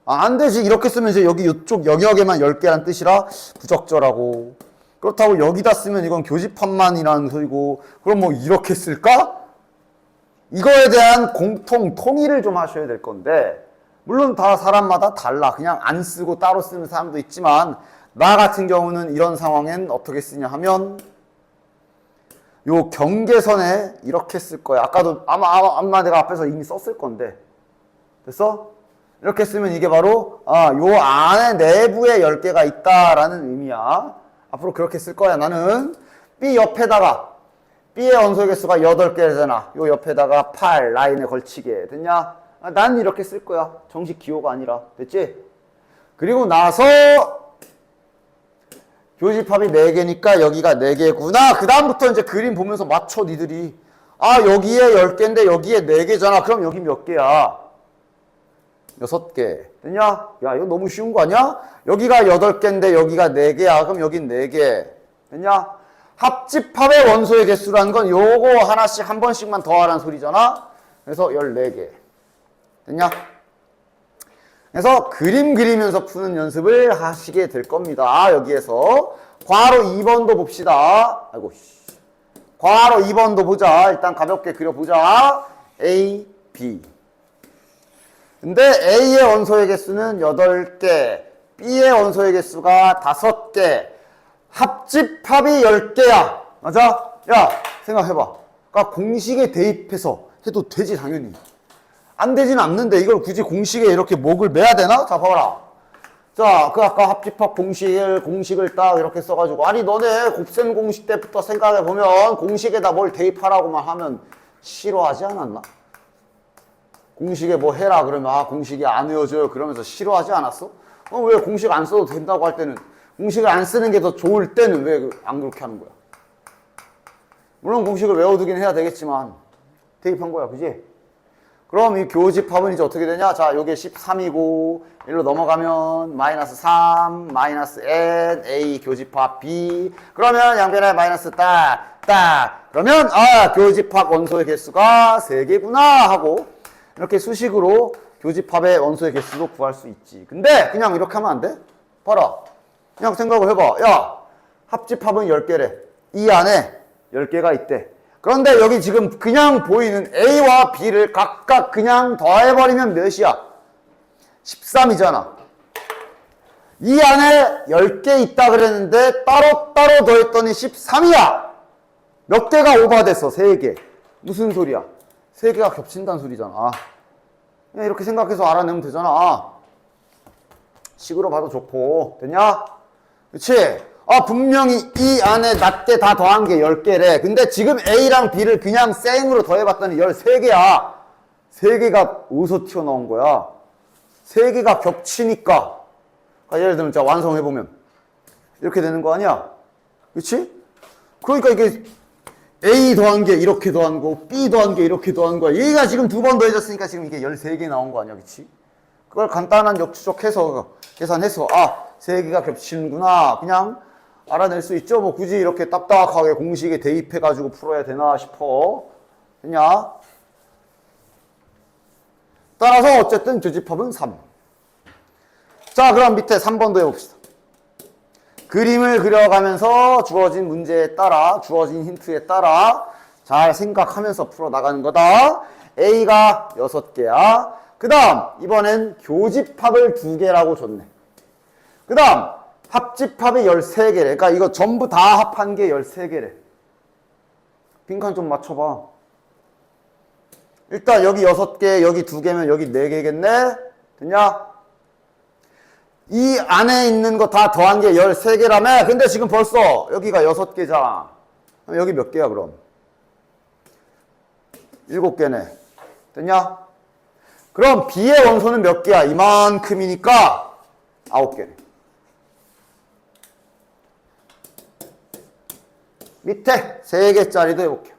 안 되지. 이렇게 쓰면 이제 여기 이쪽 영역에만 10개란 뜻이라 부적절하고. 그렇다고 여기다 쓰면 이건 교집합만이라는 소리고. 그럼 뭐 이렇게 쓸까? 이거에 대한 통일을 좀 하셔야 될 건데, 물론 다 사람마다 달라. 그냥 안 쓰고 따로 쓰는 사람도 있지만, 나 같은 경우는 이런 상황엔 어떻게 쓰냐 하면, 요 경계선에 이렇게 쓸 거야. 아까도 아마 내가 앞에서 이미 썼을 건데. 됐어? 이렇게 쓰면 이게 바로, 요 안에 내부에 10개가 있다라는 의미야. 앞으로 그렇게 쓸 거야. 나는 B 옆에다가, B의 원소의 개수가 8개잖아. 요 옆에다가 8 라인에 걸치게. 됐냐? 난 이렇게 쓸 거야. 정식 기호가 아니라. 됐지? 그리고 나서 교집합이 4개니까 여기가 4개구나. 그 다음부터 이제 그림 보면서 맞춰 니들이. 여기에 10개인데 여기에 4개잖아. 그럼 여기 몇 개야? 6개. 됐냐? 야, 이거 너무 쉬운 거 아니야? 여기가 8개인데 여기가 4개야. 그럼 여긴 4개. 됐냐? 합집합의 원소의 개수라는 건 요거 하나씩 한 번씩만 더하라는 소리잖아. 그래서 14개. 됐냐? 그래서 그림 그리면서 푸는 연습을 하시게 될 겁니다. 여기에서 괄호 2번도 봅시다. 아이고, 괄호 2번도 보자. 일단 가볍게 그려보자. A, B. 근데 A의 원소의 개수는 8개, B의 원소의 개수가 5개, 합집합이 10개야. 맞아? 야, 생각해봐. 그러니까 공식에 대입해서 해도 되지, 당연히. 안 되진 않는데 이걸 굳이 공식에 이렇게 목을 매야 되나? 자, 봐봐라. 자, 그 아까 합집합 공식을 딱 이렇게 써가지고, 아니, 너네 곱셈 공식 때부터 생각해보면 공식에다 뭘 대입하라고만 하면 싫어하지 않았나? 공식에 뭐 해라 그러면 공식이 안 외워져요 그러면서 싫어하지 않았어? 왜 공식 안 써도 된다고 할 때는, 공식을 안 쓰는 게 더 좋을 때는 왜 안 그렇게 하는 거야? 물론 공식을 외워두긴 해야 되겠지만 대입한 거야. 그지? 그럼 이 교집합은 이제 어떻게 되냐? 자, 요게 13이고 일로 넘어가면 마이너스 3 마이너스 n a 교집합 b. 그러면 양변에 마이너스 딱 그러면 교집합 원소의 개수가 3개구나 하고 이렇게 수식으로 교집합의 원소의 개수도 구할 수 있지. 근데 그냥 이렇게 하면 안 돼? 봐라. 그냥 생각을 해봐. 야, 합집합은 10개래. 이 안에 10개가 있대. 그런데 여기 지금 그냥 보이는 A와 B를 각각 그냥 더해버리면 몇이야? 13이잖아. 이 안에 10개 있다 그랬는데 따로 더했더니 13이야. 몇 개가 오버됐어? 3개. 무슨 소리야? 3개가 겹친다는 소리잖아. 그냥 이렇게 생각해서 알아내면 되잖아. 식으로 봐도 좋고. 됐냐? 그치? 분명히 이 안에 낮게 다 더한 게 10개래. 근데 지금 A랑 B를 그냥 생으로 더해봤더니 13개야. 3개가 어디서 튀어나온 거야? 3개가 겹치니까. 그러니까 예를 들면, 자, 완성해보면. 이렇게 되는 거 아니야? 그치? 그러니까 이게 A 더한 게 이렇게 더한 거, B 더한 게 이렇게 더한 거야. 얘가 지금 2번 더해졌으니까 지금 이게 13개 나온 거 아니야, 그치? 그걸 간단한 역추적해서, 계산해서, 3개가 겹치는구나. 그냥 알아낼 수 있죠? 뭐 굳이 이렇게 딱딱하게 공식에 대입해가지고 풀어야 되나 싶어. 됐냐? 따라서 어쨌든 교집합은 3. 자, 그럼 밑에 3번도 해봅시다. 그림을 그려가면서 주어진 문제에 따라, 주어진 힌트에 따라 잘 생각하면서 풀어나가는 거다. A가 6개야. 그 다음 이번엔 교집합을 2개라고 줬네. 그 다음 합집합이 13개래. 그러니까 이거 전부 다 합한 게 13개래. 빈칸 좀 맞춰봐. 일단 여기 6개, 여기 2개면 여기 4개겠네? 됐냐? 이 안에 있는 거 다 더한 게 13개라며? 근데 지금 벌써 여기가 6개잖아. 그럼 여기 몇 개야 그럼? 7개네. 됐냐? 그럼 B의 원소는 몇 개야? 이만큼이니까 9개네. 밑에 3개짜리도 해볼게요.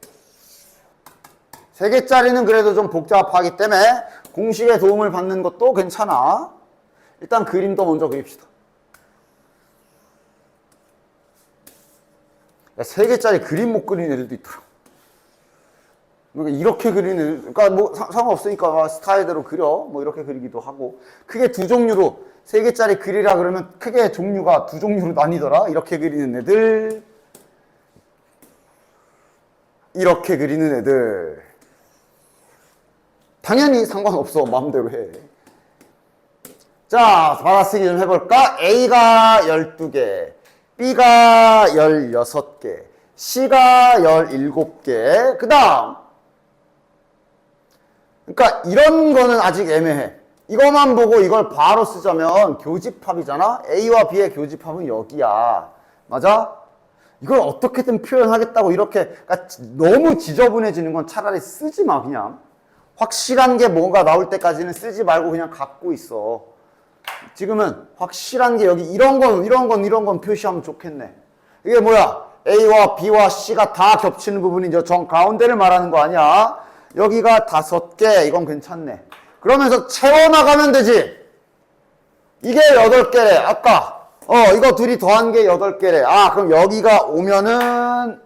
3개짜리는 그래도 좀 복잡하기 때문에 공식의 도움을 받는 것도 괜찮아. 일단 그림도 먼저 그립시다. 3개짜리 그림 못 그리는 애들도 있더라. 그러니까 이렇게 그리는 애들, 그러니까 뭐 상관없으니까 스타일대로 그려. 뭐 이렇게 그리기도 하고. 크게 2종류로 3개짜리 그리라 그러면 크게 종류가 2종류로 나뉘더라. 이렇게 그리는 애들, 이렇게 그리는 애들. 당연히 상관없어. 마음대로 해. 자, 받아쓰기 좀 해볼까? A가 12개, B가 16개, C가 17개. 그 다음. 그러니까 이런 거는 아직 애매해. 이것만 보고 이걸 바로 쓰자면 교집합이잖아? A와 B의 교집합은 여기야. 맞아? 이걸 어떻게든 표현하겠다고 이렇게, 그러니까 너무 지저분해지는 건 차라리 쓰지 마, 그냥. 확실한 게 뭔가 나올 때까지는 쓰지 말고 그냥 갖고 있어. 지금은 확실한 게 여기 이런 건 표시하면 좋겠네. 이게 뭐야? A와 B와 C가 다 겹치는 부분이 이제 정 가운데를 말하는 거 아니야? 여기가 5개, 이건 괜찮네. 그러면서 채워나가면 되지. 이게 8개래, 아까. 이거 둘이 더한 게 8개래. 아, 그럼 여기가 오면은,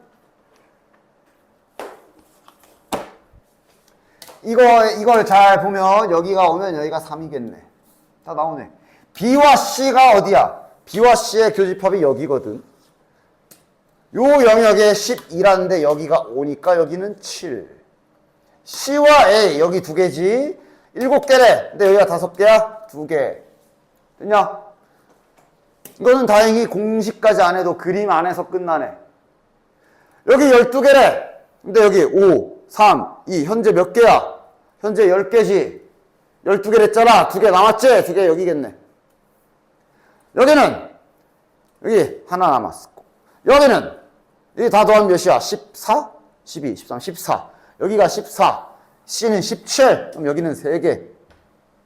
이걸 잘 보면 여기가 오면 여기가 3이겠네. 다 나오네. B와 C가 어디야? B와 C의 교집합이 여기거든. 요 영역에 12라는데 여기가 5니까 여기는 7. C와 A 여기 2개지. 7개래. 근데 여기가 5개야? 2개. 됐냐? 이거는 다행히 공식까지 안 해도 그림 안에서 끝나네. 여기 12개래. 근데 여기 5, 3, 2. 현재 몇 개야? 현재 10개지. 12개랬잖아. 2개 남았지? 2개 여기겠네. 여기는 여기 하나 남았고. 여기는 여기 다 더하면 몇이야? 14? 12, 13, 14. 여기가 14. C는 17. 그럼 여기는 3개.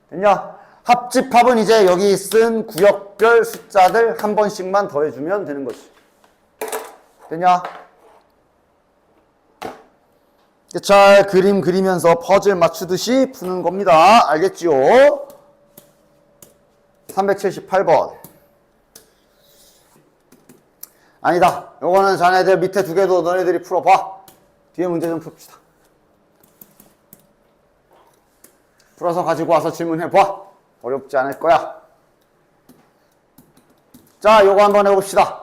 됐냐? 합집합은 이제 여기 쓴 구역별 숫자들 한 번씩만 더해주면 되는 거지. 됐냐? 잘 그림 그리면서 퍼즐 맞추듯이 푸는 겁니다. 알겠지요? 378번. 아니다. 요거는 자네들 밑에 2개도 너네들이 풀어봐. 뒤에 문제 좀 풉시다. 풀어서 가지고 와서 질문해봐. 어렵지 않을 거야. 자, 요거 한번 해봅시다.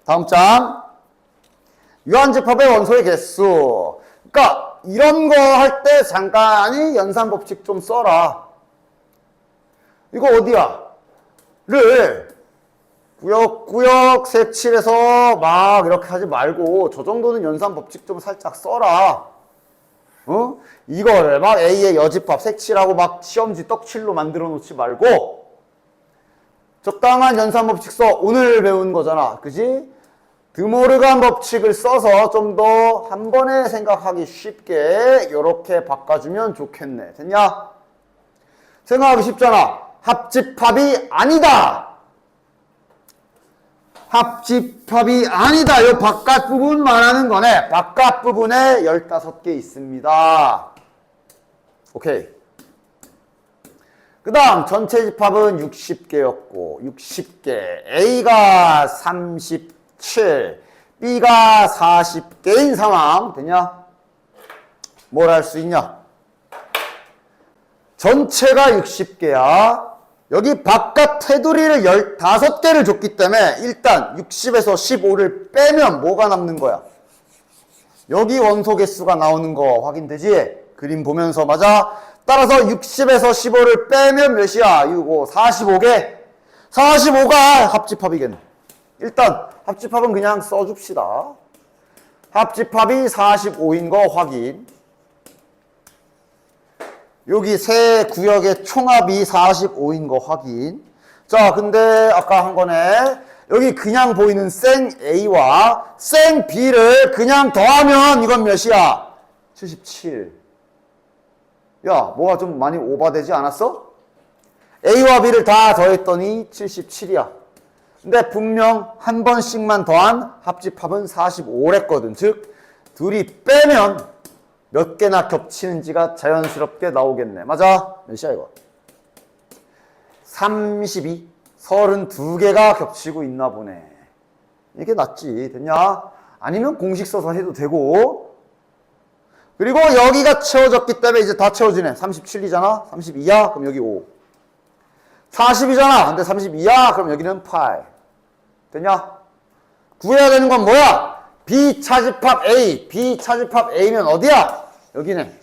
다음 장. 유한집합의 원소의 개수. 그러니까 이런 거 할 때 잠깐이 연산법칙 좀 써라. 이거 어디야? 를 구역구역 색칠해서 막 이렇게 하지 말고 저 정도는 연산법칙 좀 살짝 써라. 이거를 막 A의 여집합 색칠하고 막 시험지 떡칠로 만들어 놓지 말고 적당한 연산법칙 써. 오늘 배운 거잖아. 그지? 드모르간 법칙을 써서 좀 더 한 번에 생각하기 쉽게 이렇게 바꿔주면 좋겠네. 됐냐? 생각하기 쉽잖아. 합집합이 아니다. 합집합이 아니다. 이 바깥 부분 말하는 거네. 바깥 부분에 15개 있습니다. 오케이. 그 다음 전체 집합은 60개였고 60개. A가 37, B가 40개인 상황. 되냐? 뭘 할 수 있냐? 전체가 60개야. 여기 바깥 테두리를 15개를 줬기 때문에 일단 60에서 15를 빼면 뭐가 남는 거야? 여기 원소 개수가 나오는 거 확인되지? 그림 보면서 맞아? 따라서 60에서 15를 빼면 몇이야? 이거 45개. 45가 합집합이겠네. 일단 합집합은 그냥 써줍시다. 합집합이 45인 거 확인. 여기 세 구역의 총합이 45인 거 확인. 자, 근데 아까 한 거네. 여기 그냥 보이는 생 A와 생 B를 그냥 더하면 이건 몇이야? 77. 야, 뭐가 좀 많이 오버되지 않았어? A와 B를 다 더했더니 77이야. 근데 분명 한 번씩만 더한 합집합은 45랬거든. 즉, 둘이 빼면 몇 개나 겹치는지가 자연스럽게 나오겠네. 맞아? 몇이야 이거? 32, 32개가 겹치고 있나 보네. 이게 낫지. 됐냐? 아니면 공식 써서 해도 되고. 그리고 여기가 채워졌기 때문에 이제 다 채워지네. 37이잖아? 32야? 그럼 여기 5. 40이잖아? 근데 32야? 그럼 여기는 8. 됐냐? 구해야 되는 건 뭐야? B차집합 A. B차집합 A면 어디야? 여기네.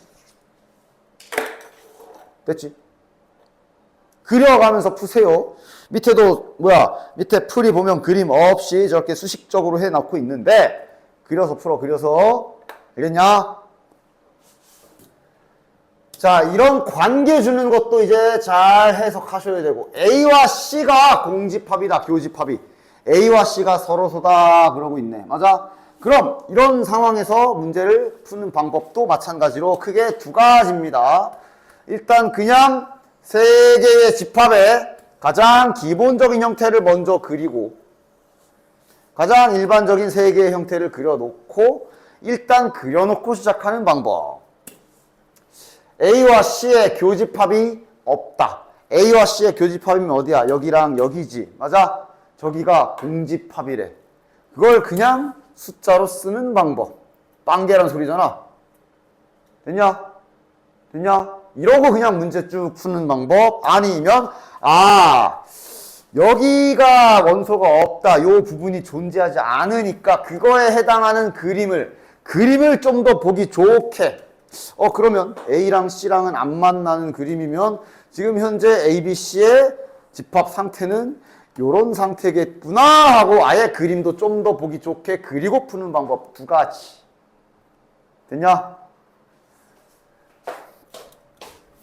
됐지? 그려가면서 푸세요. 밑에도 밑에 풀이 보면 그림 없이 저렇게 수식적으로 해놓고 있는데 그려서 풀어. 그려서. 알겠냐? 자, 이런 관계 주는 것도 이제 잘 해석하셔야 되고, A와 C가 공집합이다, 교집합이. A와 C가 서로서다 그러고 있네. 맞아? 그럼 이런 상황에서 문제를 푸는 방법도 마찬가지로 크게 두 가지입니다. 일단 그냥 세 개의 집합의 가장 기본적인 형태를 먼저 그리고, 가장 일반적인 세 개의 형태를 그려놓고, 일단 그려놓고 시작하는 방법. A와 C의 교집합이 없다. A와 C의 교집합이면 어디야? 여기랑 여기지. 맞아? 저기가 공집합이래. 그걸 그냥 숫자로 쓰는 방법. 빵개란 소리잖아. 됐냐? 됐냐? 이러고 그냥 문제 쭉 푸는 방법. 아니면 여기가 원소가 없다. 요 부분이 존재하지 않으니까 그거에 해당하는 그림을 좀 더 보기 좋게. 그러면 A랑 C랑은 안 만나는 그림이면 지금 현재 A, B, C의 집합 상태는 요런 상태겠구나 하고 아예 그림도 좀 더 보기 좋게 그리고 푸는 방법 두 가지. 됐냐?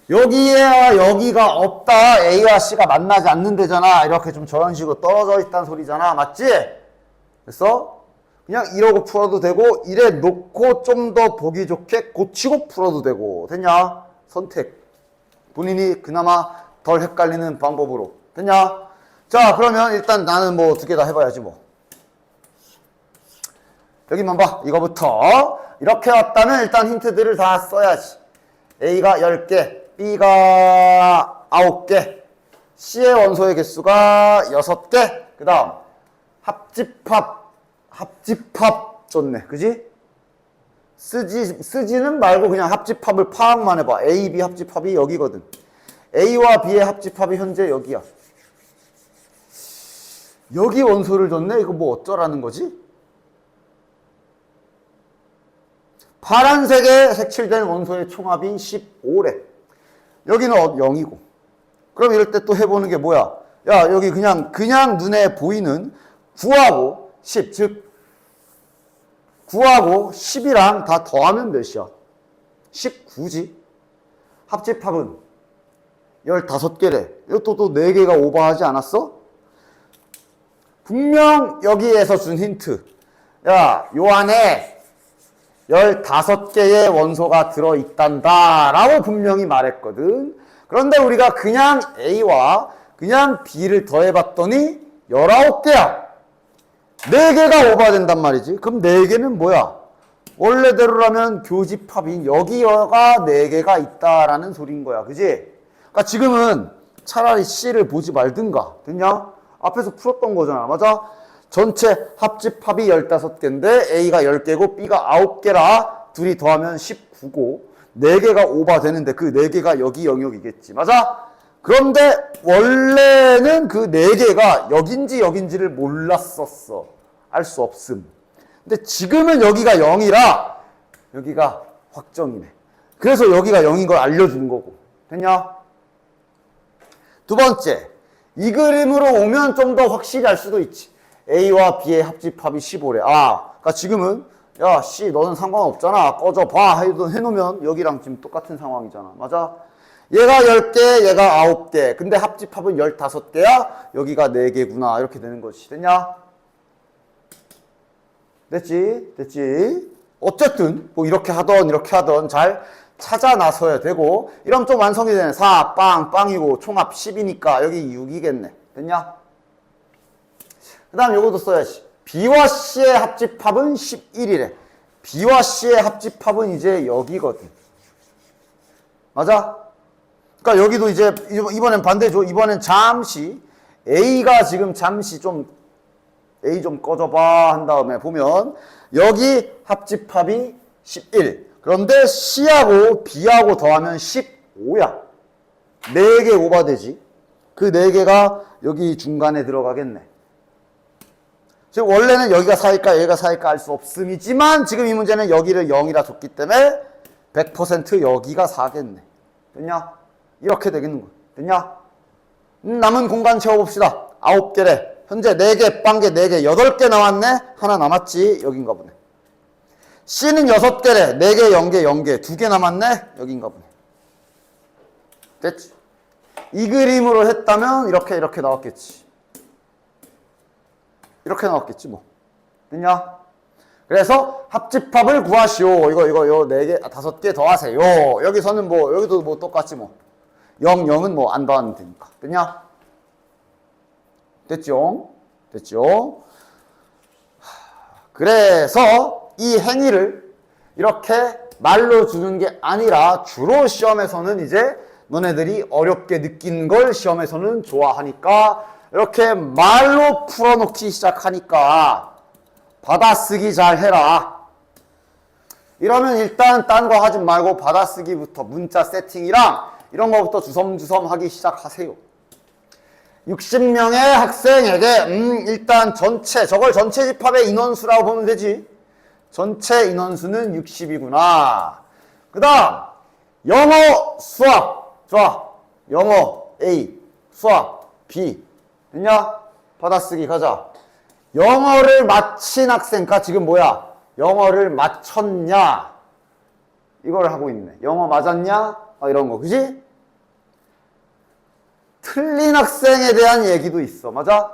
여기에 여기가 없다. A와 C가 만나지 않는 데잖아. 이렇게 좀 저런 식으로 떨어져 있다는 소리잖아. 맞지? 그래서 그냥 이러고 풀어도 되고 이래 놓고 좀 더 보기 좋게 고치고 풀어도 되고. 됐냐? 선택. 본인이 그나마 덜 헷갈리는 방법으로. 됐냐? 자, 그러면 일단 나는 뭐 두 개 다 해봐야지 뭐. 여기만 봐. 이거부터. 이렇게 왔다면 일단 힌트들을 다 써야지. A가 10개, B가 9개, C의 원소의 개수가 6개. 그 다음 합집합 좋네. 그지? 쓰지는 말고 그냥 합집합을 파악만 해봐. A, B 합집합이 여기거든. A와 B의 합집합이 현재 여기야. 여기 원소를 줬네? 이거 뭐 어쩌라는 거지? 파란색에 색칠된 원소의 총합이 15래. 여기는 0이고. 그럼 이럴 때 또 해보는 게 뭐야? 야, 여기 그냥 눈에 보이는 9하고 10, 즉 9하고 10이랑 다 더하면 몇이야? 19지. 합집합은 15개래. 이것도 또 4개가 오버하지 않았어? 분명 여기에서 준 힌트. 야, 요 안에 15개의 원소가 들어있단다 라고 분명히 말했거든. 그런데 우리가 그냥 A와 그냥 B를 더해봤더니 19개야. 4개가 오버된단 말이지. 그럼 4개는 뭐야? 원래대로라면 교집합인 여기가 4개가 있다라는 소리인 거야. 그지? 그러니까 지금은 차라리 C를 보지 말든가. 됐냐? 앞에서 풀었던 거잖아. 맞아? 전체 합집합이 15개인데 A가 10개고 B가 9개라 둘이 더하면 19고 4개가 오버되는데 그 4개가 여기 영역이겠지. 맞아? 그런데 원래는 그 4개가 여긴지를 몰랐었어. 알 수 없음. 근데 지금은 여기가 0이라 여기가 확정이네. 그래서 여기가 0인 걸 알려주는 거고. 됐냐? 두 번째, 이 그림으로 오면 좀 더 확실히 알 수도 있지. A와 B의 합집합이 15래. 그러니까 지금은 야, C 너는 상관없잖아. 꺼져 봐. 해놓으면 여기랑 지금 똑같은 상황이잖아. 맞아? 얘가 10개, 얘가 9개. 근데 합집합은 15개야? 여기가 4개구나. 이렇게 되는 것이. 됐냐? 됐지? 됐지? 어쨌든 뭐 이렇게 하던 잘 찾아 나서야 되고, 이러면 좀 완성이 되네. 4, 빵이고 총합 10이니까 여기 6이겠네. 됐냐? 그 다음 요것도 써야지. B와 C의 합집합은 11이래. B와 C의 합집합은 이제 여기거든. 맞아? 그러니까 여기도 이제 이번엔 반대죠. 이번엔 잠시 A가 지금 잠시 좀 A 좀 꺼져봐 한 다음에 보면 여기 합집합이 11. 그런데 C하고 B하고 더하면 15야. 4개 오버되지. 그 4개가 여기 중간에 들어가겠네. 즉 원래는 여기가 4일까 여기가 4일까 알 수 없음이지만 지금 이 문제는 여기를 0이라 줬기 때문에 100% 여기가 4겠네. 됐냐? 이렇게 되겠는 거야. 됐냐? 남은 공간 채워봅시다. 9개래. 현재 4개, 빵개 4개, 8개 나왔네? 하나 남았지? 여긴가 보네. C는 6개래. 4개, 0개, 2개 남았네? 여긴가 보네. 됐지? 이 그림으로 했다면 이렇게 나왔겠지. 이렇게 나왔겠지 뭐. 됐냐? 그래서 합집합을 구하시오. 이거 4개, 5개 더하세요. 여기서는 뭐 여기도 뭐 똑같지 뭐. 0은 뭐 안 더하면 되니까. 됐냐? 됐죠? 됐죠? 그래서 이 행위를 이렇게 말로 주는 게 아니라 주로 시험에서는 이제 너네들이 어렵게 느낀 걸 시험에서는 좋아하니까 이렇게 말로 풀어놓기 시작하니까 받아쓰기 잘 해라. 이러면 일단 딴 거 하지 말고 받아쓰기부터 문자 세팅이랑 이런 거부터 주섬주섬 하기 시작하세요. 60명의 학생에게 일단 저걸 전체 집합의 인원수라고 보면 되지. 전체 인원수는 60이구나. 그 다음 영어, 수학. 좋아. 영어 A, 수학 B. 됐냐? 받아쓰기 가자. 영어를 마친 학생, 그러니까 지금 뭐야? 영어를 맞췄냐? 이걸 하고 있네. 영어 맞았냐? 이런 거, 그지? 틀린 학생에 대한 얘기도 있어. 맞아?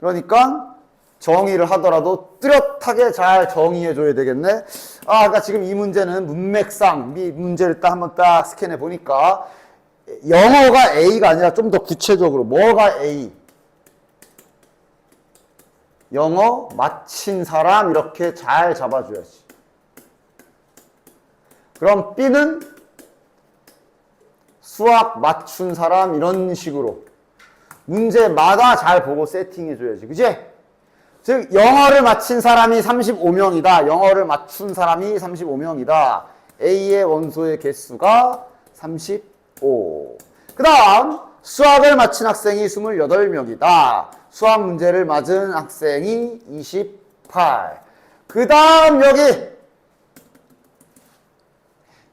그러니까 정의를 하더라도 뚜렷하게 잘 정의해줘야 되겠네. 그러니까 지금 이 문제는 문맥상 이 문제를 딱 한번 딱 스캔해 보니까 영어가 A가 아니라 좀 더 구체적으로 뭐가 A? 영어 마친 사람 이렇게 잘 잡아줘야지. 그럼 B는 수학 맞춘 사람 이런 식으로 문제마다 잘 보고 세팅해줘야지. 그치? 즉 영어를 마친 사람이 35명이다. 영어를 맞춘 사람이 35명이다. A의 원소의 개수가 35. 그 다음 수학을 마친 학생이 28명이다. 수학 문제를 맞은 학생이 28. 그 다음 여기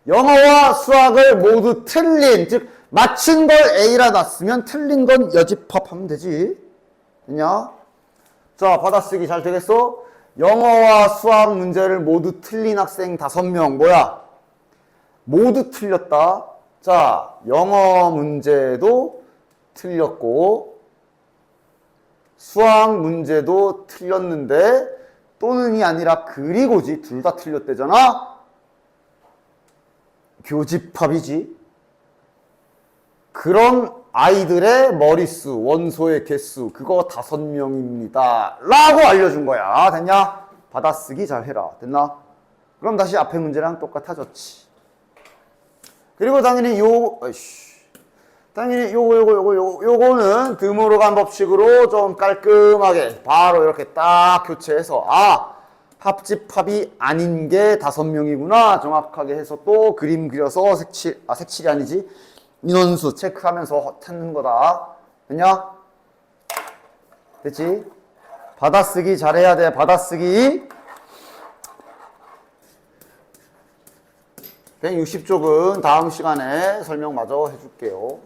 영어와 수학을 모두 틀린, 즉 맞춘 걸 A라 놨으면 틀린 건 여집합하면 되지. 됐냐? 자, 받아쓰기 잘 되겠어? 영어와 수학 문제를 모두 틀린 학생 5명. 뭐야? 모두 틀렸다. 자, 영어 문제도 틀렸고 수학 문제도 틀렸는데 또는이 아니라 그리고지. 둘 다 틀렸대잖아? 교집합이지. 그런 아이들의 머릿수, 원소의 개수, 그거 5명입니다. 라고 알려준 거야. 됐냐? 받아쓰기 잘 해라. 됐나? 그럼 다시 앞에 문제랑 똑같아졌지. 그리고 당연히 요거는 드모로 간 법칙으로 좀 깔끔하게 바로 이렇게 딱 교체해서 합집합이 아닌 게 5명이구나 정확하게 해서 또 그림 그려서 색칠이 아니지 인원수 체크하면서 찾는 거다. 됐냐? 됐지? 받아쓰기 잘해야 돼. 받아쓰기. 160쪽은 다음 시간에 설명 마저 해줄게요.